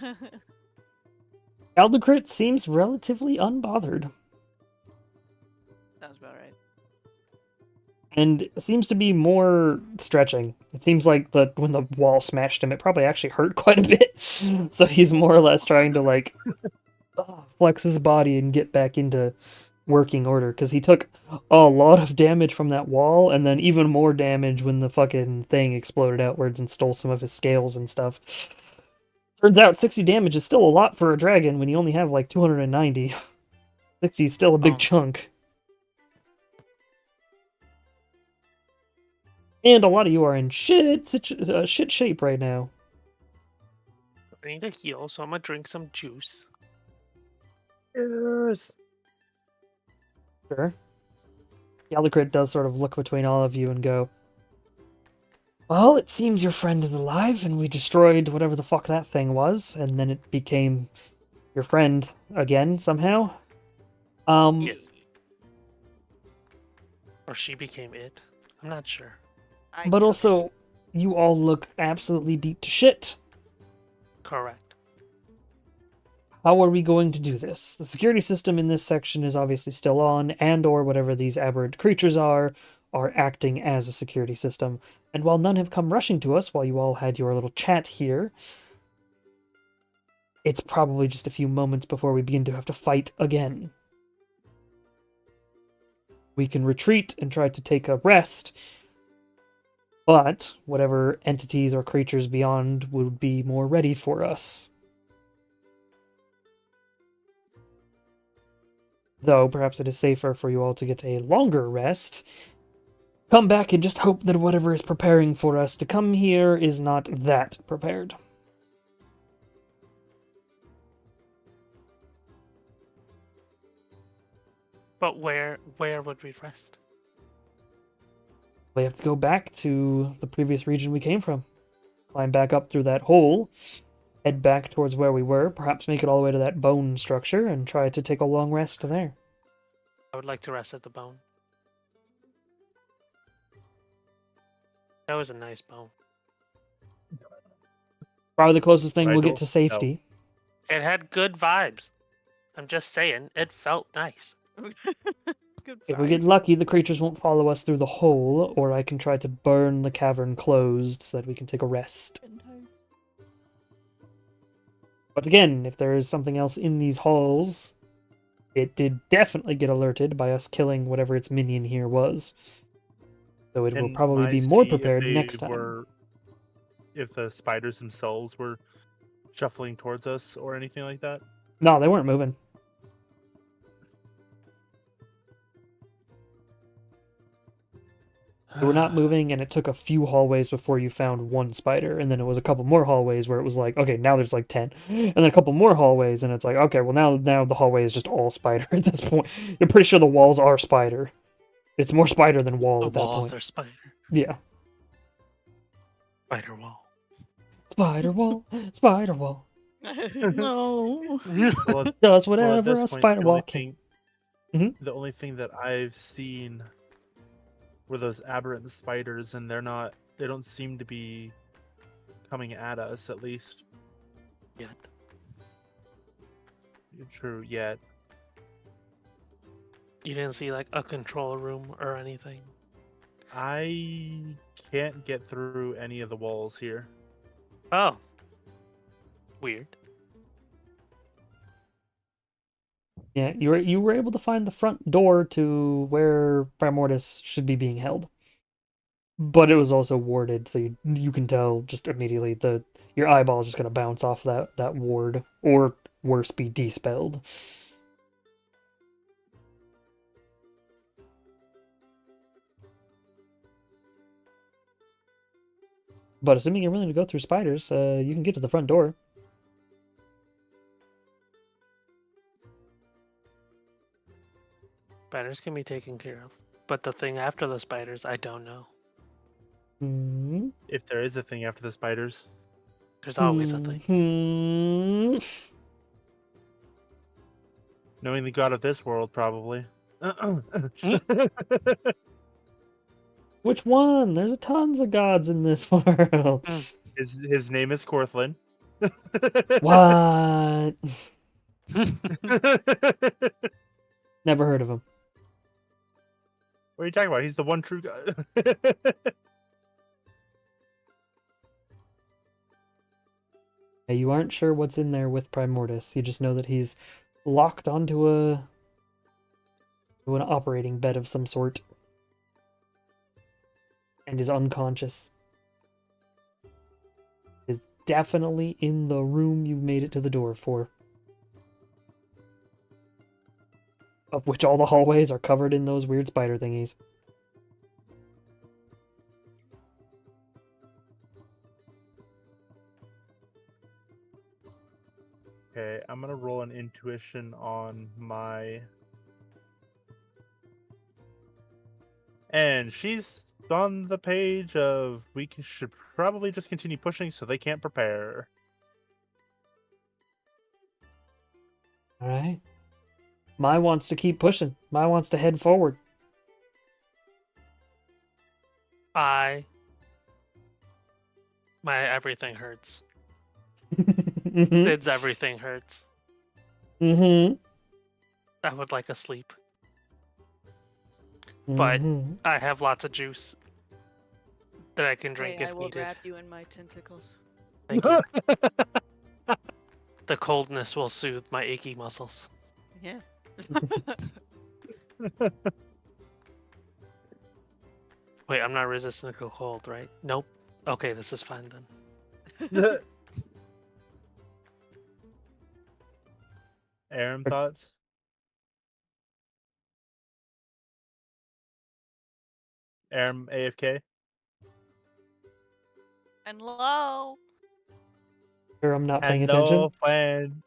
Aldecrit seems relatively unbothered, Sounds about right. and seems to be more stretching. It seems like when the wall smashed him, it probably actually hurt quite a bit. So he's more or less trying to like flex his body and get back into working order, because he took a lot of damage from that wall, and then even more damage when the fucking thing exploded outwards and stole some of his scales and stuff. Turns out 60 damage is still a lot for a dragon when you only have like 290. 60 is still a big Oh. chunk. And a lot of you are in shit shape right now. I need to heal, so I'm gonna drink some juice. Yes. Sure. Aldecrit does sort of look between all of you and go, well, it seems your friend is alive, and we destroyed whatever the fuck that thing was, and then it became your friend again somehow. Yes. Or she became it. I'm not sure. I But took also, you all look absolutely beat to shit. Correct. How are we going to do this? The security system in this section is obviously still on, and or whatever these aberrant creatures are acting as a security system. And while none have come rushing to us while you all had your little chat here, it's probably just a few moments before we begin to have to fight again. We can retreat and try to take a rest, but whatever entities or creatures beyond would be more ready for us. Though perhaps it is safer for you all to get a longer rest, come back and just hope that whatever is preparing for us to come here is not that prepared. But where would we rest? We have to go back to the previous region we came from. Climb back up through that hole, head back towards where we were, perhaps make it all the way to that bone structure, and try to take a long rest there. I would like to rest at the bone. That was a nice bone. Probably the closest thing we'll Rigel? get to safety. It had good vibes. I'm just saying, it felt nice. Good If we get vibes. lucky, the creatures won't follow us through the hole, or I can try to burn the cavern closed so that we can take a rest. But again, if there is something else in these halls, it did definitely get alerted by us killing whatever its minion here was. So it will And probably might be more see if prepared they next time. if the spiders themselves were shuffling towards us or anything like that. No, they weren't moving. They were not moving, and it took a few hallways before you found one spider, and then it was a couple more hallways where it was like, okay, now there's like 10, and then a couple more hallways, and it's like, okay, well now the hallway is just all spider at this point. You're pretty sure the walls are spider. It's more spider than wall The at that walls point. are spider. Yeah. Spider wall. Spider wall, spider wall. No. Well, Does well, at whatever this a point, spider the wall only can. thing, Mhm. the only thing that I've seen were those aberrant spiders, and they don't seem to be coming at us, at least. Yet. True, yet. You didn't see like a control room or anything. I can't get through any of the walls here. Oh. Weird. Yeah, you were able to find the front door to where Primordius should be being held. But it was also warded, so you can tell just immediately your eyeball is just gonna bounce off that ward, or worse, be despelled. But assuming you're willing to go through spiders, you can get to the front door. Spiders can be taken care of. But the thing after the spiders, I don't know. Hmm. If there is a thing after the spiders. There's always a thing. Hmm. Knowing the god of this world, probably. Which one? There's tons of gods in this world. His name is Corthlin. What? Never heard of him. What are you talking about? He's the one true god. Yeah, you aren't sure what's in there with Primordius. You just know that he's locked onto an operating bed of some sort. And is unconscious. Is definitely in the room you made it to the door for. Of which all the hallways are covered in those weird spider thingies. Okay, I'm gonna roll an intuition on my. And she's on the page of should probably just continue pushing so they can't prepare. Alright. Mai wants to keep pushing. Mai wants to head forward. My everything hurts. Mm-hmm. It's everything hurts. Mm-hmm. I would like a sleep. But Mhm. I have lots of juice that I can drink Hey, I if will needed. wrap you in my tentacles. Thank you. The coldness will soothe my achy muscles. Yeah. Wait, I'm not resistant to cold, right? Nope. Okay, this is fine then. Aram, thoughts? Aram, AFK? And low. Or I'm not paying And attention. no fan.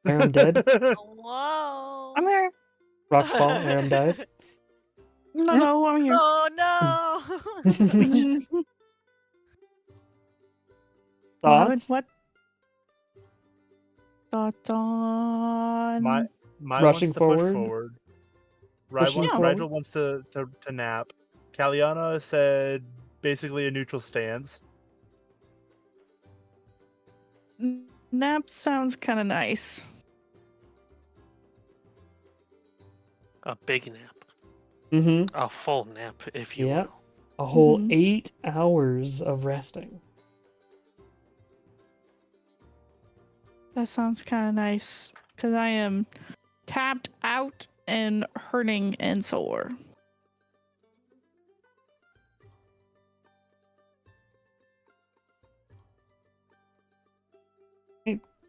Aram dead. Hello. I'm here. Rocks fall. Aram dies. No, I'm here. Oh no. Thoughts? What? Thoughts on? My Rushing wants to forward? push forward. Pushing forward? Rigel wants to nap. Kaliana said basically a neutral stance. Nap sounds kind of nice. A big nap. Mm-hmm. A full nap, if you Yeah. will. A whole Mhm. 8 hours of resting. That sounds kind of nice because I am tapped out and hurting and sore.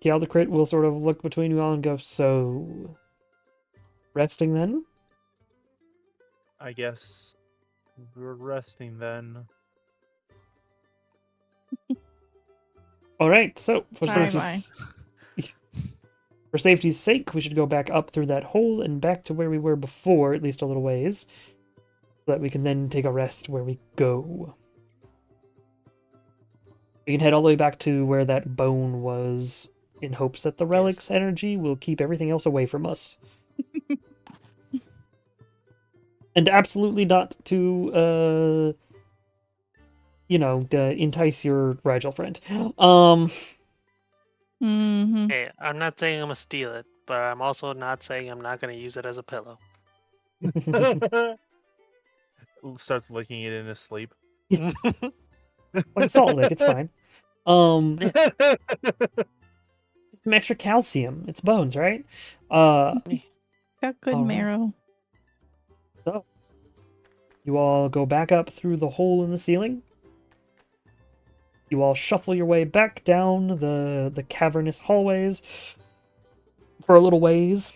Galdecrit will sort of look between you all and go, so... resting then? I guess we're resting then. Alright, so for Sorry, for safety's sake, we should go back up through that hole and back to where we were before, at least a little ways. So that we can then take a rest where we go. We can head all the way back to where that bone was, in hopes that the relic's energy will keep everything else away from us. And absolutely not to, entice your Rigel friend. Mm-hmm. Hey, I'm not saying I'm gonna steal it, but I'm also not saying I'm not gonna use it as a pillow. Starts licking it in his sleep. Like a salt lick, it's fine. Just some extra calcium. It's bones, right? Got good Alright. marrow. So, you all go back up through the hole in the ceiling. You all shuffle your way back down the cavernous hallways for a little ways.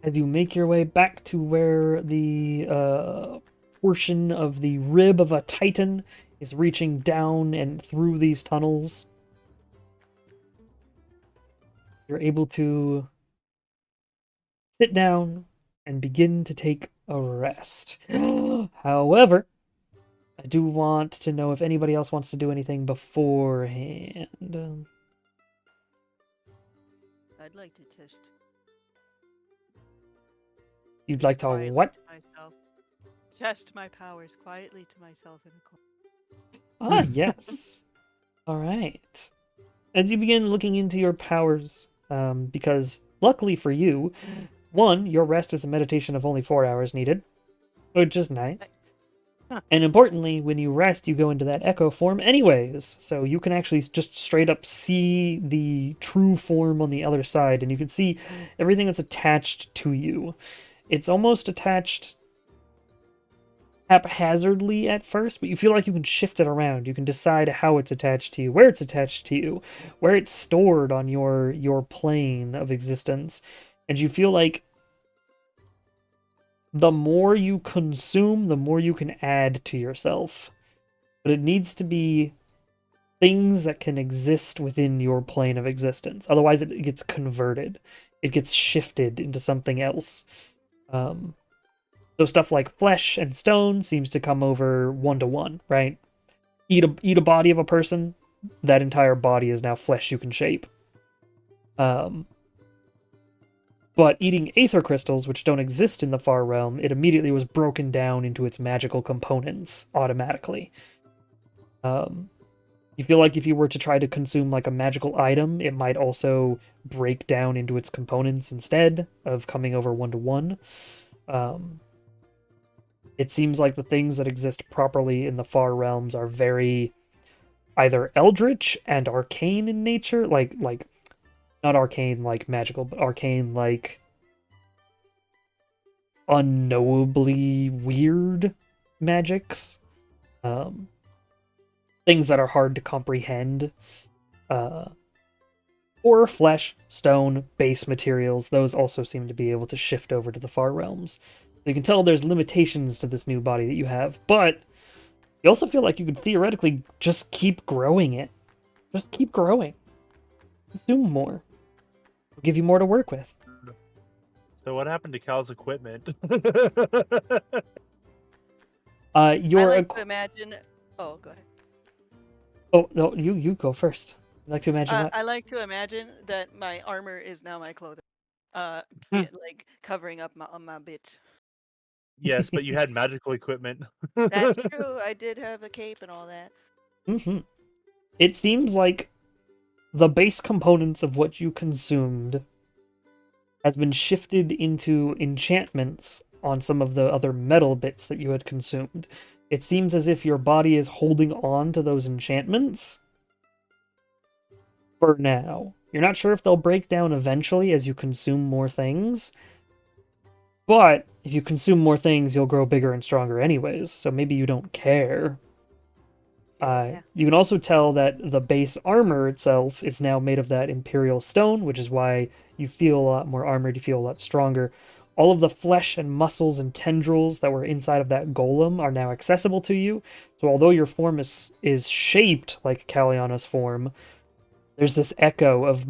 As you make your way back to where the portion of the rib of a titan is reaching down and through these tunnels. You're able to sit down and begin to take a rest. However, I do want to know if anybody else wants to do anything beforehand. I'd like to test You'd like to quietly what? to myself. Test my powers quietly to myself in a corner. Ah, yes. All right. As you begin looking into your powers, because luckily for you, one, your rest is a meditation of only 4 hours needed, which is nice. And importantly, when you rest, you go into that echo form anyways, so you can actually just straight up see the true form on the other side, and you can see everything that's attached to you. It's almost attached haphazardly at first, but you feel like you can shift it around. You can decide how it's attached to you, where it's attached to you, where it's stored on your plane of existence. And you feel like the more you consume, the more you can add to yourself. But it needs to be things that can exist within your plane of existence. Otherwise, it gets converted. It gets shifted into something else. So stuff like flesh and stone seems to come over 1-to-1, right? Eat a body of a person, that entire body is now flesh you can shape. But eating aether crystals, which don't exist in the far realm, it immediately was broken down into its magical components automatically. You feel like if you were to try to consume like a magical item, it might also break down into its components instead of coming over 1-to-1. It seems like the things that exist properly in the far realms are very either eldritch and arcane in nature, like not arcane like magical, but arcane like unknowably weird magics. Things that are hard to comprehend. Or flesh, stone, base materials, those also seem to be able to shift over to the far realms. So you can tell there's limitations to this new body that you have, but you also feel like you could theoretically just keep growing it. Just keep growing. Consume more. It'll give you more to work with. So what happened to Cal's equipment? I Your like to imagine. Oh, go ahead. Oh no, you go first. I'd like to imagine what? I like to imagine that my armor is now my clothing. Like covering up my bits. Yes, but you had magical equipment. That's true. I did have a cape and all that. Mm-hmm. It seems like the base components of what you consumed has been shifted into enchantments on some of the other metal bits that you had consumed. It seems as if your body is holding on to those enchantments for now. You're not sure if they'll break down eventually as you consume more things, but if you consume more things, you'll grow bigger and stronger anyways, so maybe you don't care. Yeah. You can also tell that the base armor itself is now made of that Imperial stone, which is why you feel a lot more armored, you feel a lot stronger. All of the flesh and muscles and tendrils that were inside of that golem are now accessible to you. So although your form is shaped like Kaliana's form, there's this echo of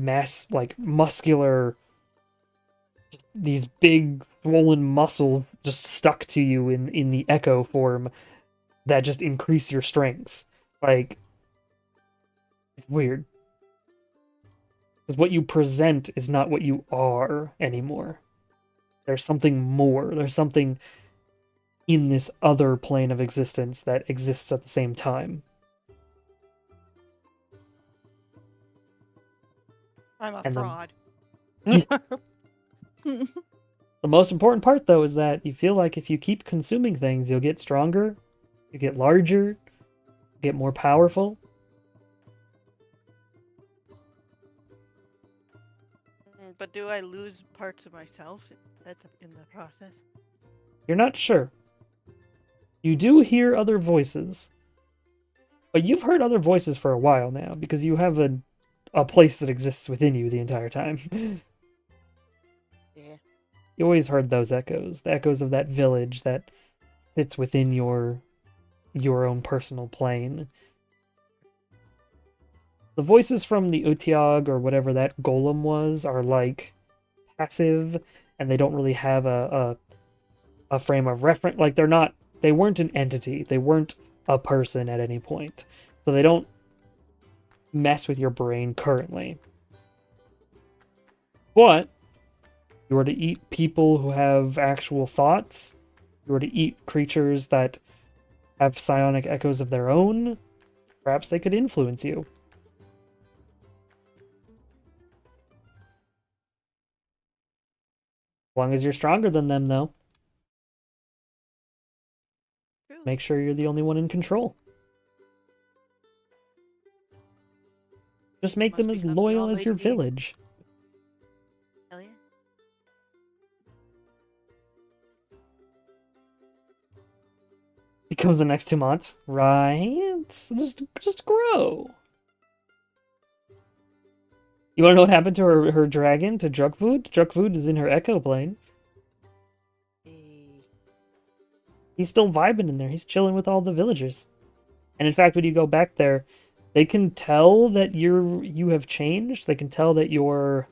muscular, these big swollen muscles just stuck to you in the echo form that just increase your strength. Like, it's weird. Because what you present is not what you are anymore. There's something more. There's something in this other plane of existence that exists at the same time. I'm a And then- fraud. The most important part, though, is that you feel like if you keep consuming things, you'll get stronger, you get larger, get more powerful. But do I lose parts of myself in the process? You're not sure. You do hear other voices. But you've heard other voices for a while now, because you have a place that exists within you the entire time. Yeah. You always heard those echoes, the echoes of that village that sits within your your own personal plane. The voices from the Utiag or whatever that golem was are like passive, and they don't really have a frame of reference. Like they weren't an entity. They weren't a person at any point. So they don't mess with your brain currently. But you were to eat people who have actual thoughts, you were to eat creatures that have psionic echoes of their own, perhaps they could influence you. As long as you're stronger than them, though. True. Make sure you're the only one in control. Just make Must them as become the loyal as your Almighty Being. village. Hell yeah. Becomes the next Tumont, right? Just grow. You want to know what happened to her dragon, to Drukvood? Drukvood is in her echo plane. Hey. He's still vibing in there. He's chilling with all the villagers. And in fact, when you go back there, they can tell that you have changed. They can tell that you're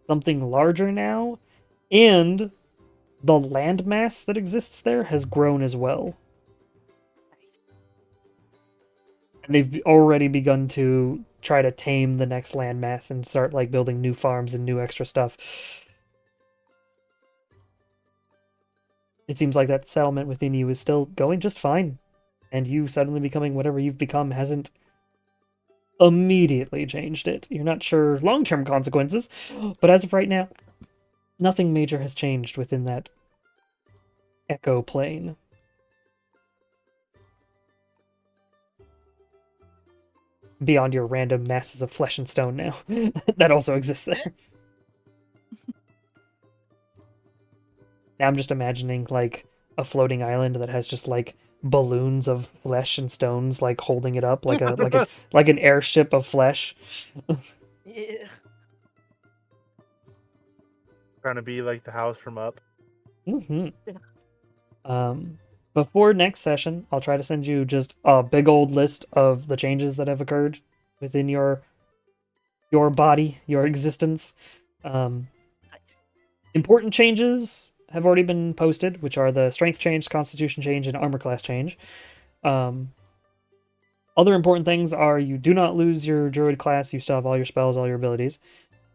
something larger now, and the landmass that exists there has grown as well. And they've already begun to try to tame the next landmass and start like building new farms and new extra stuff. It seems like that settlement within you is still going just fine. And you suddenly becoming whatever you've become hasn't immediately changed it. You're not sure long-term consequences, but as of right now, nothing major has changed within that echo plane. Beyond your random masses of flesh and stone now. That also exists there. Now I'm just imagining like a floating island that has just like balloons of flesh and stones like holding it up like like an airship of flesh. Yeah. Trying to be like the house from Up. Mm-hmm. Before next session, I'll try to send you just a big old list of the changes that have occurred within your body, your existence. Important changes have already been posted, which are the strength change, constitution change, and armor class change. Other important things are you do not lose your druid class, you still have all your spells, all your abilities,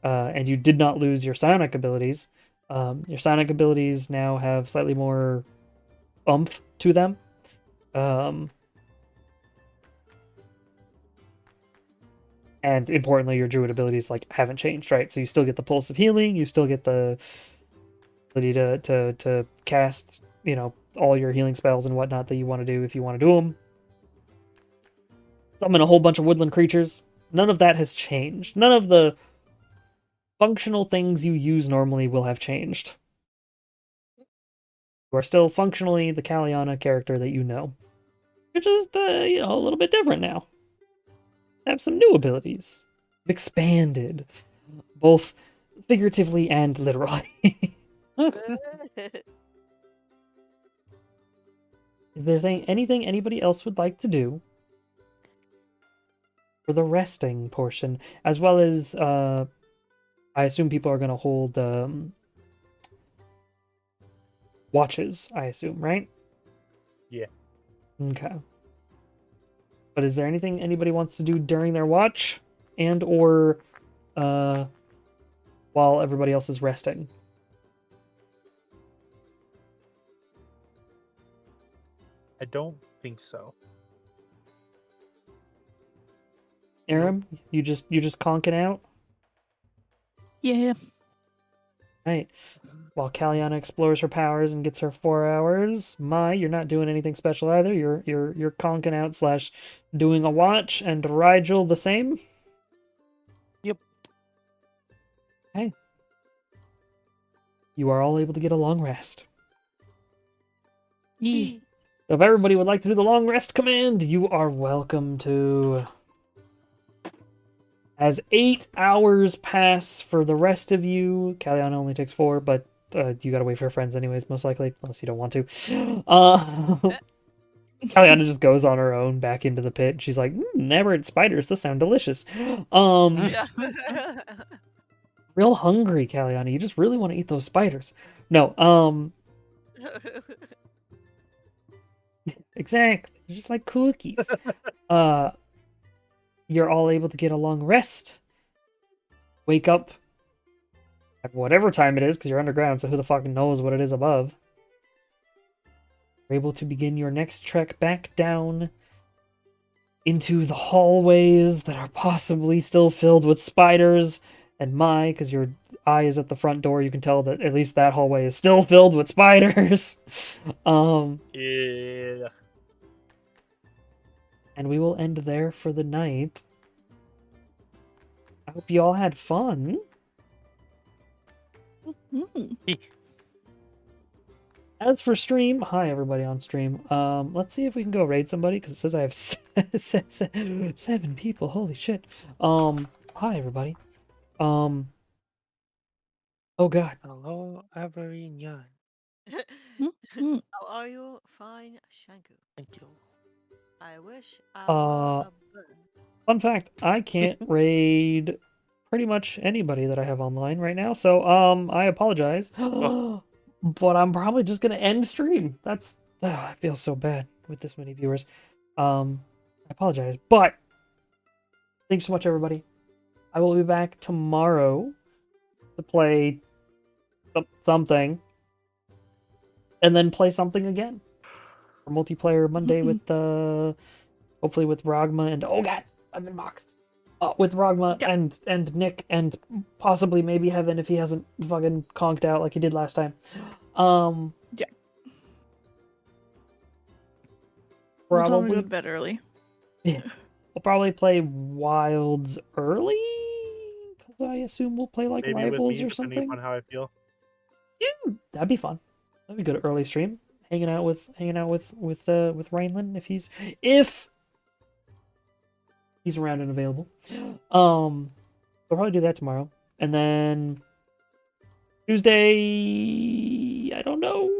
and you did not lose your psionic abilities. Your psionic abilities now have slightly more oomph to them. And importantly, your druid abilities like haven't changed, right? So you still get the pulse of healing, you still get the ability to cast, all your healing spells and whatnot that you want to do if you want to do them. Summon a whole bunch of woodland creatures. None of that has changed. None of the functional things you use normally will have changed. You are still functionally the Kaliana character that you know. You're just, a little bit different now. Have some new abilities. Expanded. Both figuratively and literally. Is there anything anybody else would like to do for the resting portion? As well as, I assume people are going to hold watches, I assume, right? Yeah. Okay. But is there anything anybody wants to do during their watch and or while everybody else is resting? I don't think so. Aram, you just conking out? Yeah. Right. While Kaliana explores her powers and gets her 4 hours, you're not doing anything special either. You're conking out / doing a watch, and Rigel the same. Yep. Okay. You are all able to get a long rest. Yeah. So if everybody would like to do the long rest command, you are welcome to. As 8 hours pass for the rest of you, Kaliana only takes 4, but you gotta wait for her friends anyways, most likely, unless you don't want to. Kaliana just goes on her own back into the pit. She's like, aberrant spiders, those sound delicious. Yeah. Real hungry, Kaliana. You just really want to eat those spiders. No, exactly. They're just like cookies. You're all able to get a long rest. Wake up at whatever time it is, because you're underground, so who the fuck knows what it is above. You're able to begin your next trek back down into the hallways that are possibly still filled with spiders. And because your eye is at the front door, you can tell that at least that hallway is still filled with spiders. Yeah. And we will end there for the night. I hope you all had fun. Mm. As for stream, hi everybody on stream. Let's see if we can go raid somebody, because it says I have 7 people. Holy shit. Hi everybody. Oh god. Hello, Averinian. Mm. How are you? Fine, Shanku. Thank you. I wish I Uh, were a bird. Fun fact, I can't raid pretty much anybody that I have online right now, so I apologize. Oh. But I'm probably just gonna end stream. I feel so bad with this many viewers. I apologize. But thanks so much everybody. I will be back tomorrow to play something. And then play something again. For multiplayer Monday with hopefully with Rogma and oh god, I've been boxed. With Rogma Yeah. and Nick and possibly maybe Heaven if he hasn't fucking conked out like he did last time. Yeah. We'll tell him to go Probably to bed early. we'll probably play Wilds early because I assume we'll play like Maybe with Rivals me, or depending something. upon how I feel. Yeah, that'd be fun. That'd be good early stream. Hanging out with Rhineland if he's around and available. We'll probably do that tomorrow. And then Tuesday, I don't know.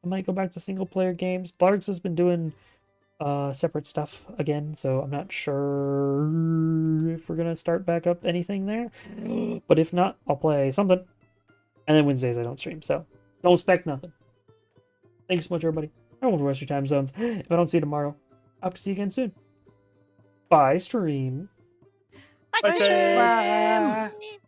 I might go back to single player games. Blargs has been doing separate stuff again, so I'm not sure if we're gonna start back up anything there. But if not, I'll play something. And then Wednesdays I don't stream, so don't expect nothing. Thanks so much, everybody. I don't want to waste your time zones. If I don't see you tomorrow, I hope to see you again soon. Bye, stream. Bye, Okay. Shanku.